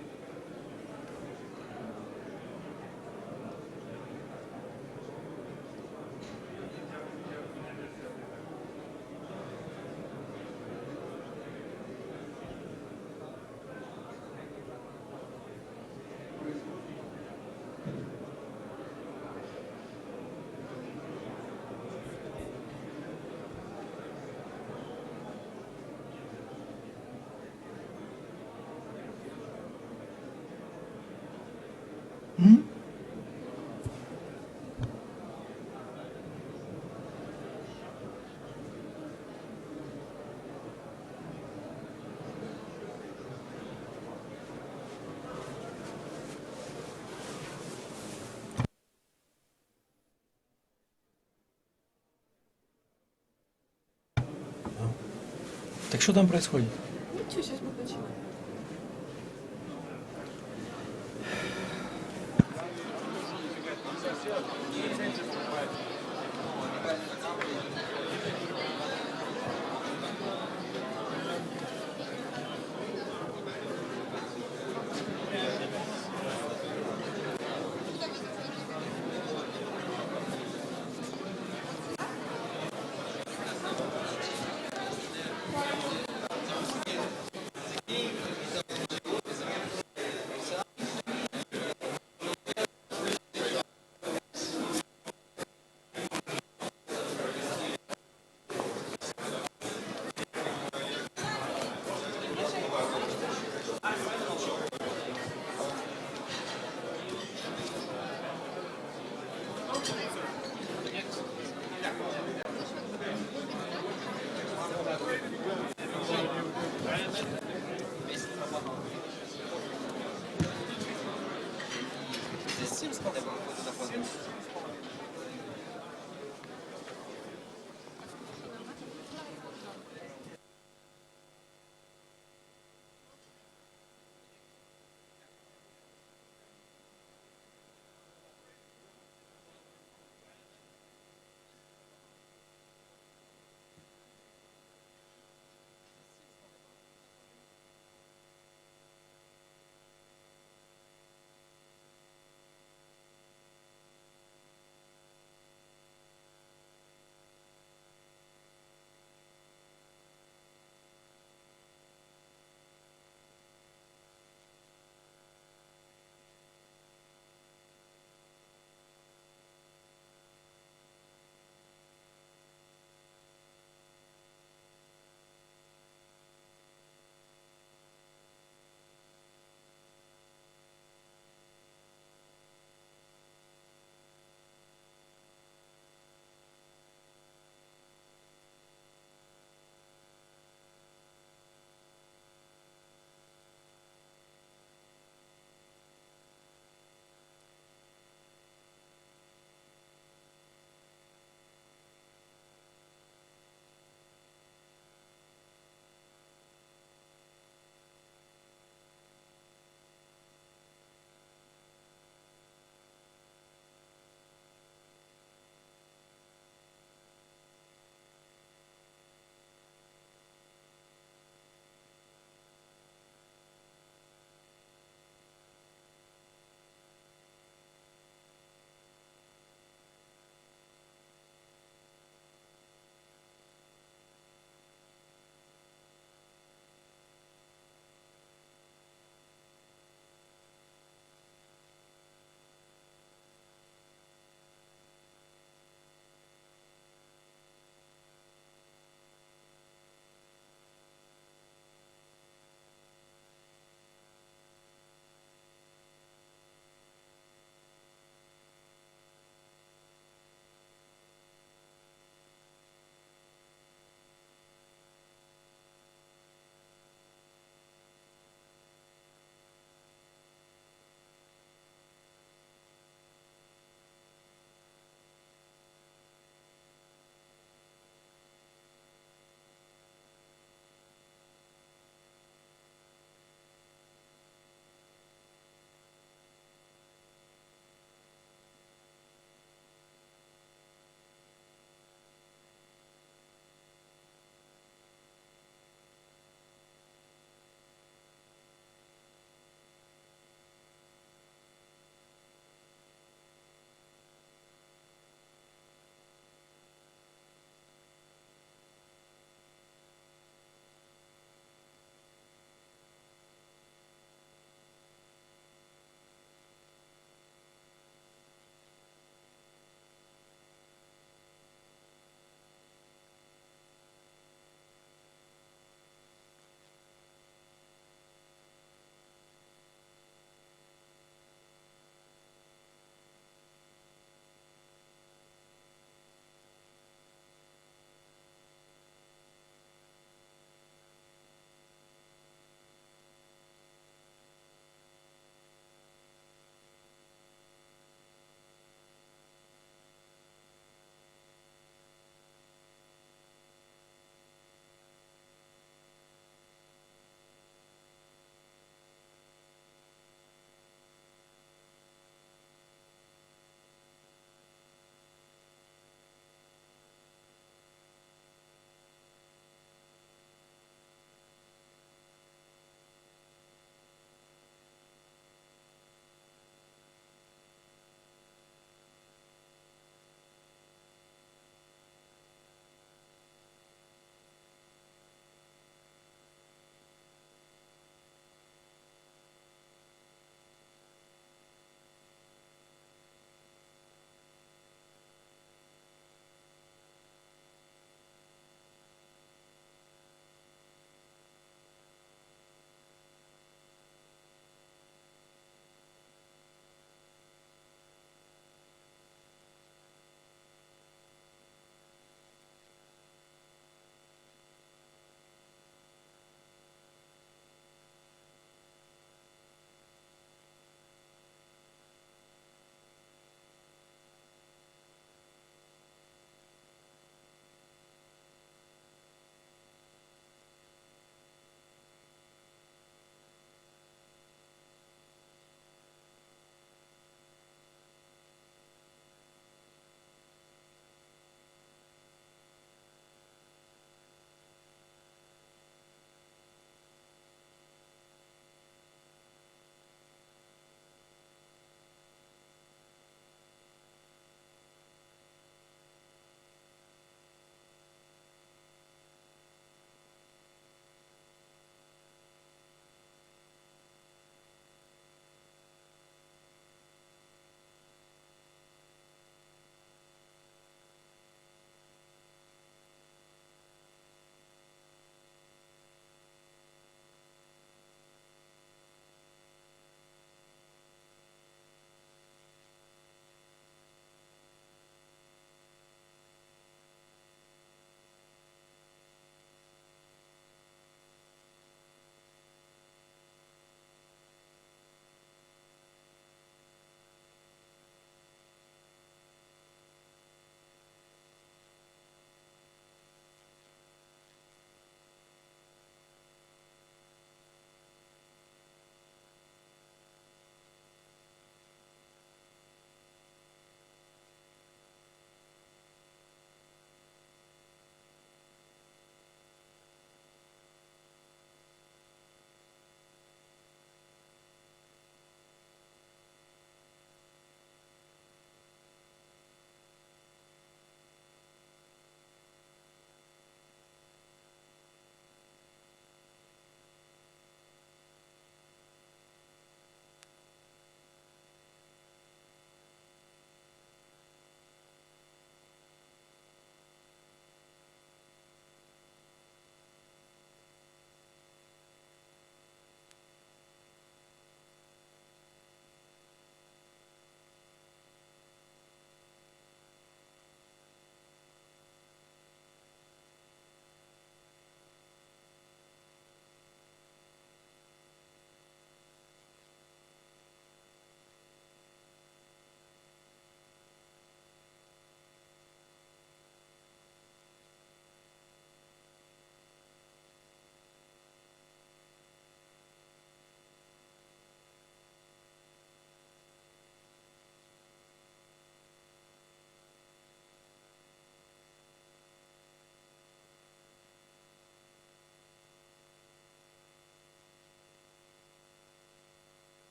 Так что там происходит? Ничего, сейчас мы начнем.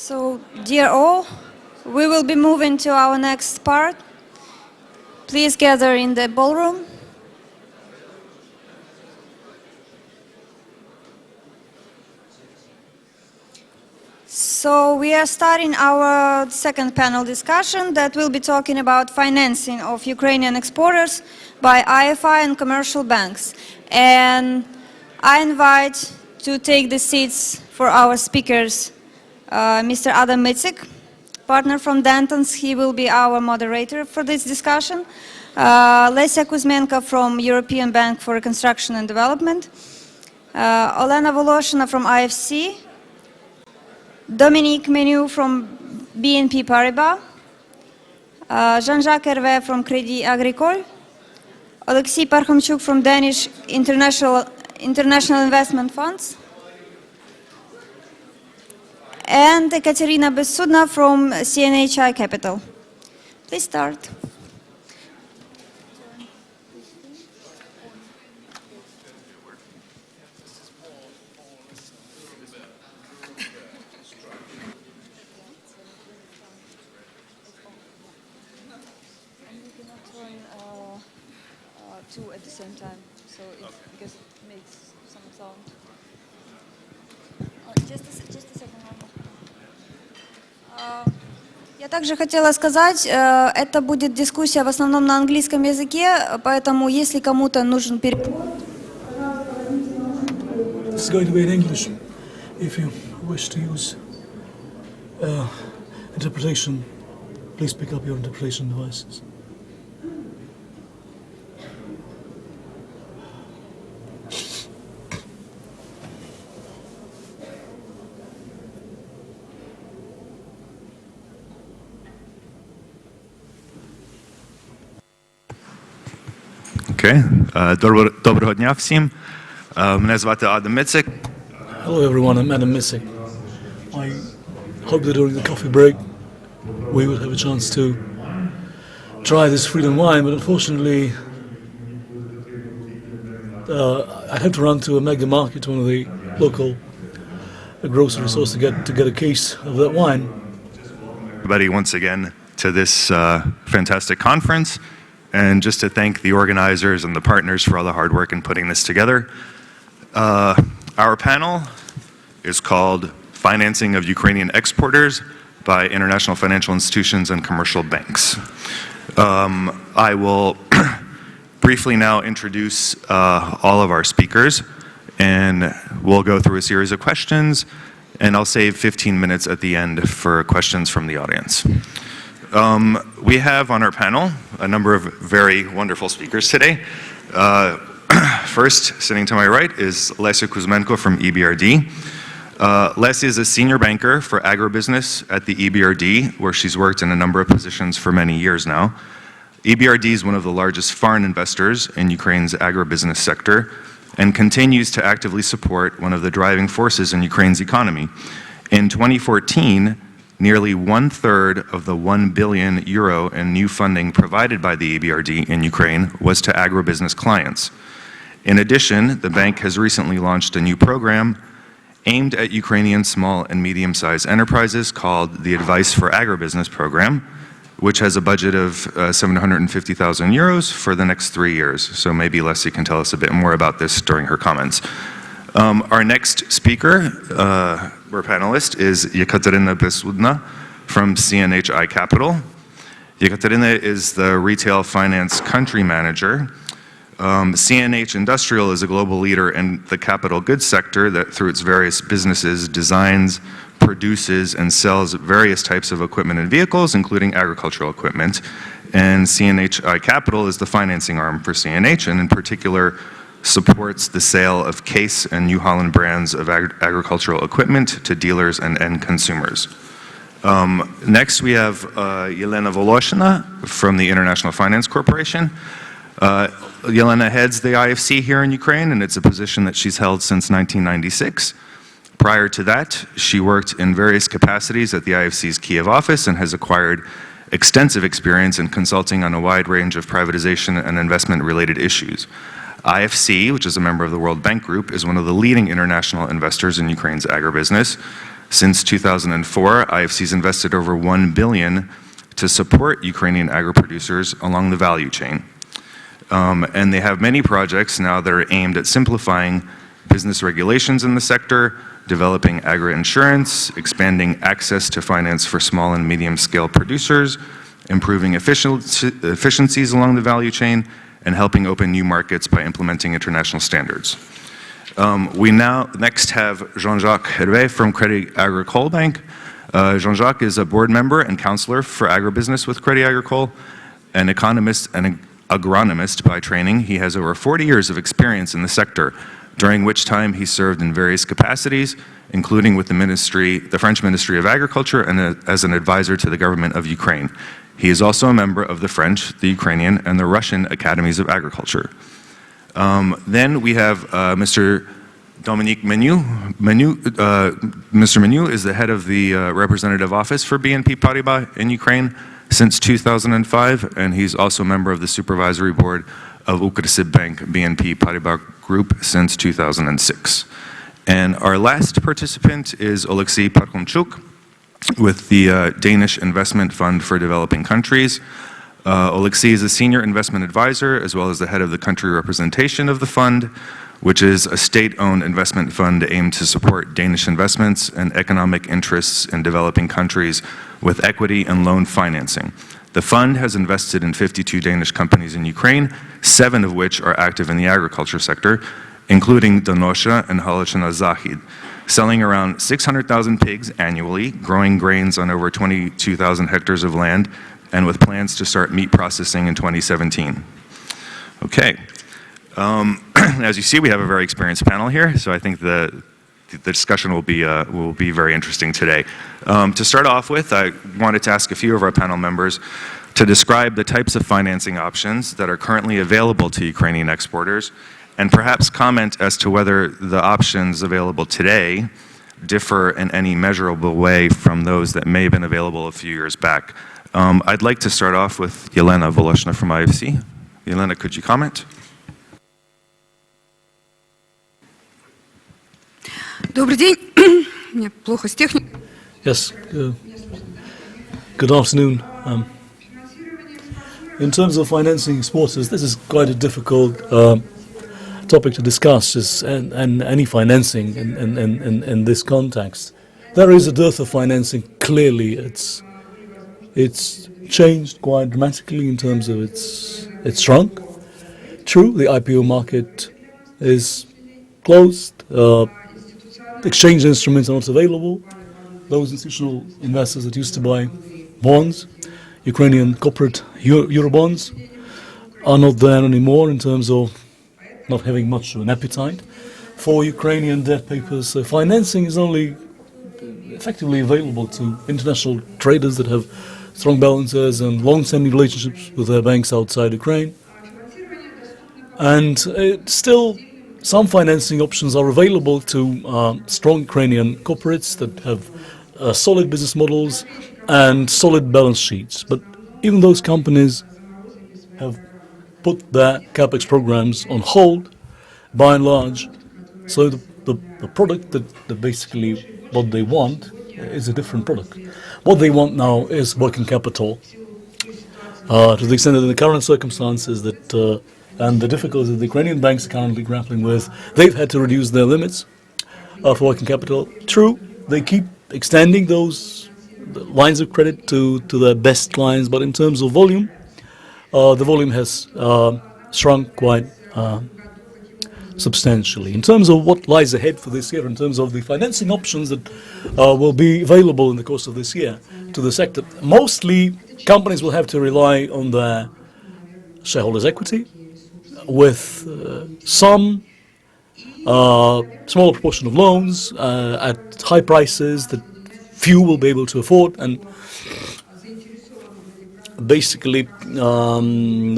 So, dear all, we will be moving to our next part. Please gather in the ballroom. So we are starting our second panel discussion that will be talking about financing of Ukrainian exporters by IFI and commercial banks. And I invite to take the seats for our speakers, Mr. Adam Mitzik, partner from Dantons. He will be our moderator for this discussion. Lesia Kuzmenko from European Bank for Reconstruction and Development. Olena Voloshina from IFC. Dominique Menu from BNP Paribas, Jean-Jacques Hervé from Crédit Agricole, Alexei Parkhomchuk from Danish International Investment Funds, and Ekaterina Besudna from CNHI Capital. Please start. Two at the same time, so because it makes some sound. Just a second. Я также хотела сказать, это будет дискуссия в основном на английском языке, поэтому если кому-то нужен перевод. It's going to be in English. If you wish to use interpretation, please pick up your interpretation devices. Доброго дня всім. Мене звати Адам Мицик. Hello everyone, I'm Adam Mitzik. I hope that during the coffee break we will have a chance to try this freedom wine, but unfortunately I have to run to a mega market, one of the local grocery stores, to get a case of that wine. Everybody once again to this fantastic conference, and just to thank the organizers and the partners for all the hard work in putting this together. Our panel is called Financing of Ukrainian Exporters by International Financial Institutions and Commercial Banks. I will briefly now introduce all of our speakers, and we'll go through a series of questions, and I'll save 15 minutes at the end for questions from the audience. We have on our panel a number of very wonderful speakers today. First, sitting to my right, is Lesia Kuzmenko from EBRD. Lesia is a senior banker for agribusiness at the EBRD, where she's worked in a number of positions for many years now. EBRD is one of the largest foreign investors in Ukraine's agribusiness sector and continues to actively support one of the driving forces in Ukraine's economy. In 2014, nearly 1/3 of the €1 billion in new funding provided by the EBRD in Ukraine was to agribusiness clients. In addition, the bank has recently launched a new program aimed at Ukrainian small and medium-sized enterprises called the Advice for Agribusiness Program, which has a budget of €750,000 for the next 3 years. So maybe Lesia can tell us a bit more about this during her comments. Our next speaker, or panelist, is Ekaterina Besudna from CNHI Capital. Ekaterina is the retail finance country manager. CNH Industrial is a global leader in the capital goods sector that, through its various businesses, designs, produces, and sells various types of equipment and vehicles, including agricultural equipment. And CNHI Capital is the financing arm for CNH, and in particular supports the sale of Case and New Holland brands of agricultural equipment to dealers and end consumers. Next, we have Yelena Voloshina from the International Finance Corporation. Yelena heads the IFC here in Ukraine, and it's a position that she's held since 1996. Prior to that, she worked in various capacities at the IFC's Kiev office and has acquired extensive experience in consulting on a wide range of privatization and investment-related issues. IFC, which is a member of the World Bank Group, is one of the leading international investors in Ukraine's agribusiness. Since 2004, IFC's invested over $1 billion to support Ukrainian agri-producers along the value chain. And they have many projects now that are aimed at simplifying business regulations in the sector, developing agri-insurance, expanding access to finance for small and medium-scale producers, improving efficiencies along the value chain, and helping open new markets by implementing international standards. We now next have Jean-Jacques Hervé from Crédit Agricole Bank. Jean-Jacques is a board member and counselor for agribusiness with Crédit Agricole, an economist and an agronomist by training. He has over 40 years of experience in the sector, during which time he served in various capacities, including with the French Ministry of Agriculture and as an advisor to the government of Ukraine. He is also a member of the French, the Ukrainian, and the Russian Academies of Agriculture. Then we have Mr. Dominique Menu. Mr. Menu is the head of the representative office for BNP Paribas in Ukraine since 2005, and he's also a member of the supervisory board of Ukrsib Bank BNP Paribas Group since 2006. And our last participant is Oleksiy Parkhomchuk with the Danish Investment Fund for Developing Countries. Oleksiy is a senior investment advisor as well as the head of the country representation of the fund, which is a state-owned investment fund aimed to support Danish investments and economic interests in developing countries with equity and loan financing. The fund has invested in 52 Danish companies in Ukraine, 7 of which are active in the agriculture sector, including Donosha and Halachina Zahid, selling around 600,000 pigs annually, growing grains on over 22,000 hectares of land, and with plans to start meat processing in 2017. Okay. As you see, we have a very experienced panel here, so I think the discussion will be very interesting today. To start off with, I wanted to ask a few of our panel members to describe the types of financing options that are currently available to Ukrainian exporters, and perhaps comment as to whether the options available today differ in any measurable way from those that may have been available a few years back. I'd like to start off with Yelena Voloshina from IFC. Yelena, could you comment? Добрый день. Мне плохо с техникой. Yes. Good afternoon. In terms of financing exporters, this is quite a difficult topic to discuss, and any financing in this context. There is a dearth of financing. Clearly, it's changed quite dramatically in terms of it's shrunk. True, the IPO market is closed. Exchange instruments are not available. Those institutional investors that used to buy bonds, Ukrainian corporate Eurobonds, are not there anymore in terms of not having much of an appetite for Ukrainian debt papers. So financing is only effectively available to international traders that have strong balances and long-standing relationships with their banks outside Ukraine. And still, some financing options are available to strong Ukrainian corporates that have solid business models and solid balance sheets. But even those companies have put their capex programs on hold, by and large. So the product that basically what they want is a different product. What they want now is working capital. To the extent that in the current circumstances that and the difficulties that the Ukrainian banks are currently grappling with, they've had to reduce their limits for working capital. True, they keep extending those lines of credit to their best clients, but in terms of volume, the volume has shrunk quite substantially. In terms of what lies ahead for this year, in terms of the financing options that will be available in the course of this year to the sector, mostly companies will have to rely on their shareholders' equity, with some small proportion of loans at high prices that few will be able to afford, and basically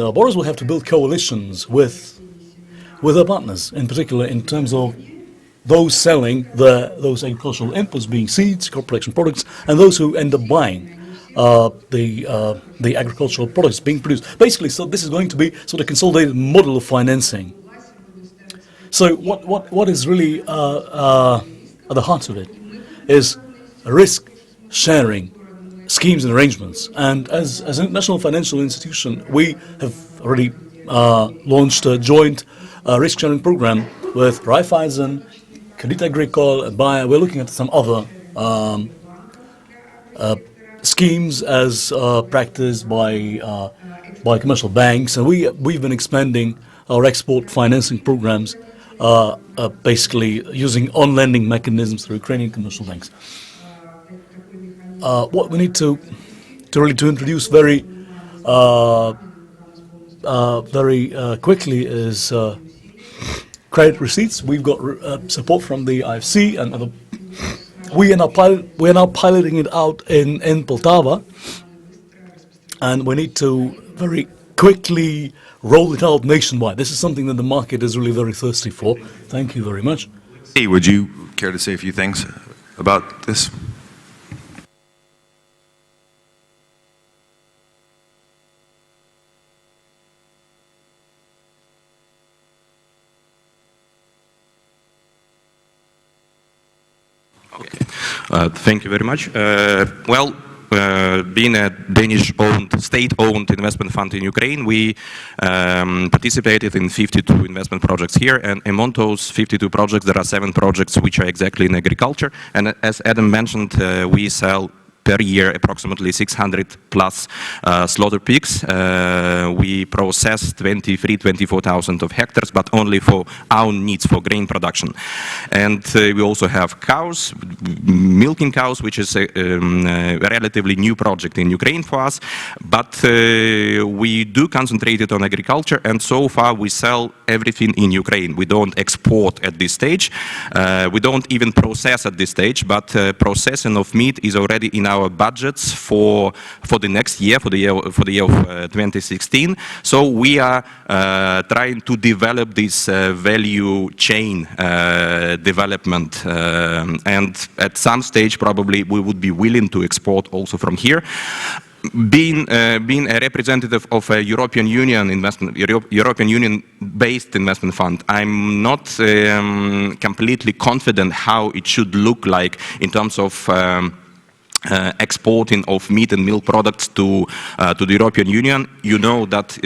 borrowers will have to build coalitions with their partners, in particular in terms of those selling those agricultural inputs, being seeds, crop protection products, and those who end up buying the agricultural products being produced. Basically, so this is going to be sort of consolidated model of financing. So what is really at the heart of it is risk-sharing schemes and arrangements. And as an international financial institution, we have already launched a joint risk-sharing program with Raiffeisen, Crédit Agricole, and Bayer. We're looking at some other schemes as practiced by commercial banks, and we've been expanding our export financing programs, basically using on-lending mechanisms through Ukrainian commercial banks. What we need to introduce very quickly is credit receipts. We've got support from the IFC and other. We are now piloting it out in Poltava, and we need to very quickly roll it out nationwide. This is something that the market is really very thirsty for. Thank you very much. Hey, would you care to say a few things about this? Thank you very much. Being a Danish-owned, state-owned investment fund in Ukraine, we participated in 52 investment projects here, and among those 52 projects, there are 7 projects which are exactly in agriculture. And as Adam mentioned, we sell per year approximately 600 plus slaughter pigs. We process 24,000 of hectares, but only for our needs for grain production. And we also have cows, milking cows, which is a relatively new project in Ukraine for us. But we do concentrate it on agriculture, and so far we sell everything in Ukraine. We don't export at this stage. We don't even process at this stage, but processing of meat is already in our budgets for the next year, for the year of 2016. So we are trying to develop this value chain development, and at some stage probably we would be willing to export also from here. Being a representative of a European Union-based investment fund, I'm not completely confident how it should look like in terms of exporting of meat and milk products to the European Union. You know that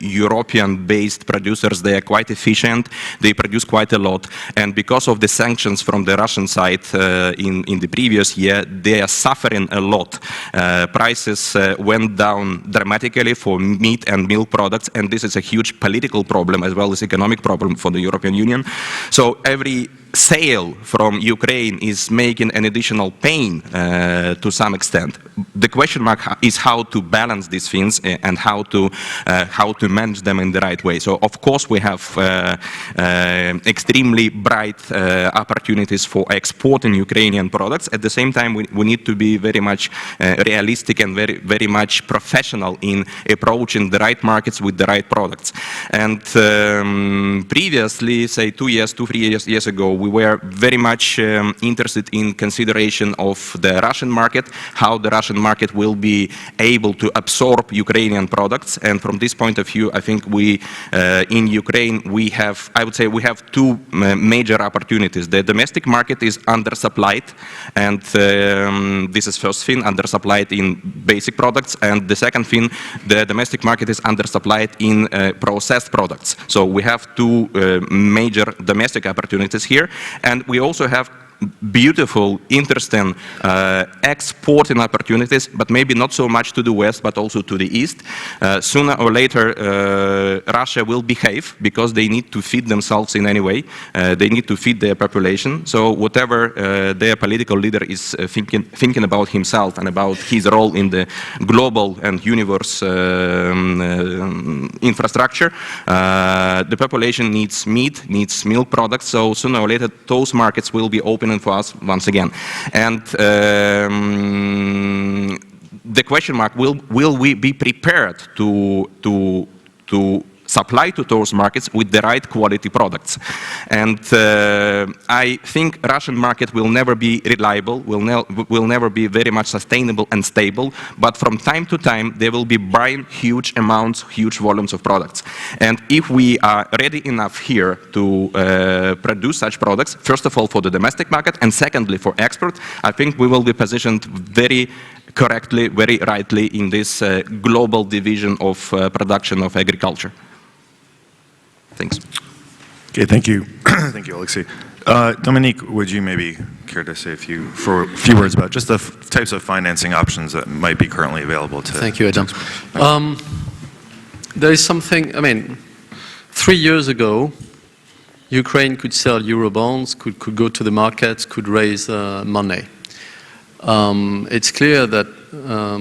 European-based producers, they are quite efficient, they produce quite a lot, and because of the sanctions from the Russian side in the previous year, they are suffering a lot. Prices went down dramatically for meat and milk products, and this is a huge political problem as well as economic problem for the European Union. So every sale from Ukraine is making an additional pain to some extent. The question mark is how to balance these things and how to manage them in the right way. So of course we have extremely bright opportunities for exporting Ukrainian products. At the same time, we need to be very much realistic and very much professional in approaching the right markets with the right products. And previously, say 3 years ago, we were very much interested in consideration of the Russian market, how the Russian market will be able to absorb Ukrainian products. And from this point of view, I think we, in Ukraine, I would say we have 2 major opportunities. The domestic market is undersupplied, and this is first thing, undersupplied in basic products. And the second thing, the domestic market is undersupplied in processed products. So we have 2 major domestic opportunities here. And we also have beautiful, interesting exporting opportunities, but maybe not so much to the west, but also to the east. Sooner or later, Russia will behave because they need to feed themselves in any way. They need to feed their population. So whatever their political leader is thinking about himself and about his role in the global and universe infrastructure, the population needs meat, needs milk products. So sooner or later, those markets will be open for us once again. And the question mark, will we be prepared to supply to those markets with the right quality products. And I think Russian market will never be reliable, will never be very much sustainable and stable, but from time to time they will be buying huge amounts, huge volumes of products. And if we are ready enough here to produce such products, first of all for the domestic market, and secondly for export, I think we will be positioned very correctly, very rightly in this global division of production of agriculture. Thanks. Okay, thank you. Thank you, Alexei. Dominique, would you maybe care to say a few words about just the types of financing options that might be currently available to... Thank you, Adam. There is something, I mean, 3 years ago, Ukraine could sell Eurobonds, could go to the markets, could raise money. It's clear that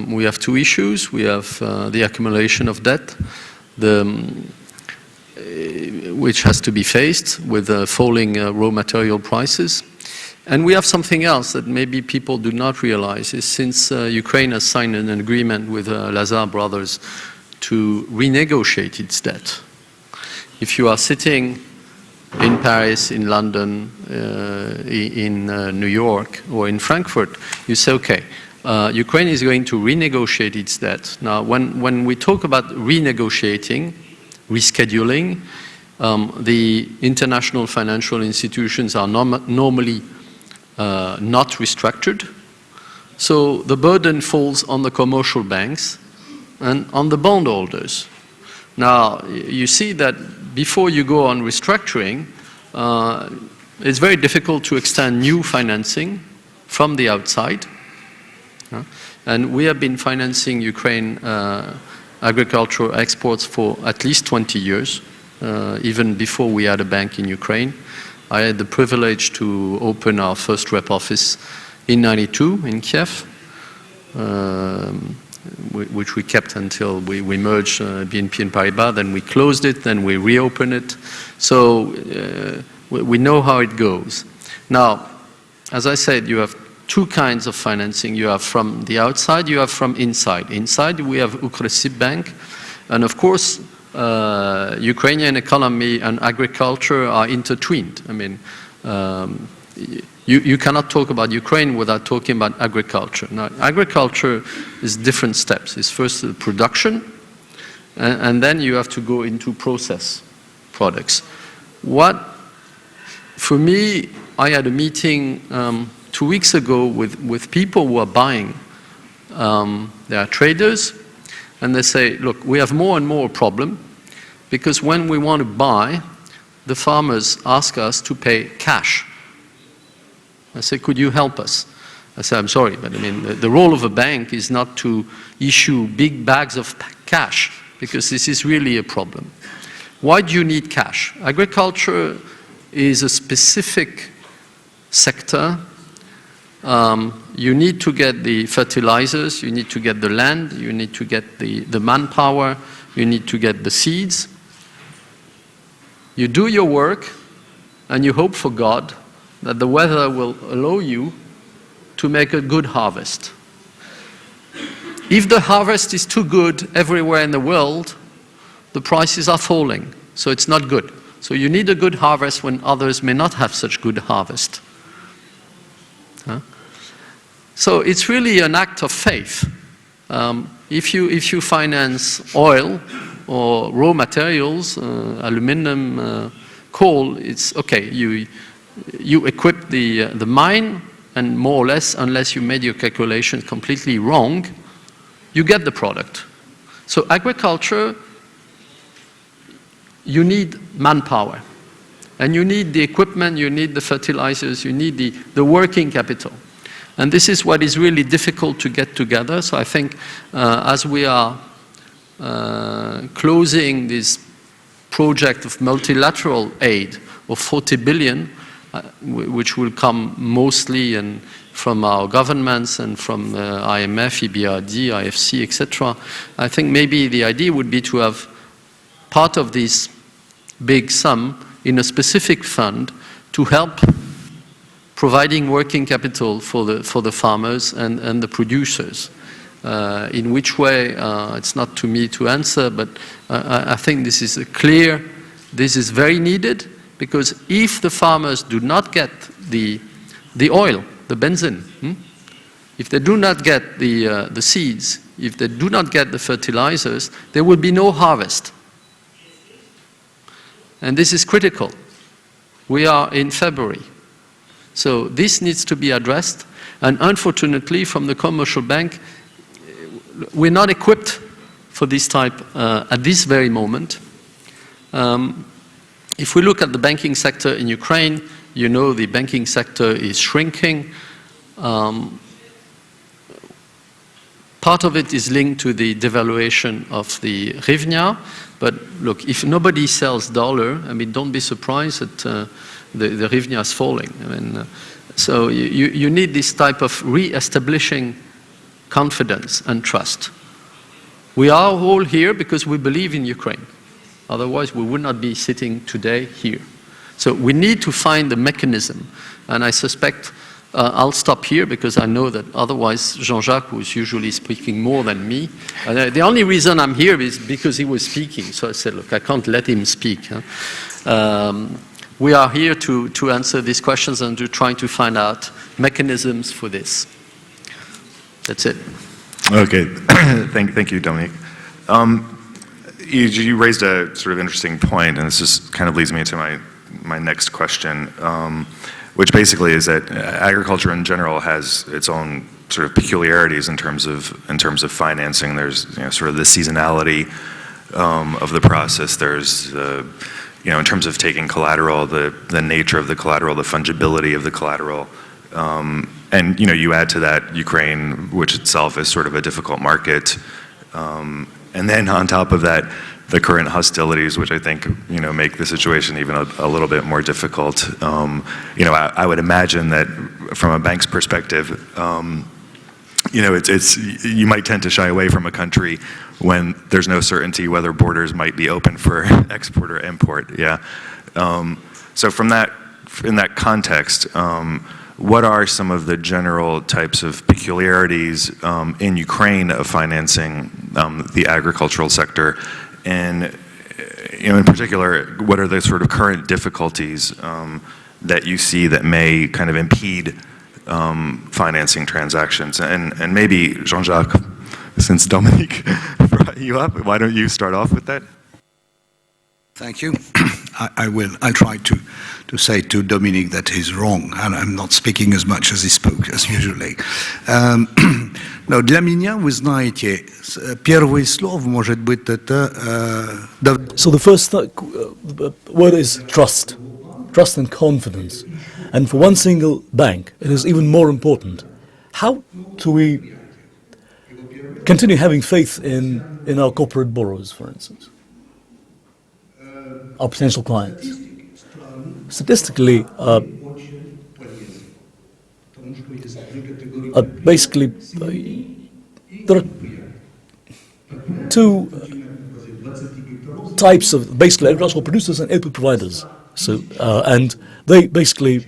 we have two issues. We have the accumulation of debt, which has to be faced with falling raw material prices. And we have something else that maybe people do not realize is since Ukraine has signed an agreement with Lazar Brothers to renegotiate its debt. If you are sitting in Paris, in London, in New York, or in Frankfurt, you say, okay, Ukraine is going to renegotiate its debt. Now, when we talk about renegotiating, rescheduling, the international financial institutions are normally not restructured. So the burden falls on the commercial banks and on the bondholders. Now, you see that before you go on restructuring, it's very difficult to extend new financing from the outside. And we have been financing Ukraine agricultural exports for at least 20 years, even before we had a bank in Ukraine. I had the privilege to open our first rep office in '92 in Kiev, which we kept until we merged BNP and Paribas, then we closed it, then we reopened it. So we know how it goes. Now, as I said, you have two kinds of financing. You have from the outside, you have from inside. Inside, we have Ukrsib Bank, and of course, Ukrainian economy and agriculture are intertwined. I mean, you cannot talk about Ukraine without talking about agriculture. Now, agriculture is different steps. It's first the production, and then you have to go into process products. For me, I had a meeting 2 weeks ago with people who are buying. They are traders, and they say, look, we have more and more problem, because when we want to buy, the farmers ask us to pay cash. I said, could you help us? I said, I'm sorry, but I mean, the role of a bank is not to issue big bags of cash, because this is really a problem. Why do you need cash? Agriculture is a specific sector. You need to get the fertilizers, you need to get the land, you need to get the manpower, you need to get the seeds. You do your work, and you hope for God that the weather will allow you to make a good harvest. If the harvest is too good everywhere in the world, the prices are falling, so it's not good. So you need a good harvest when others may not have such good harvest. So it's really an act of faith. If you finance oil or raw materials, aluminum, coal, it's okay. You equip the mine, and more or less, unless you made your calculations completely wrong, you get the product. So agriculture, you need manpower, and you need the equipment, you need the fertilizers, you need the working capital. And this is what is really difficult to get together. So I think as we are closing this project of multilateral aid of 40 billion, which will come mostly from our governments and from IMF, EBRD, IFC, etc. I think maybe the idea would be to have part of this big sum in a specific fund to help providing working capital for the farmers and the producers. In which way, it's not to me to answer, but I think this is this is very needed, because if the farmers do not get the oil, the benzene, if they do not get the seeds, if they do not get the fertilizers, there will be no harvest. And this is critical. We are in February. So this needs to be addressed. And unfortunately, from the commercial bank, we're not equipped for this type at this very moment. If we look at the banking sector in Ukraine, you know the banking sector is shrinking. Part of it is linked to the devaluation of the hryvnia. But look, if nobody sells dollar, I mean, don't be surprised that the hryvnia is falling. I mean, so you need this type of re-establishing confidence and trust. We are all here because we believe in Ukraine. Otherwise, we would not be sitting today here. So we need to find the mechanism. And I suspect I'll stop here because I know that otherwise Jean-Jacques, who is usually speaking more than me, the only reason I'm here is because he was speaking. So I said, look, I can't let him speak. We are here to answer these questions and to try to find out mechanisms for this. That's it. Okay, thank you, Dominique. You raised a sort of interesting point, and this just kind of leads me to my next question, which basically is that agriculture in general has its own sort of peculiarities in terms of financing. There's sort of the seasonality of the process. There's in terms of taking collateral, the nature of the collateral, the fungibility of the collateral. And you add to that Ukraine, which itself is sort of a difficult market. And then on top of that, the current hostilities, which I think make the situation even a little bit more difficult. I would imagine that from a bank's perspective, you might tend to shy away from a country when there's no certainty whether borders might be open for export or import. Yeah. So in that context, what are some of the general types of peculiarities in Ukraine of financing the agricultural sector? And in particular, what are the sort of current difficulties that you see that may kind of impede financing transactions? And maybe, Jean-Jacques, since Dominique brought you up, why don't you start off with that? Thank you. I'll try to say to Dominique that he's wrong, and I'm not speaking as much as he spoke, as usually. Но для меня, вы знаете, первое слово может быть это... So the first word is trust. Trust and confidence. And for one single bank, it is even more important. How do we continue having faith in our corporate borrowers, for instance? Our potential clients. Statistically, basically, there are two types of basically agricultural producers and input providers. So, and they basically,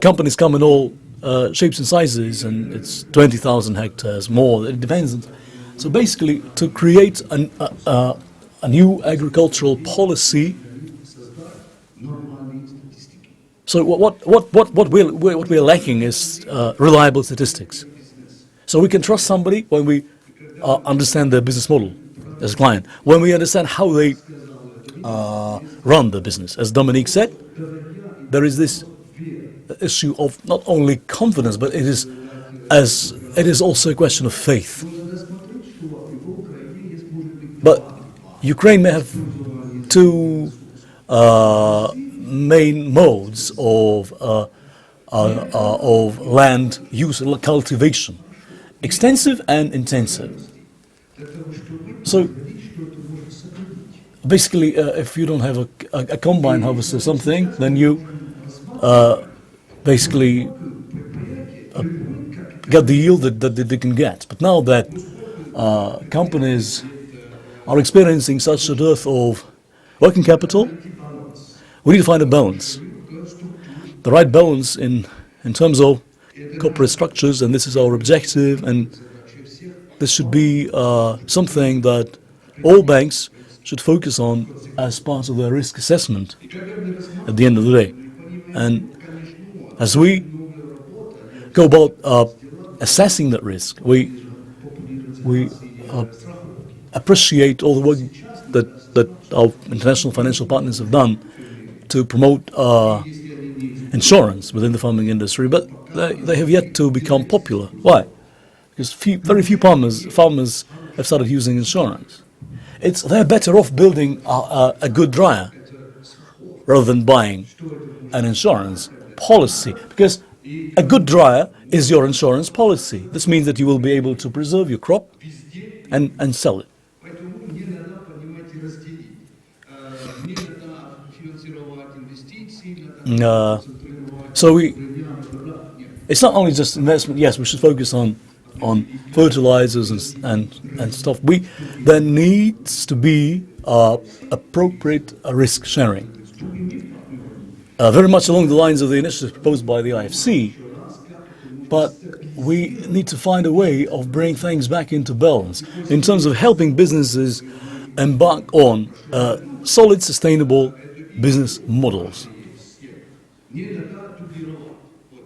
companies come in all shapes and sizes, and it's 20,000 hectares, more. It depends. So basically, to create a new agricultural policy. So what we're lacking is reliable statistics. So we can trust somebody when we understand their business model as a client, when we understand how they run the business. As Dominique said, there is this issue of not only confidence, but it is also a question of faith. But Ukraine may have two main modes of land use, cultivation, extensive and intensive. So basically, if you don't have a combine harvest or something, then you basically get the yield that they can get. But now that companies are experiencing such a dearth of working capital, we need to find a balance. The right balance in terms of corporate structures, and this is our objective, and this should be something that all banks should focus on as part of their risk assessment at the end of the day. And as we go about assessing that risk, we appreciate all the work that our international financial partners have done to promote insurance within the farming industry, but they have yet to become popular. Why? Because very few farmers have started using insurance. They're better off building a good dryer rather than buying an insurance policy, because a good dryer is your insurance policy. This means that you will be able to preserve your crop and sell it. So it's not only just investment. Yes, we should focus on fertilizers and stuff. There needs to be appropriate risk sharing, very much along the lines of the initiative proposed by the IFC. But we need to find a way of bringing things back into balance in terms of helping businesses embark on solid, sustainable business models.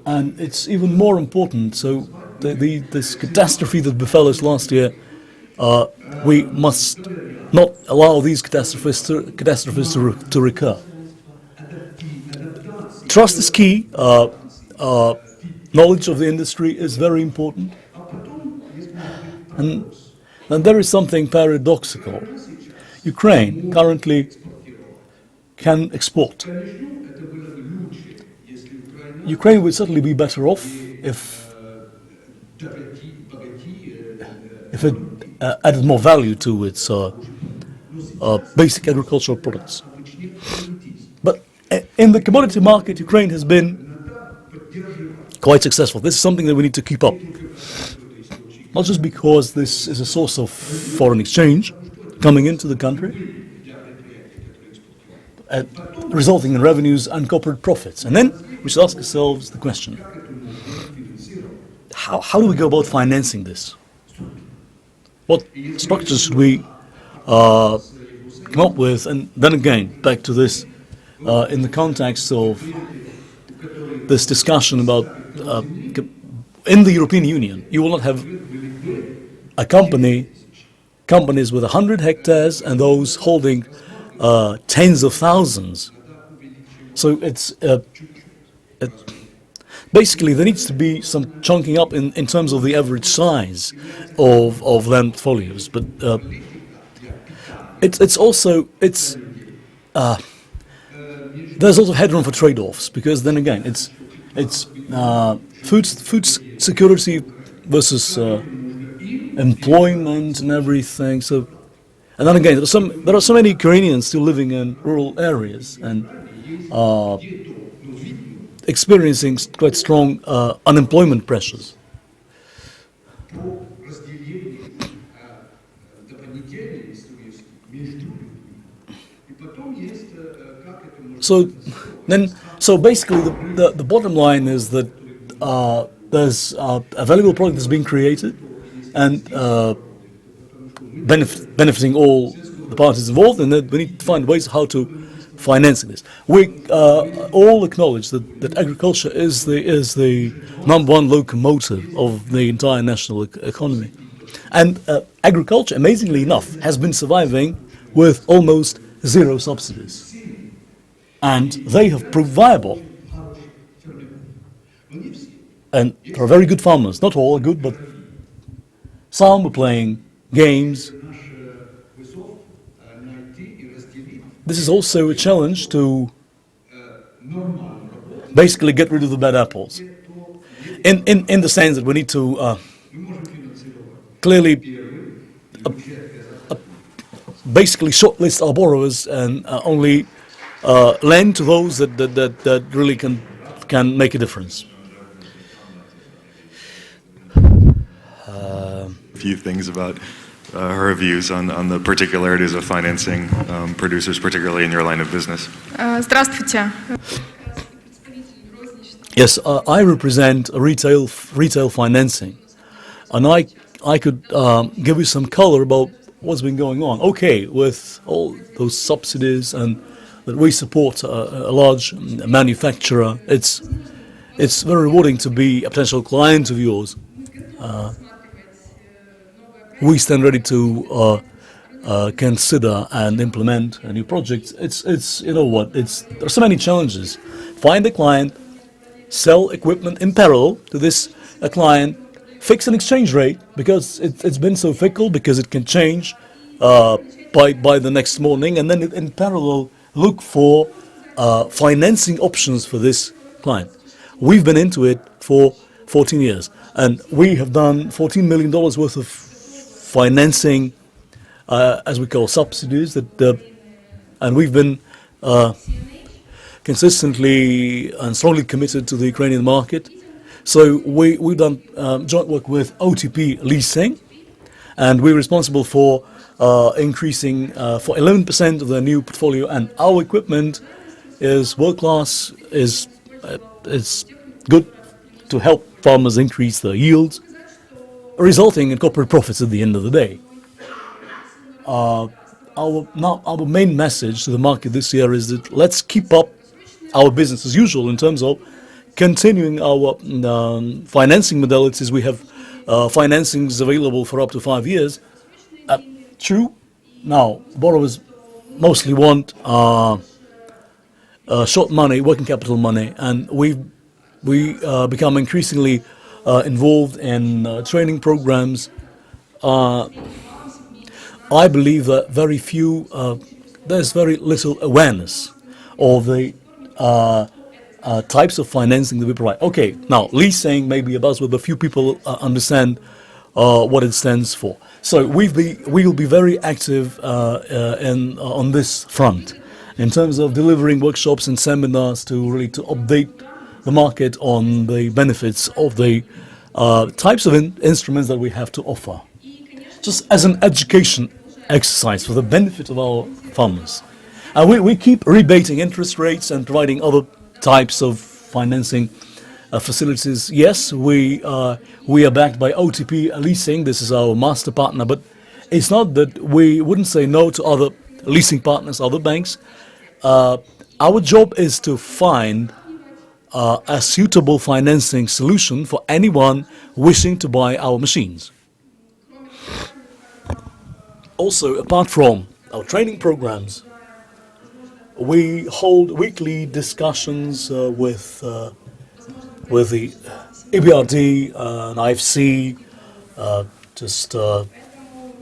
And it's even more important, so this catastrophe that befell us last year, we must not allow these catastrophes to recur. Trust is key. Knowledge of the industry is very important. And there is something paradoxical. Ukraine currently can export. Ukraine would certainly be better off if it added more value to its basic agricultural products. But in the commodity market, Ukraine has been quite successful. This is something that we need to keep up. Not just because this is a source of foreign exchange coming into the country, resulting in revenues and corporate profits. And then we should ask ourselves the question, how do we go about financing this? What structures should we come up with? And then again, back to this, in the context of this discussion about in the European Union, you will not have companies with 100 hectares and those holding tens of thousands. So basically there needs to be some chunking up in terms of the average size of land portfolios. But there's also headroom for trade-offs, because then again it's food security versus employment and everything. So, and then again, there are so many Ukrainians still living in rural areas and experiencing quite strong unemployment pressures. So basically, the bottom line is that there's a valuable product that's being created and benefiting all the parties involved, and that we need to find ways how to finance this. We all acknowledge that agriculture is the number one locomotive of the entire national economy, and agriculture, amazingly enough, has been surviving with almost zero subsidies, and they have proved viable. And there are very good farmers. Not all are good, but some are playing games. This is also a challenge to basically get rid of the bad apples. In the sense that we need to clearly basically shortlist our borrowers and only lend to those that really can make a difference. A few things about her views on the particularities of financing producers, particularly in your line of business. Здравствуйте. Yes, I represent retail financing, and give you some color about what's been going on. Okay, with all those subsidies and that we support a large manufacturer, it's very rewarding to be a potential client of yours. We stand ready to consider and implement a new project. It's you know what? There are so many challenges. Find a client, sell equipment in parallel to this client, fix an exchange rate because it's been so fickle because it can change by the next morning, and then in parallel look for financing options for this client. We've been into it for 14 years, and we have done $14 million worth of financing, as we call subsidies, and we've been consistently and strongly committed to the Ukrainian market. So we've done joint work with OTP Leasing, and we're responsible for increasing for 11% of their new portfolio, and our equipment is world-class, is good to help farmers increase their yields, resulting in corporate profits at the end of the day. Our main message to the market this year is that let's keep up our business as usual in terms of continuing our financing modalities. We have financings available for up to 5 years. True. Now, borrowers mostly want short money, working capital money, and we become increasingly involved in training programs. I believe that there's very little awareness of the types of financing that we provide. Okay, now leasing may be a buzzword, but few people understand what it stands for. So we will be very active on this front in terms of delivering workshops and seminars to update the market on the benefits of the types of instruments that we have to offer, just as an education exercise for the benefit of our farmers. And we keep rebating interest rates and providing other types of financing facilities. Yes, we are backed by OTP Leasing. This is our master partner, but it's not that we wouldn't say no to other leasing partners, other banks. Our job is to find a suitable financing solution for anyone wishing to buy our machines. Also, apart from our training programs, we hold weekly discussions with the EBRD and IFC, just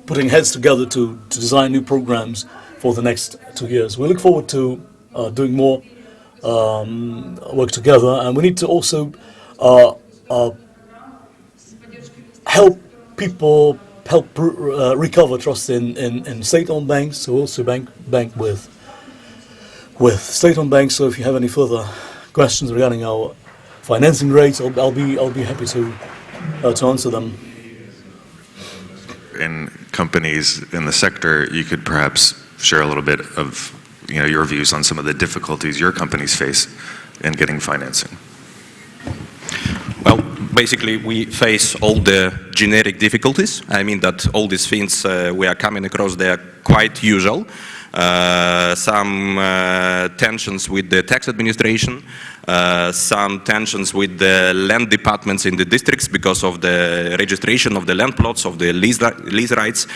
putting heads together to design new programs for the next 2 years. We look forward to doing more work together, and we need to also help people recover trust in state-owned banks. So also bank with state-owned banks. So if you have any further questions regarding our financing rates, I'll be happy to answer them. In companies in the sector, you could perhaps share a little bit of your views on some of the difficulties your companies face in getting financing. Well, basically, we face all the generic difficulties. I mean that all these things we are coming across, they are quite usual. Some tensions with the tax administration, some tensions with the land departments in the districts because of the registration of the land plots, of the lease rights.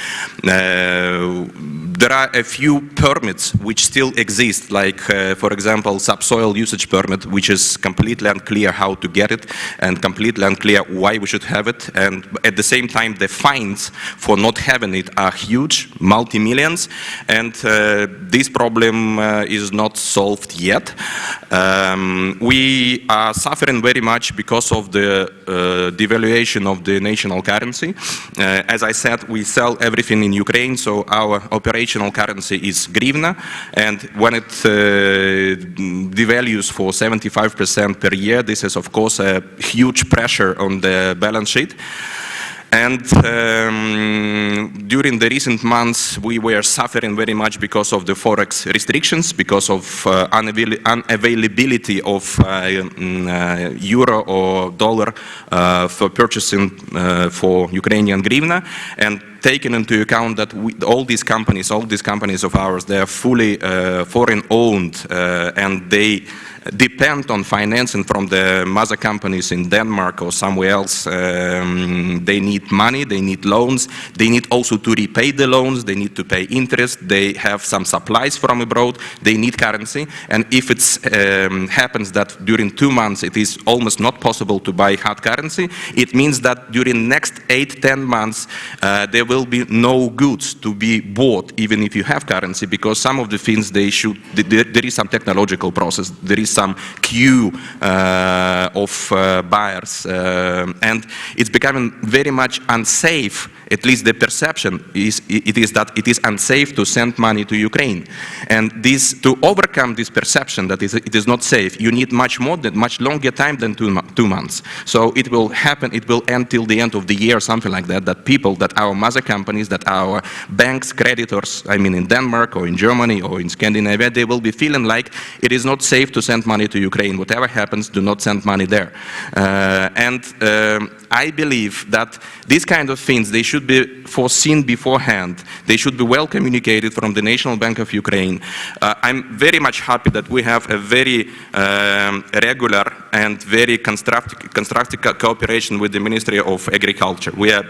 There are a few permits which still exist, like, for example, subsoil usage permit, which is completely unclear how to get it and completely unclear why we should have it. And at the same time, the fines for not having it are huge, multi-millions, and this problem is not solved yet. We are suffering very much because of the devaluation of the national currency. As I said, we sell everything in Ukraine, so our operational currency is hryvnia, and when it devalues for 75% per year, this is of course a huge pressure on the balance sheet. And during the recent months, we were suffering very much because of the forex restrictions, because of unavailability of euro or dollar for purchasing for Ukrainian hryvnia. And taken into account that all these companies of ours, they are fully foreign-owned, and they depend on financing from the mother companies in Denmark or somewhere else. They need money, they need loans, they need also to repay the loans, they need to pay interest, they have some supplies from abroad, they need currency. And if it happens that during 2 months it is almost not possible to buy hard currency, it means that during next 8-10 months there will be no goods to be bought, even if you have currency, because some of the things there is some technological process, there is some queue of buyers, and it's becoming very much unsafe. At least the perception is that it is unsafe to send money to Ukraine. And to overcome this perception that it is not safe, you need much longer time than 2 months. So it will happen, it will end till the end of the year, something like that, that our mother companies, that our banks, creditors, I mean in Denmark or in Germany or in Scandinavia, they will be feeling like it is not safe to send money to Ukraine. Whatever happens, do not send money there. I believe that these kind of things, they should be foreseen beforehand. They should be well communicated from the National Bank of Ukraine. I'm very much happy that we have a very regular and very constructive cooperation with the Ministry of Agriculture. We are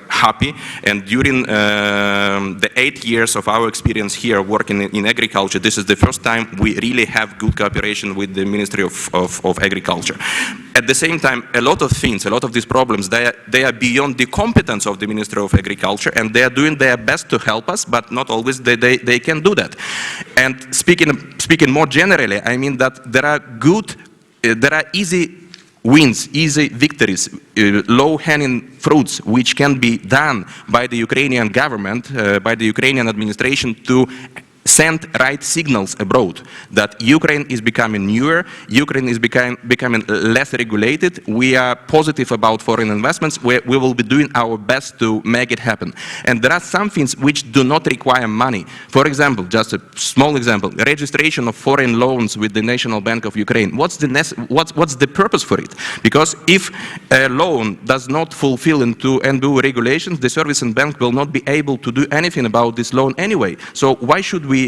happy, and during the 8 years of our experience here working in agriculture, this is the first time we really have good cooperation with the Ministry of Agriculture. At the same time, a lot of these problems, they are beyond the competence of the Ministry of Agriculture, and they are doing their best to help us, but not always they can do that. And speaking more generally, I mean that there are easy wins, easy victories, low-hanging fruits, which can be done by the Ukrainian government, by the Ukrainian administration to send right signals abroad that Ukraine is becoming newer, Ukraine is becoming less regulated. We are positive about foreign investments. We will be doing our best to make it happen. And there are some things which do not require money. For example, just a small example, registration of foreign loans with the National Bank of Ukraine. What's the purpose for it? Because if a loan does not fulfill into NBU regulations, the servicing bank will not be able to do anything about this loan anyway. So why should we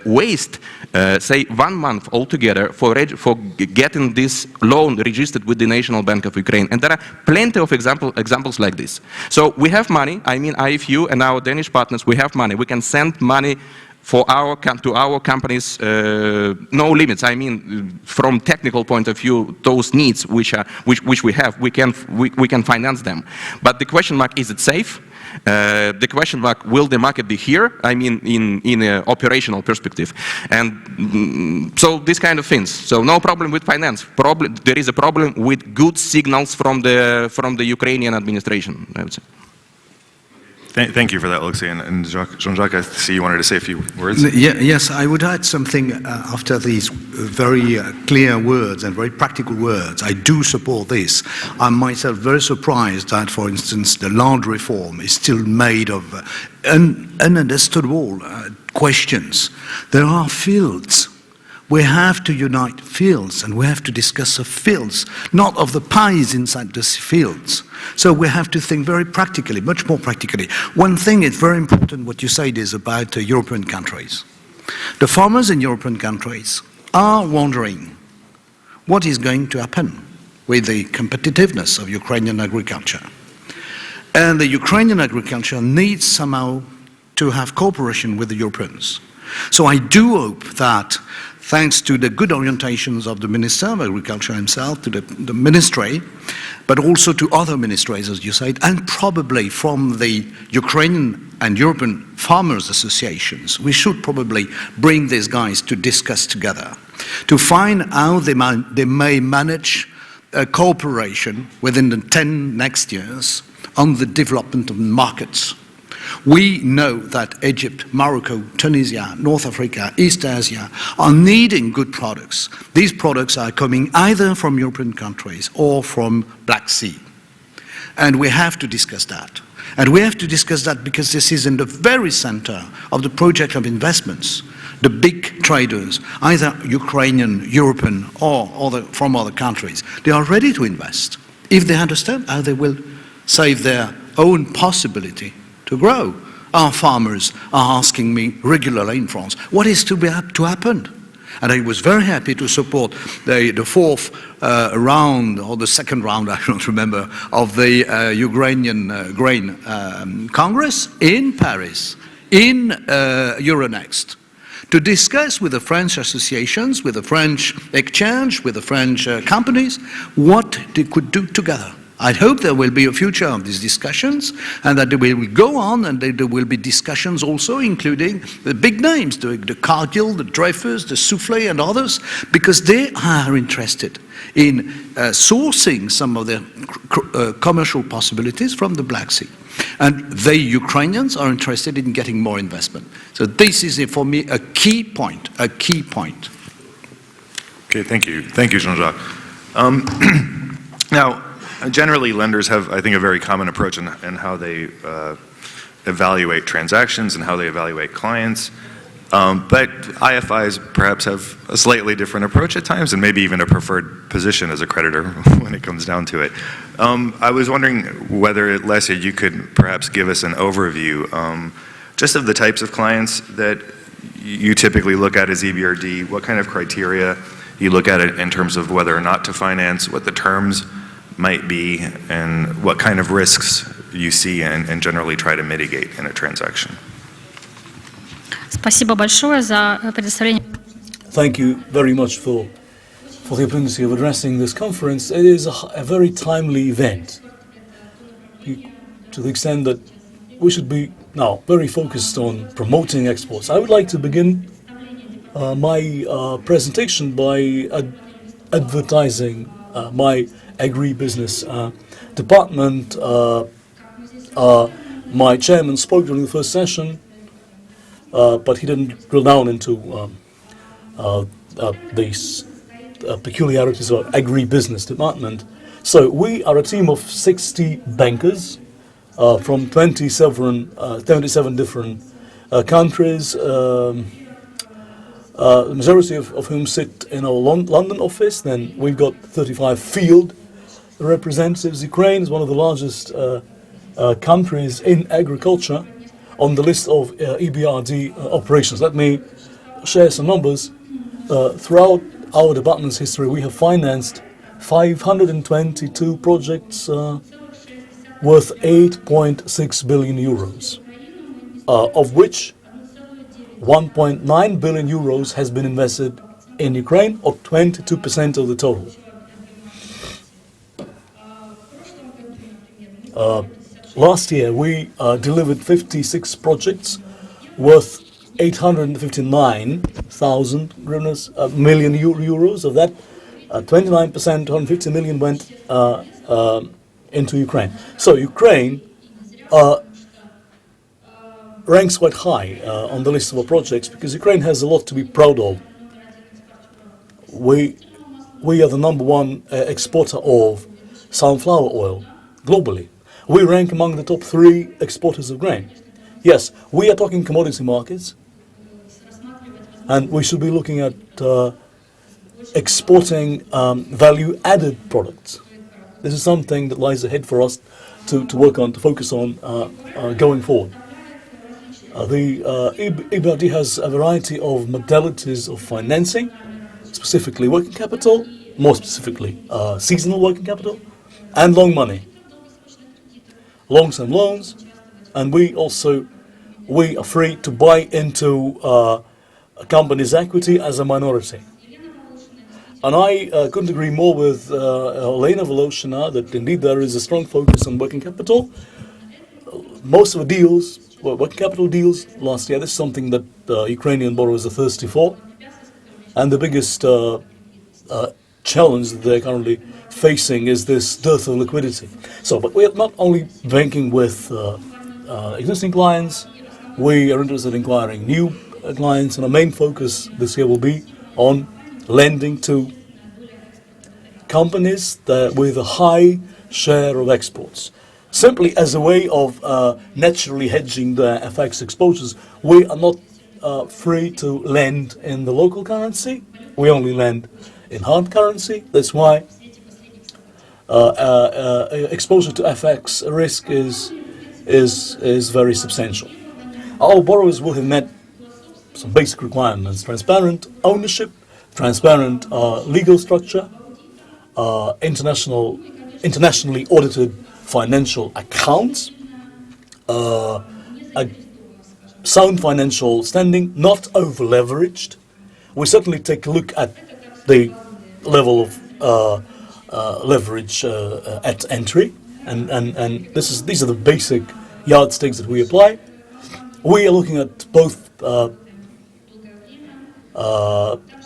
waste, say, 1 month altogether for getting this loan registered with the National Bank of Ukraine? And there are plenty of examples like this. So we have money, I mean IFU and our Danish partners, we have money. We can send money to our companies, no limits. I mean, from technical point of view, those needs which we have, we can finance them. But the question mark, is it safe? The question mark, will the market be here? I mean, in an operational perspective. And so these kind of things. So no problem with finance. There is a problem with good signals from the Ukrainian administration, I would say. Thank you for that, Alexei. And Jean-Jacques, I see you wanted to say a few words. Yes, I would add something after these very clear words and very practical words. I do support this. I'm myself very surprised that, for instance, the land reform is still made of ununderstandable questions. There are fields. We have to unite fields, and we have to discuss of fields, not of the pies inside these fields. So we have to think very practically, much more practically. One thing is very important, what you said is about European countries. The farmers in European countries are wondering what is going to happen with the competitiveness of Ukrainian agriculture. And the Ukrainian agriculture needs somehow to have cooperation with the Europeans. So I do hope that, thanks to the good orientations of the Minister of Agriculture himself, to the ministry, but also to other ministries, as you said, and probably from the Ukrainian and European farmers' associations, we should probably bring these guys to discuss together, to find how they may manage a cooperation within the 10 next years on the development of markets. We know that Egypt, Morocco, Tunisia, North Africa, East Asia are needing good products. These products are coming either from European countries or from Black Sea. And we have to discuss that. And we have to discuss that because this is in the very center of the project of investments. The big traders, either Ukrainian, European, or from other countries, they are ready to invest if they understand how they will save their own possibility to grow. Our farmers are asking me regularly in France, what is to happen? And I was very happy to support the fourth round, or the second round, I don't remember, of the Ukrainian Grain Congress in Paris, in Euronext, to discuss with the French associations, with the French exchange, with the French companies, what they could do together. I hope there will be a future of these discussions and that they will go on, and there will be discussions also including the big names, the Cargill, the Dreyfus, the Soufflet and others, because they are interested in sourcing some of their commercial possibilities from the Black Sea. And they, Ukrainians, are interested in getting more investment. So this is, for me, a key point, a key point. Okay, thank you. Thank you, Jean-Jacques. Now, generally, lenders have, I think, a very common approach in how they evaluate transactions and how they evaluate clients. But IFIs perhaps have a slightly different approach at times, and maybe even a preferred position as a creditor when it comes down to it. I was wondering whether, Leslie, you could perhaps give us an overview just of the types of clients that you typically look at as EBRD, what kind of criteria you look at it in terms of whether or not to finance, what the terms might be, and what kind of risks you see and generally try to mitigate in a transaction. Спасибо большое за предоставление. Thank you very much for the opportunity of addressing this conference. It is a very timely event, to the extent that we should be now very focused on promoting exports. I would like to begin my presentation by advertising my agribusiness department. My chairman spoke during the first session, but he didn't drill down into these peculiarities of agribusiness department. So we are a team of 60 bankers from 27 different countries, the majority of whom sit in our London office. Then we've got 35 field representatives. Ukraine is one of the largest countries in agriculture on the list of EBRD operations. Let me share some numbers. Throughout our department's history, we have financed 522 projects worth 8.6 billion euros, of which 1.9 billion euros has been invested in Ukraine, or 22% of the total. Last year, we delivered 56 projects worth 859,000 million euros. Of that, 29%, 150 million, went into Ukraine. So Ukraine ranks quite high on the list of our projects because Ukraine has a lot to be proud of. We are the #1 exporter of sunflower oil globally. We rank among the top 3 exporters of grain. Yes, we are talking commodity markets, and we should be looking at exporting value-added products. This is something that lies ahead for us to work on, to focus on going forward. The EBRD has a variety of modalities of financing, specifically working capital, more specifically seasonal working capital, and long money. Long-term loans, and we are free to buy into a company's equity as a minority. And I couldn't agree more with Elena Voloshyna that indeed there is a strong focus on working capital. Most of the deals were working capital deals last year. This is something that Ukrainian borrowers are thirsty for, and the biggest challenge that they're currently facing is this dearth of liquidity. So, but we are not only banking with existing clients, we are interested in acquiring new clients, and our main focus this year will be on lending to companies with a high share of exports. simply as a way of naturally hedging the FX exposures. We are not free to lend in the local currency. We only lend in hard currency. That's why exposure to FX risk is very substantial. Our borrowers will have met some basic requirements: transparent ownership, transparent legal structure, internationally audited financial accounts, a sound financial standing, not over-leveraged. We certainly take a look at the level of leverage at entry, and these are the basic yardsticks that we apply. We are looking at both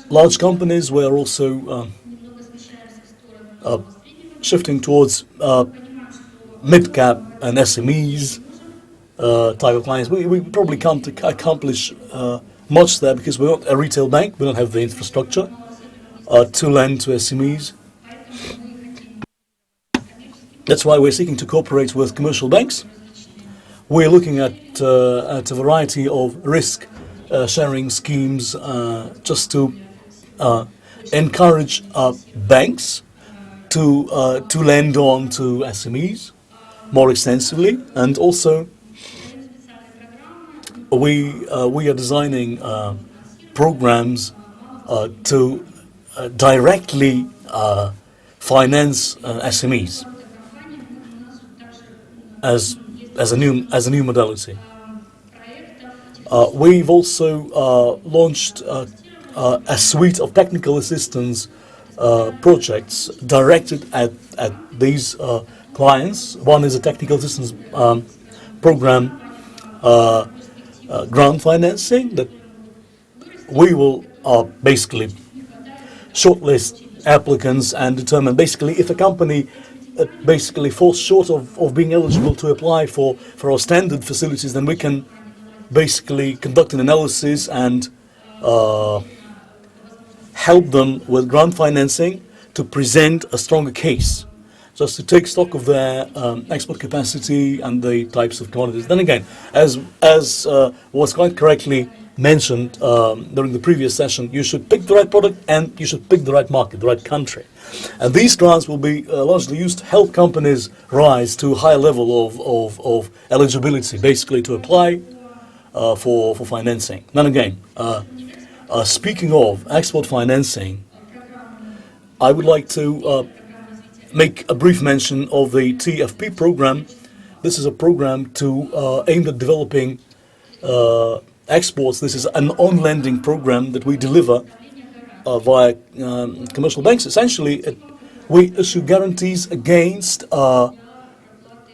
large companies. We are also shifting towards mid-cap and SMEs type of clients. We probably can't accomplish much there because we're not a retail bank. We don't have the infrastructure to lend to SMEs. That's why we're seeking to cooperate with commercial banks. We're looking at a variety of risk sharing schemes just to encourage banks to lend on to SMEs more extensively, and also we are designing programs to directly finance SMEs as a new modality. We've also launched a suite of technical assistance projects directed at these clients. One is a technical assistance program, grant financing, that we will basically shortlist applicants and determine basically if a company basically falls short of being eligible to apply for our standard facilities, then we can basically conduct an analysis and help them with grant financing to present a stronger case, just to take stock of their export capacity and the types of commodities. Then again, as was quite correctly mentioned during the previous session, you should pick the right product and you should pick the right market, the right country. And these grants will be largely used to help companies rise to a higher level of eligibility, basically to apply for financing. Then again, speaking of export financing, I would like to make a brief mention of the TFP program. This is a program aimed at developing exports. This is an on-lending program that we deliver via commercial banks. Essentially, we issue guarantees against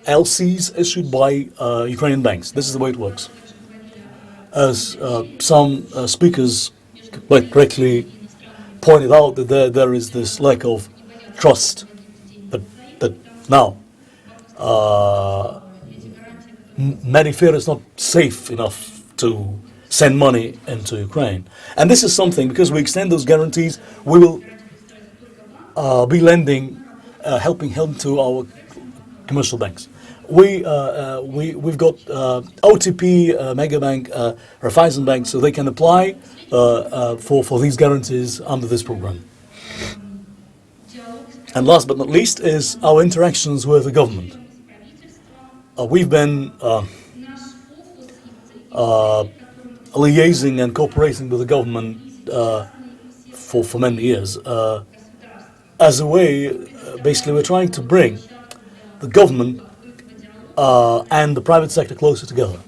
LCs issued by Ukrainian banks. This is the way it works. As some speakers quite correctly pointed out, that there is this lack of trust that now Medifera is not safe enough to send money into Ukraine. And this is something, because we extend those guarantees, we will be lending, helping to our commercial banks. We've got OTP, Megabank, Raiffeisenbank, so they can apply for these guarantees under this program. And last but not least is our interactions with the government. We've been liaising and cooperating with the government for many years. As a way, basically, we're trying to bring the government and the private sector closer together.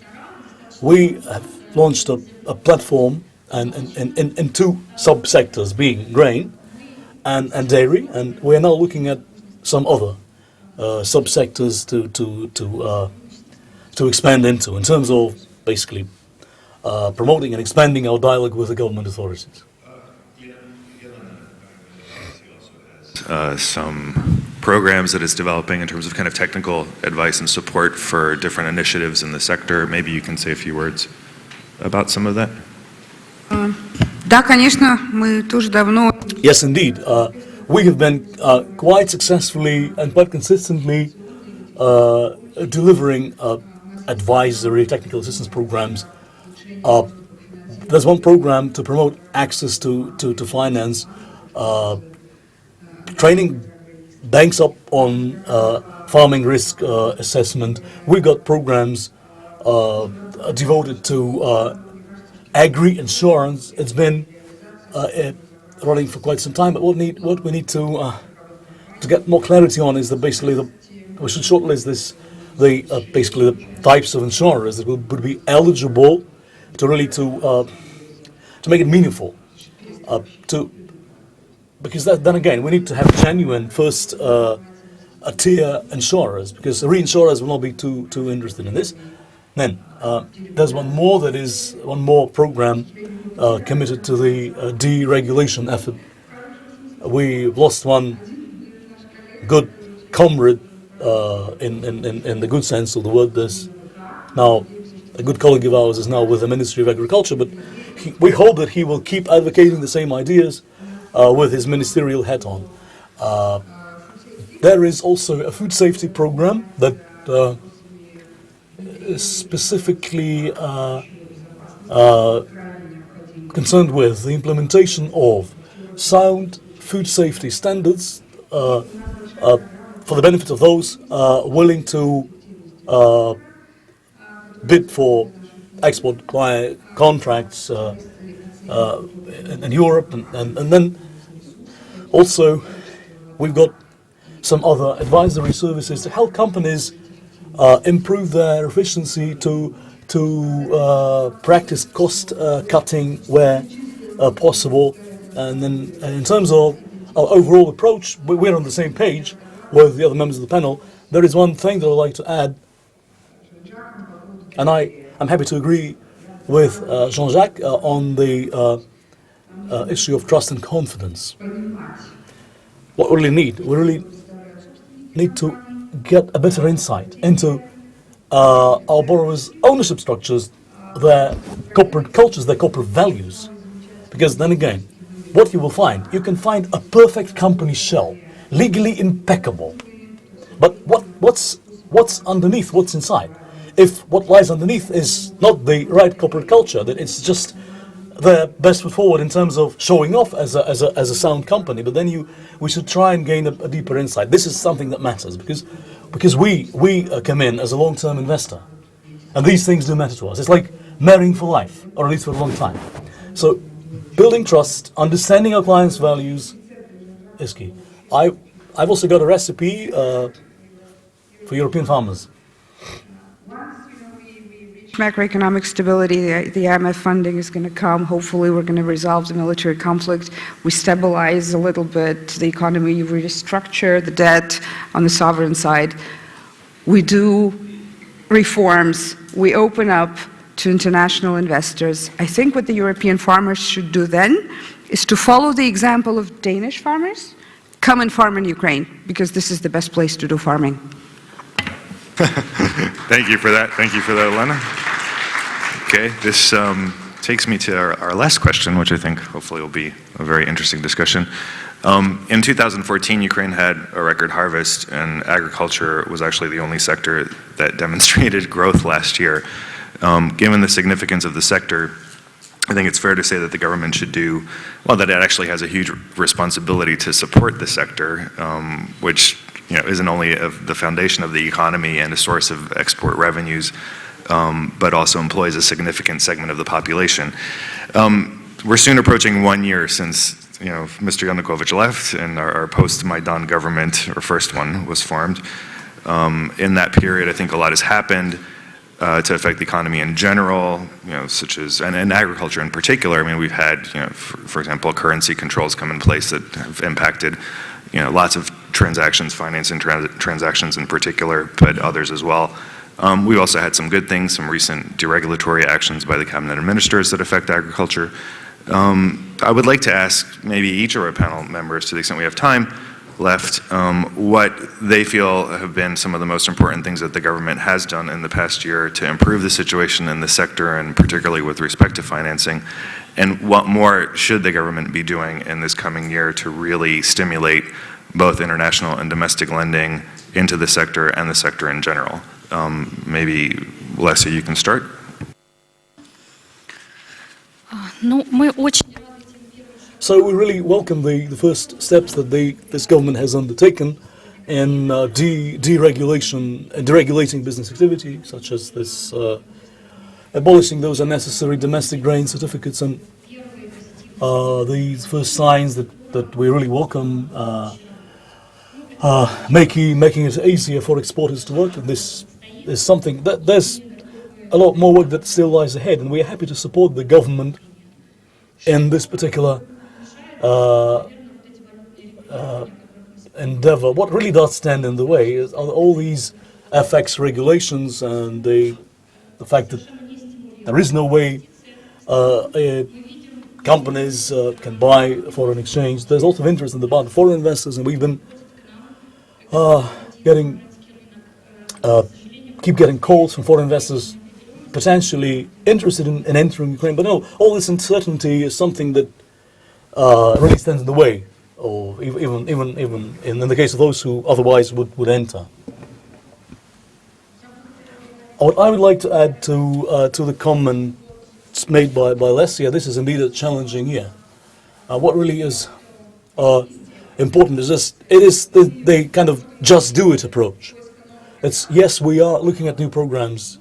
We have launched a platform in two sub-sectors, being grain and dairy, and we are now looking at some other sub-sectors to expand into, in terms of basically promoting and expanding our dialogue with the government authorities. Some programs that it's developing in terms of kind of technical advice and support for different initiatives in the sector. Maybe you can say a few words about some of that. Да, конечно, мы тоже давно. Yes, indeed. We have been quite successfully and quite consistently delivering advisory technical assistance programs. There's one program to promote access to finance, training banks up on farming risk assessment. We got programs devoted to agri-insurance. It's been running for quite some time, but what we need to get more clarity on is that basically we should shortlist basically the types of insurers that would be eligible to really to make it meaningful. Because then again, we need to have genuine first tier insurers, because the reinsurers will not be too interested in this. Then there's one more program committed to the deregulation effort. We lost one good comrade in the good sense of the word. This now a good colleague of ours is now with the Ministry of Agriculture, but we hope that he will keep advocating the same ideas with his ministerial hat on. There is also a food safety program that is specifically concerned with the implementation of sound food safety standards for the benefit of those willing to bid for export contracts in Europe, and then also we've got some other advisory services to help companies improve their efficiency, to practice cost cutting where possible. And then in terms of our overall approach, we're on the same page with the other members of the panel. There is one thing that I'd like to add, and I'm happy to agree with Jean-Jacques on the issue of trust and confidence. What we really need to get a better insight into our borrowers' ownership structures, their corporate cultures, their corporate values. Because then again, what you can find a perfect company shell, legally impeccable. But what's underneath, what's inside? If what lies underneath is not the right corporate culture, then it's just their best foot forward in terms of showing off as a sound company. But then we should try and gain a deeper insight. This is something that matters because we come in as a long-term investor, and these things do matter to us. It's like marrying for life, or at least for a long time. So building trust, understanding our clients' values is key. I've also got a recipe for European farmers. Macroeconomic stability, the IMF funding is going to come. Hopefully we're going to resolve the military conflict. We stabilize a little bit the economy, we restructure the debt on the sovereign side. We do reforms. We open up to international investors. I think what the European farmers should do then is to follow the example of Danish farmers. Come and farm in Ukraine, because this is the best place to do farming. Thank you for that. Thank you for that, Elena. Okay, this takes me to our last question, which I think hopefully will be a very interesting discussion. In 2014, Ukraine had a record harvest, and agriculture was actually the only sector that demonstrated growth last year. Given the significance of the sector, I think it's fair to say that the government should that it actually has a huge responsibility to support the sector, which isn't only the foundation of the economy and a source of export revenues, but also employs a significant segment of the population. We're soon approaching 1 year since Mr. Yanukovych left, and our post-Maidan government, or first one, was formed. In that period, I think a lot has happened to affect the economy in general, such as, and agriculture in particular. I mean, we've had, for example, currency controls come in place that have impacted, lots of transactions, financing transactions in particular, but others as well. We've also had some good things, some recent deregulatory actions by the cabinet of ministers that affect agriculture. I would like to ask maybe each of our panel members, to the extent we have time left, what they feel have been some of the most important things that the government has done in the past year to improve the situation in the sector, and particularly with respect to financing, and what more should the government be doing in this coming year to really stimulate both international and domestic lending into the sector and the sector in general. Maybe, Leslie, you can start. Ну, мы очень So we really welcome the first steps that this government has undertaken in deregulation and deregulating business activity, such as this abolishing those unnecessary domestic grain certificates, and these first signs that we really welcome, making it easier for exporters to work. And this is something that there's a lot more work that still lies ahead, and we are happy to support the government in this particular endeavor. What really does stand in the way is all these FX regulations and the fact that there is no way companies can buy foreign exchange. There's a lot of interest in the part of foreign investors, and we've been keep getting calls from foreign investors potentially interested in entering Ukraine. But no, all this uncertainty is something that really stands in the way, or even in the case of those who otherwise would enter. What I would like to add to the comments made by Lesia, this is indeed a challenging year. What really is important is the kind of just do it approach. It's yes, we are looking at new programs.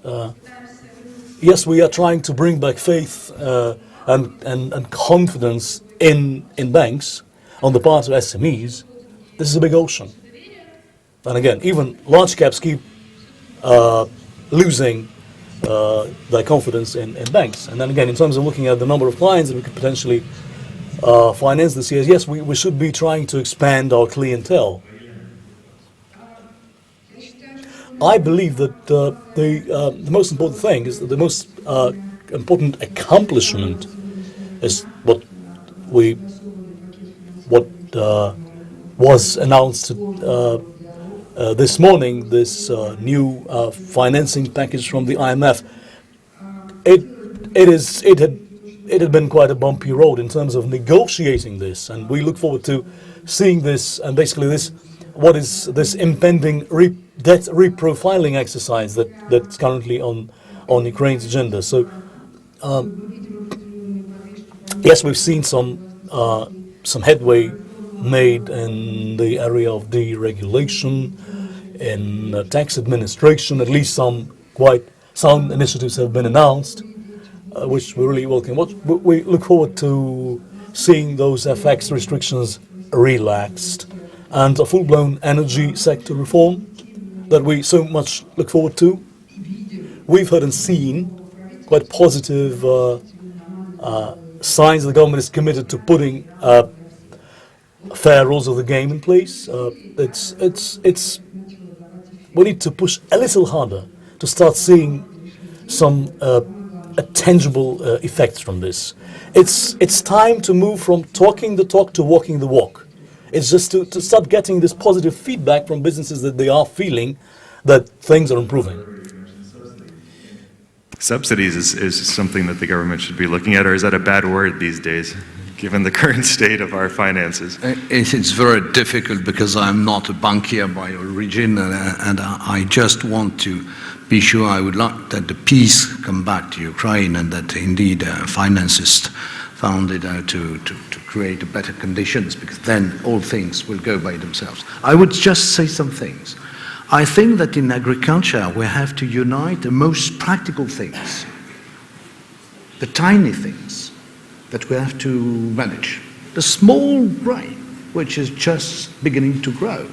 Yes, we are trying to bring back faith and confidence in banks on the part of SMEs. This is a big ocean. And again, even large caps keep losing their confidence in banks. And then again, in terms of looking at the number of clients that we could potentially finance this year, yes, we should be trying to expand our clientele. I believe that the most important thing is that the most important accomplishment is what was announced this morning, this new financing package from the IMF. It had been quite a bumpy road in terms of negotiating this, and we look forward to seeing this and basically what is this impending debt reprofiling exercise that's currently on Ukraine's agenda. So yes, we've seen some headway made in the area of deregulation, in tax administration. At least some quite sound initiatives have been announced, which we really welcome. We look forward to seeing those FX restrictions relaxed, and a full-blown energy sector reform that we so much look forward to. We've heard and seen quite positive signs that the government is committed to putting fair rules of the game in place. We need to push a little harder to start seeing some tangible effects from this. It's time to move from talking the talk to walking the walk. It's just to start getting this positive feedback from businesses that they are feeling that things are improving. Subsidies is something that the government should be looking at, or is that a bad word these days, given the current state of our finances? It's very difficult because I'm not a bankier by origin, and I just want to be sure. I would like that the peace come back to Ukraine, and that indeed finances found it out to create better conditions, because then all things will go by themselves. I would just say some things. I think that in agriculture we have to unite the most practical things, the tiny things that we have to manage. The small grain, which is just beginning to grow,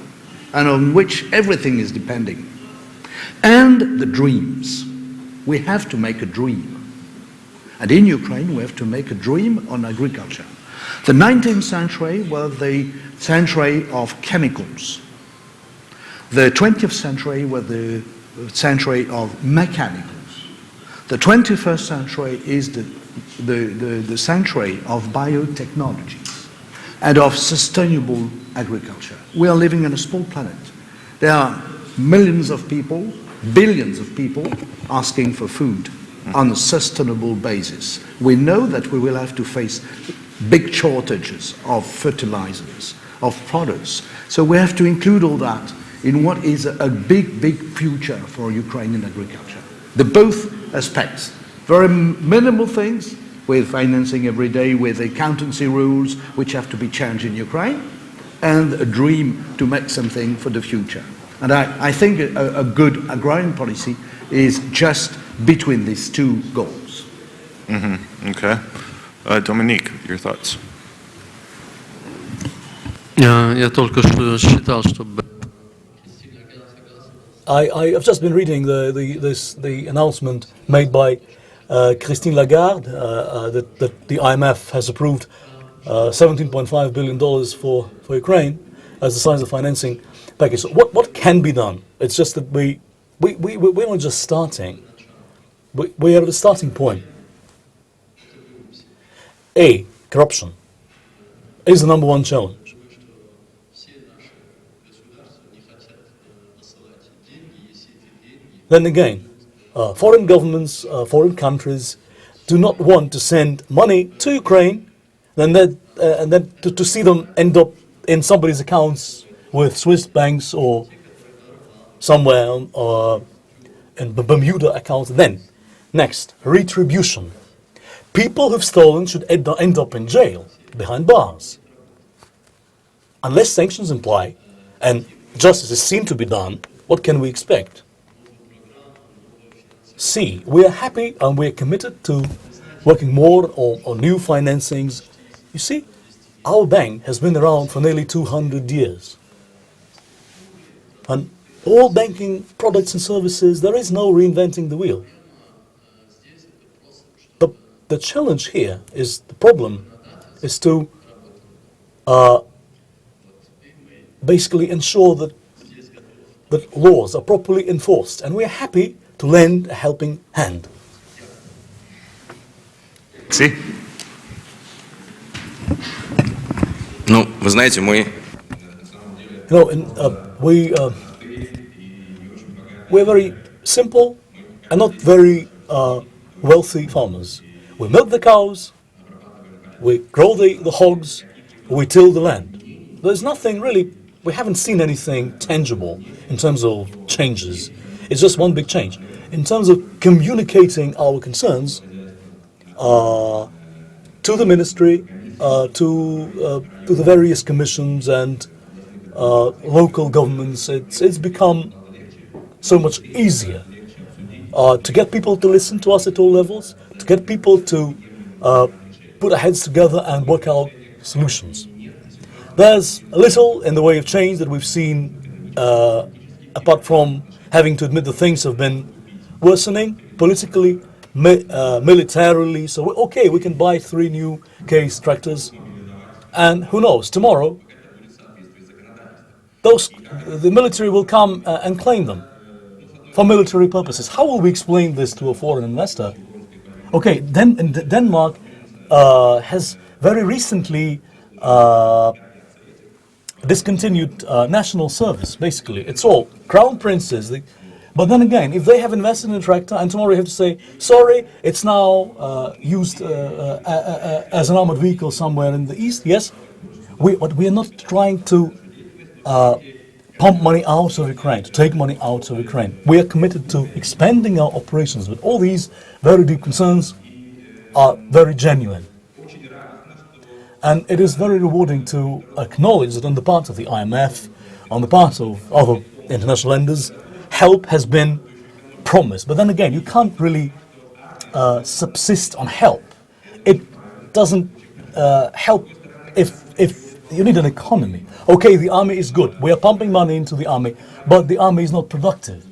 and on which everything is depending. And the dreams. We have to make a dream. And in Ukraine we have to make a dream on agriculture. The 19th century was the century of chemicals. The 20th century was the century of mechanicals. The 21st century is the century of biotechnologies and of sustainable agriculture. We are living on a small planet. There are millions of people, billions of people asking for food on a sustainable basis. We know that we will have to face big shortages of fertilizers, of products. So we have to include all that in what is a big, big future for Ukrainian agriculture. The both aspects, very minimal things with financing every day, with accountancy rules which have to be changed in Ukraine, and a dream to make something for the future. And I think a good agrarian policy is just between these two goals. Okay. Dominique, your thoughts? Я только что считал, чтобы I've just been reading the announcement made by Christine Lagarde that the IMF has approved $17.5 billion for Ukraine as the size of financing package. So what can be done? It's just that we're not just starting. We are at the starting point. Corruption is the number one challenge. Then again, foreign governments, foreign countries do not want to send money to Ukraine and then to see them end up in somebody's accounts with Swiss banks or somewhere in Bermuda accounts. Then, next, retribution. People who've stolen should end up in jail, behind bars. Unless sanctions apply and justice is seen to be done, what can we expect? C, we are happy and we are committed to working more on new financings. You see, our bank has been around for nearly 200 years. And all banking products and services, there is no reinventing the wheel. The challenge here is, the problem is to basically ensure that laws are properly enforced. And we are happy to lend a helping hand. See? Ну, вы знаете, мы... We're very simple and not very wealthy farmers. We milk the cows, we grow the hogs, we till the land. There's nothing really, we haven't seen anything tangible in terms of changes. It's just one big change. In terms of communicating our concerns to the ministry, to the various commissions and local governments, it's become so much easier to get people to listen to us at all levels, to get people to put their heads together and work out solutions. There's a little in the way of change that we've seen, apart from having to admit that things have been worsening politically, militarily. So, okay, we can buy 3 new case tractors, and who knows, tomorrow, the military will come and claim them for military purposes. How will we explain this to a foreign investor? Okay, then Denmark has very recently discontinued national service, basically. It's all crown princes. But then again, if they have invested in a tractor and tomorrow you have to say, sorry, it's now used as an armored vehicle somewhere in the east, yes, but we are not trying to pump money out of Ukraine, to take money out of Ukraine. We are committed to expanding our operations, but all these very deep concerns are very genuine. And it is very rewarding to acknowledge that on the part of the IMF, on the part of other international lenders, help has been promised. But then again, you can't really subsist on help. It doesn't help if you need an economy. Okay, the army is good. We are pumping money into the army, but the army is not productive.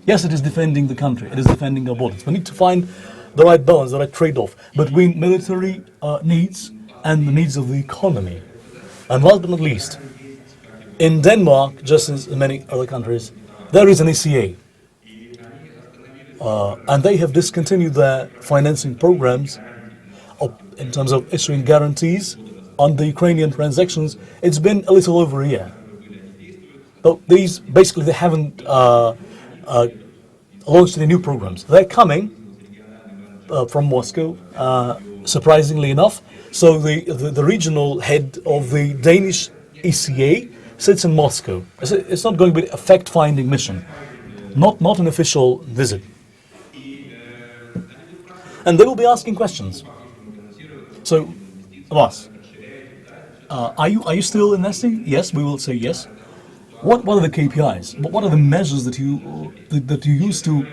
Yes, it is defending the country. It is defending our borders. We need to find the right balance, the right trade-off between military needs and the needs of the economy. And last but not least, in Denmark, just as in many other countries, there is an ECA. And they have discontinued their financing programs in terms of issuing guarantees on the Ukrainian transactions. It's been a little over a year. So these, basically, they haven't launched any new programs. They're coming from Moscow, surprisingly enough. So the regional head of the Danish ECA sits in Moscow. It's not going to be a fact-finding mission, not an official visit. And they will be asking questions. So, Abbas, are you still investing? Yes, we will say yes. What are the KPIs? What are the measures that you use to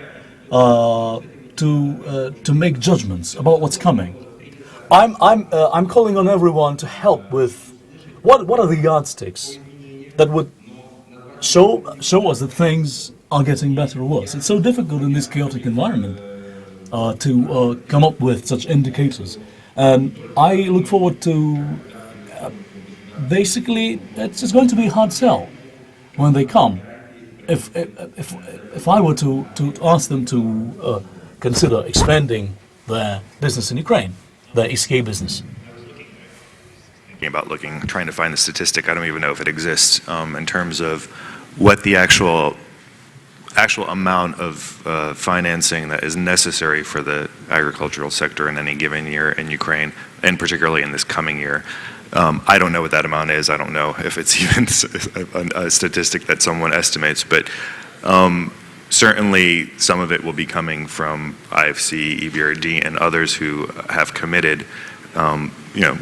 make judgments about what's coming? I'm calling on everyone to help with what are the yardsticks that would show us that things are getting better or worse. It's so difficult in this chaotic environment to come up with such indicators, and I look forward to. Basically, it's going to be a hard sell when they come. If I were to ask them to consider expanding their business in Ukraine, their SK business. About trying to find the statistic, I don't even know if it exists, in terms of what the actual amount of financing that is necessary for the agricultural sector in any given year in Ukraine, and particularly in this coming year. I don't know what that amount is. I don't know if it's even a statistic that someone estimates, but certainly some of it will be coming from IFC, EBRD, and others who have committed.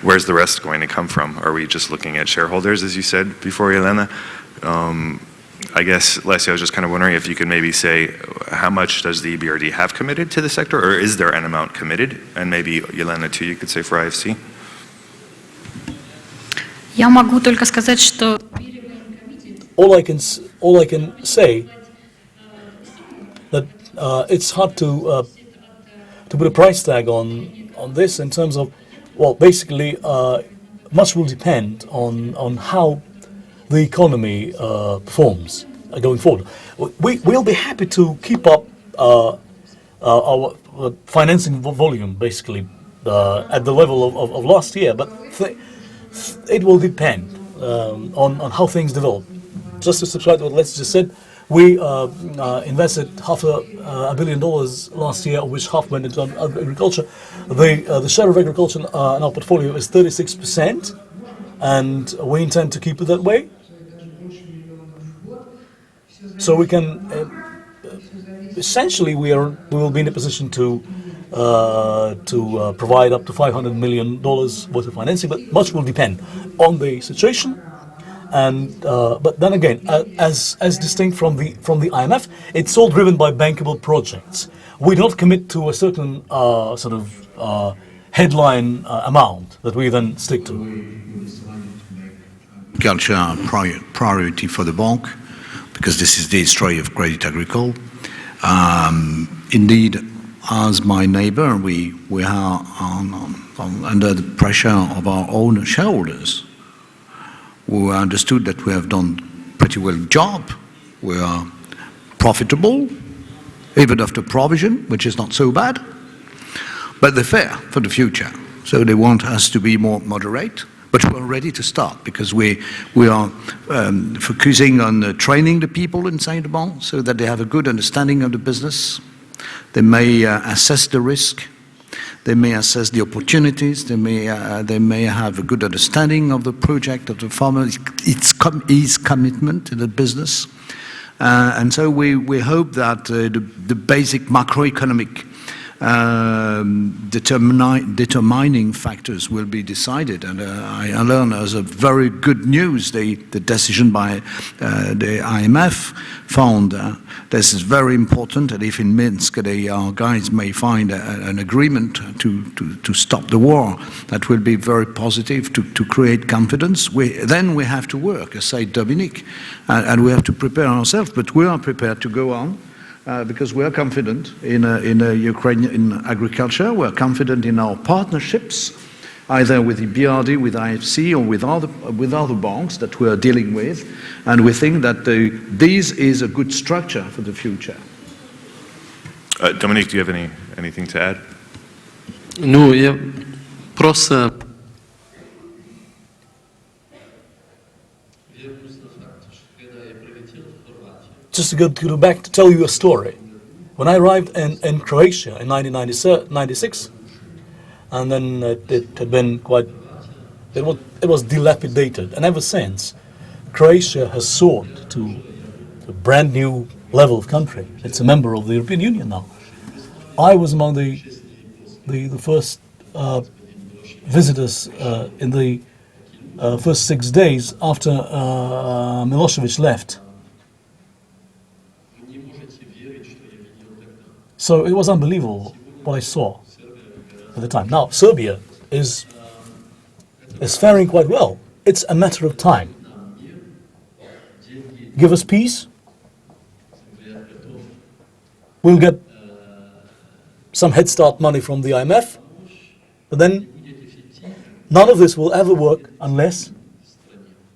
Where's the rest going to come from? Are we just looking at shareholders, as you said before, Yelena? I guess, Leslie, I was just kind of wondering if you could maybe say how much does the EBRD have committed to the sector, or is there an amount committed? And maybe, Yelena, too, you could say for IFC. Я могу только сказать, что All I can say that it's hard to put a price tag on this in terms of, well, basically much will depend on how the economy performs going forward. We'll be happy to keep up our financing volume basically at the level of last year, but it will depend on how things develop. Just to subscribe to what Leslie just said, we invested $500 million last year, of which half went into agriculture. The share of agriculture in our portfolio is 36%, and we intend to keep it that way. So we can essentially we will be in a position to provide up to $500 million worth of financing, but much will depend on the situation. And but then again, as distinct from the IMF, it's all driven by bankable projects. We don't commit to a certain sort of headline amount that we then stick to. Culture priority for the bank, because this is the history of Credit Agricole. Indeed, as my neighbor, we are under the pressure of our own shareholders, who understood that we have done pretty well job. We are profitable, even after provision, which is not so bad. But they fear for the future, so they want us to be more moderate. But we're ready to start, because we are focusing on training the people inside the bank so that they have a good understanding of the business. They may assess the risk. They may assess the opportunities. They may have a good understanding of the project, of the farmer, his commitment to the business. And so we hope that the basic macroeconomic determining factors will be decided. And I learned as a very good news the decision by the IMF found this is very important, and if in Minsk our guys may find an agreement to stop the war, that will be very positive to create confidence. Then we have to work, as said Dominique, and we have to prepare ourselves, but we are prepared to go on. Because we are confident in Ukrainian agriculture, we are confident in our partnerships, either with the BRD, with IFC, or with other banks that we are dealing with, and we think that this is a good structure for the future. Dominique, do you have anything to add? Ну, я просто... Just to go back to tell you a story. When I arrived in Croatia in 1996, and then it had been quite, it was dilapidated, and ever since, Croatia has soared to a brand new level of country. It's a member of the European Union now. I was among the first visitors in the first 6 days after Milosevic left. So it was unbelievable what I saw at the time. Now Serbia is faring quite well. It's a matter of time. Give us peace, we'll get some head start money from the IMF, but then none of this will ever work unless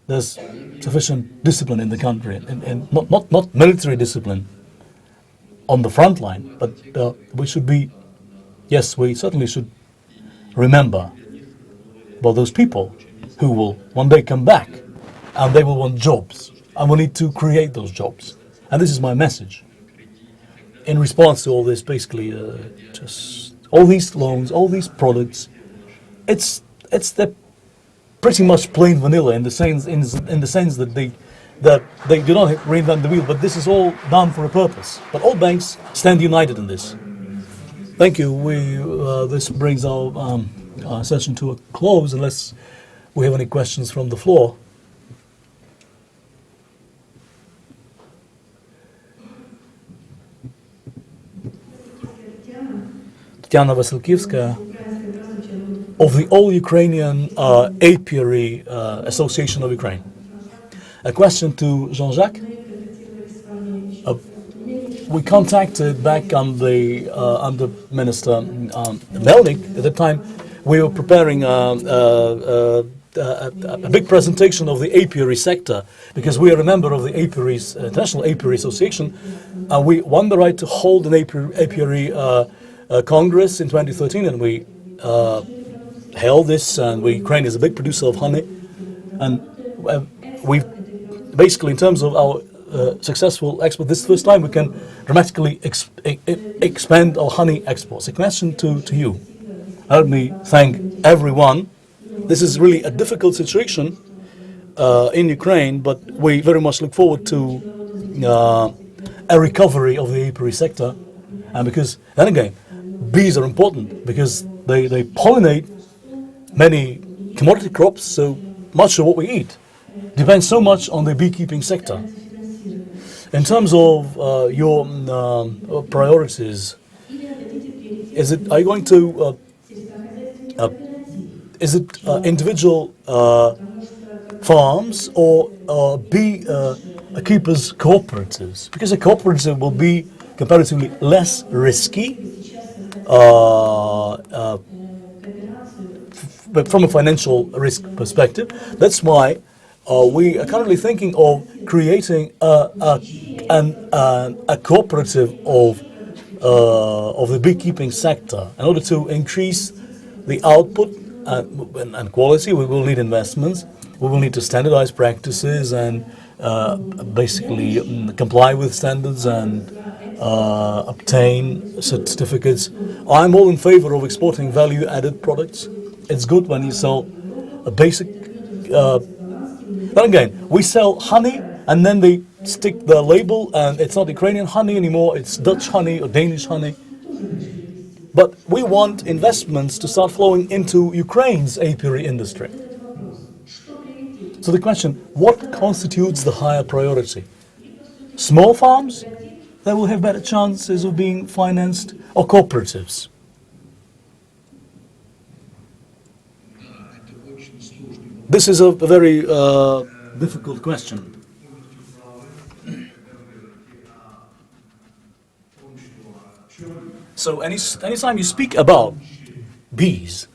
there's sufficient discipline in the country, and not military discipline on the front line, but we should be, yes, we certainly should remember about those people who will one day come back and they will want jobs, and we need to create those jobs. And this is my message in response to all this, basically just all these loans, all these products. It's the pretty much plain vanilla in the sense that they do not reinvent the wheel, but this is all done for a purpose. But all banks stand united in this. Thank you. This brings our session to a close, unless we have any questions from the floor. Tatiana Vasilkivskaya of the All Ukrainian Apiary Association of Ukraine. A question to Jean-Jacques. We contacted back on the under Minister Melnik. At the time, we were preparing a big presentation of the apiary sector, because we are a member of the International Apiary Association. We won the right to hold an apiary Congress in 2013, and we held this, and Ukraine is a big producer of honey, and we basically, in terms of our successful export, this is the first time we can dramatically expand our honey exports. A question to you. Let me thank everyone. This is really a difficult situation in Ukraine, but we very much look forward to a recovery of the apiary sector, and because then again, bees are important because they pollinate many commodity crops, so much of what we eat depends so much on the beekeeping sector. In terms of your priorities, are you going to is it individual farms or bee keepers cooperatives? Because a cooperative will be comparatively less risky but from a financial risk perspective. That's why we are currently thinking of creating a cooperative of the beekeeping sector. In order to increase the output and quality, we will need investments. We will need to standardize practices and basically comply with standards and obtain certificates. I'm all in favor of exporting value-added products. It's good when you sell a basic. Then again, we sell honey and then they stick the label, and it's not Ukrainian honey anymore, it's Dutch honey or Danish honey. But we want investments to start flowing into Ukraine's apiary industry. So the question, what constitutes the higher priority? Small farms that will have better chances of being financed, or cooperatives? This is a very difficult question. So anytime you speak about bees,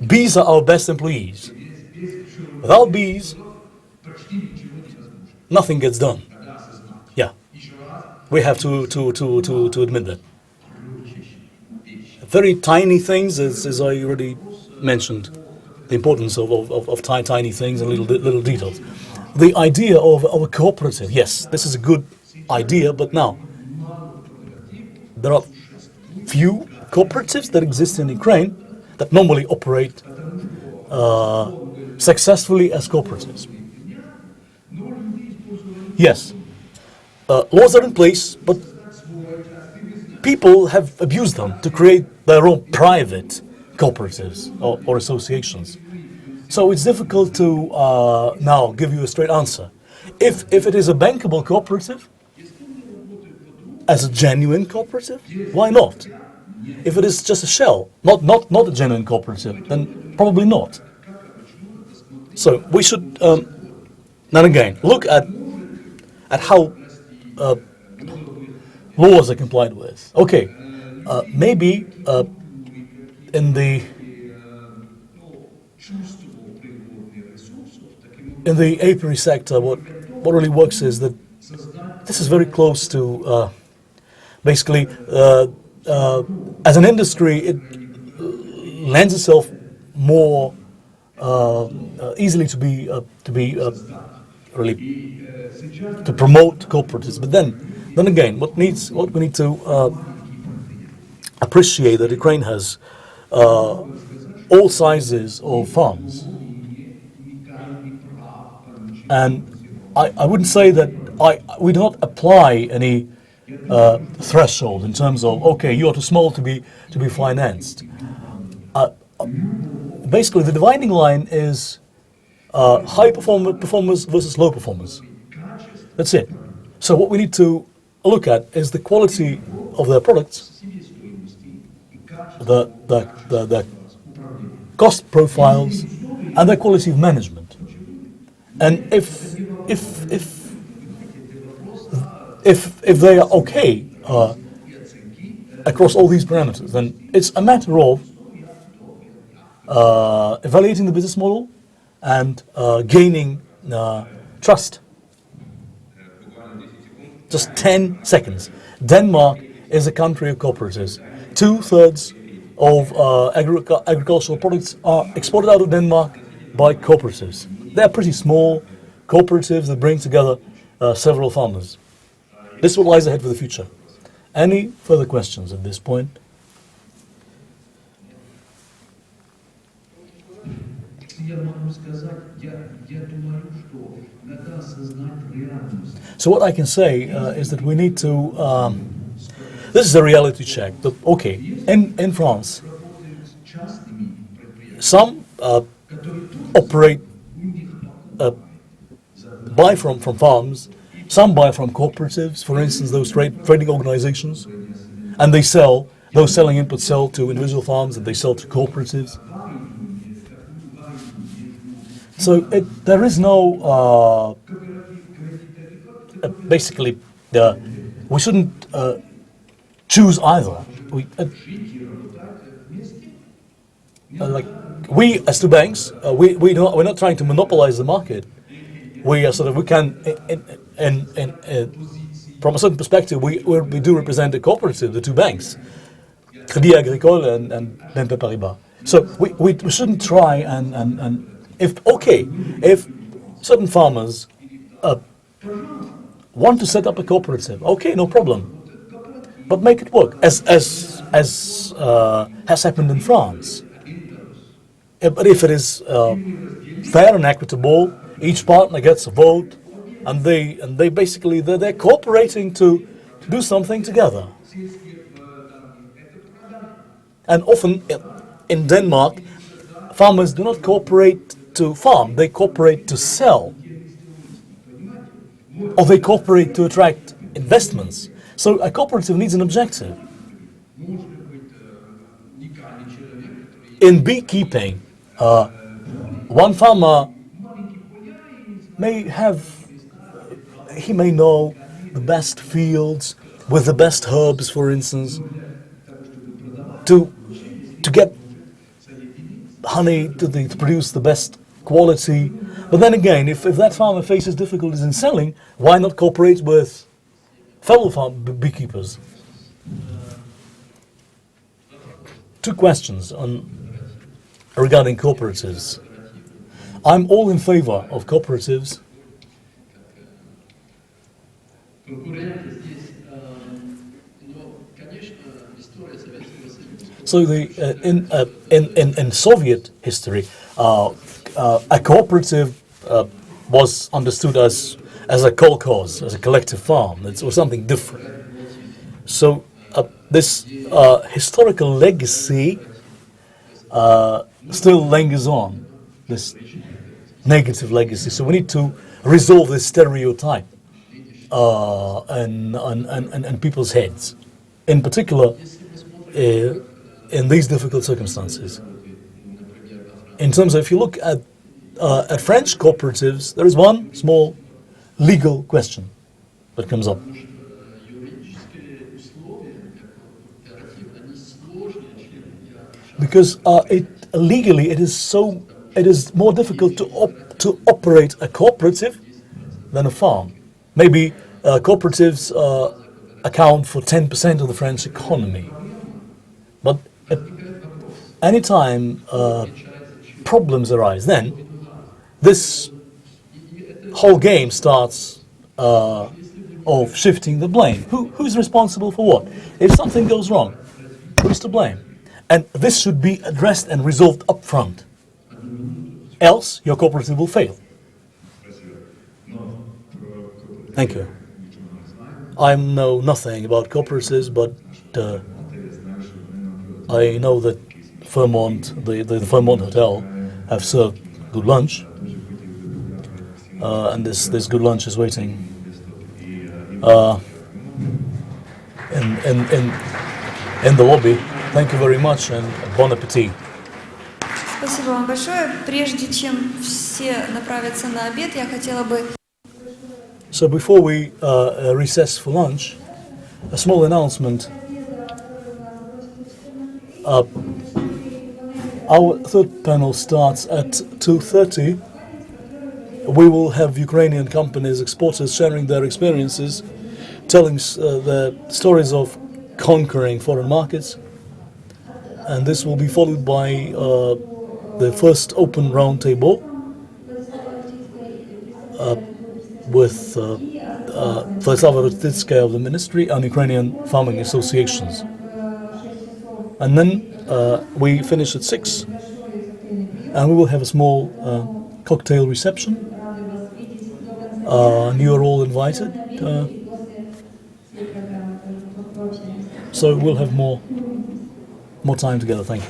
bees are our best employees. Without bees, nothing gets done. Yeah, we have to admit that. Very tiny things, as I already mentioned, the importance of tiny things and little details. The idea of a cooperative, yes, this is a good idea, but now there are few cooperatives that exist in Ukraine that normally operate successfully as cooperatives. Yes, laws are in place, but people have abused them to create their own private cooperatives or associations. So it's difficult to now give you a straight answer. If it is a bankable cooperative, as a genuine cooperative, why not? If it is just a shell, not a genuine cooperative, then probably not. So we should, then again, look at how laws are complied with. Okay, maybe in the apiary sector, what really works is that this is very close to basically as an industry, it lends itself more easily to be really to promote cooperatives. But then again, what we need to appreciate that Ukraine has all sizes of farms, and I wouldn't say that we do not apply any threshold in terms of, okay, you are too small to be financed. Basically, the dividing line is high performers versus low performers. That's it. So what we need to look at is the quality of their products, the cost profiles, and their quality of management. And if they are okay across all these parameters, then it's a matter of evaluating the business model and gaining trust. Just 10 seconds. Denmark is a country of cooperatives. 2/3 of agricultural products are exported out of Denmark by cooperatives. They're pretty small cooperatives that bring together several farmers. This is what lies ahead for the future. Any further questions at this point? So what I can say is that we need to, this is a reality check, that, okay, in France, some operate, buy from farms, some buy from cooperatives, for instance, those trading organizations, and they sell, those selling inputs sell to individual farms and they sell to cooperatives. So there is no, basically, we shouldn't choose either. We as two banks, we're not trying to monopolize the market. We are sort of, we can, from a certain perspective, we do represent a cooperative, the two banks, Crédit Agricole and BNP Paribas. So we shouldn't try and if certain farmers want to set up a cooperative, okay, no problem, but make it work, as has happened in France. But if it is fair and equitable, each partner gets a vote, and they basically they're cooperating to do something together. And often in Denmark, farmers do not cooperate to farm; they cooperate to sell, or they cooperate to attract investments. So a cooperative needs an objective. In beekeeping, one farmer may know the best fields with the best herbs, for instance, to get honey to produce the best quality. But then again, if that farmer faces difficulties in selling, why not cooperate with fellow beekeepers? Two questions regarding cooperatives. I'm all in favor of cooperatives. So in Soviet history, a cooperative was understood as as a kolkhoz, as a collective farm, or something different. So this historical legacy still lingers on, this negative legacy. So we need to resolve this stereotype in people's heads, in particular in these difficult circumstances. In terms of, if you look at French cooperatives, there is one small legal question that comes up. Because legally it is more difficult to operate a cooperative than a farm. Maybe cooperatives account for 10% of the French economy, but at any time problems arise, then this whole game starts of shifting the blame. Who's responsible for what? If something goes wrong, who's to blame? And this should be addressed and resolved up front. Else, your cooperative will fail. Thank you. I know nothing about cooperatives, but I know that Fairmont, the Fairmont Hotel, have served good lunch, and this good lunch is waiting in the lobby. Thank you very much and bon appétit. Спасибо вам большое. Прежде чем все направятся на обед, я хотела бы... So before we recess for lunch, a small announcement. Our third panel starts at 2:30. We will have Ukrainian companies, exporters, sharing their experiences, telling the stories of conquering foreign markets. And this will be followed by the first open roundtable with Vyacheslav Rutitskaya of the Ministry and Ukrainian farming associations. And then we finish at 6, and we will have a small cocktail reception. And you are all invited. So we'll have more time together. Thank you.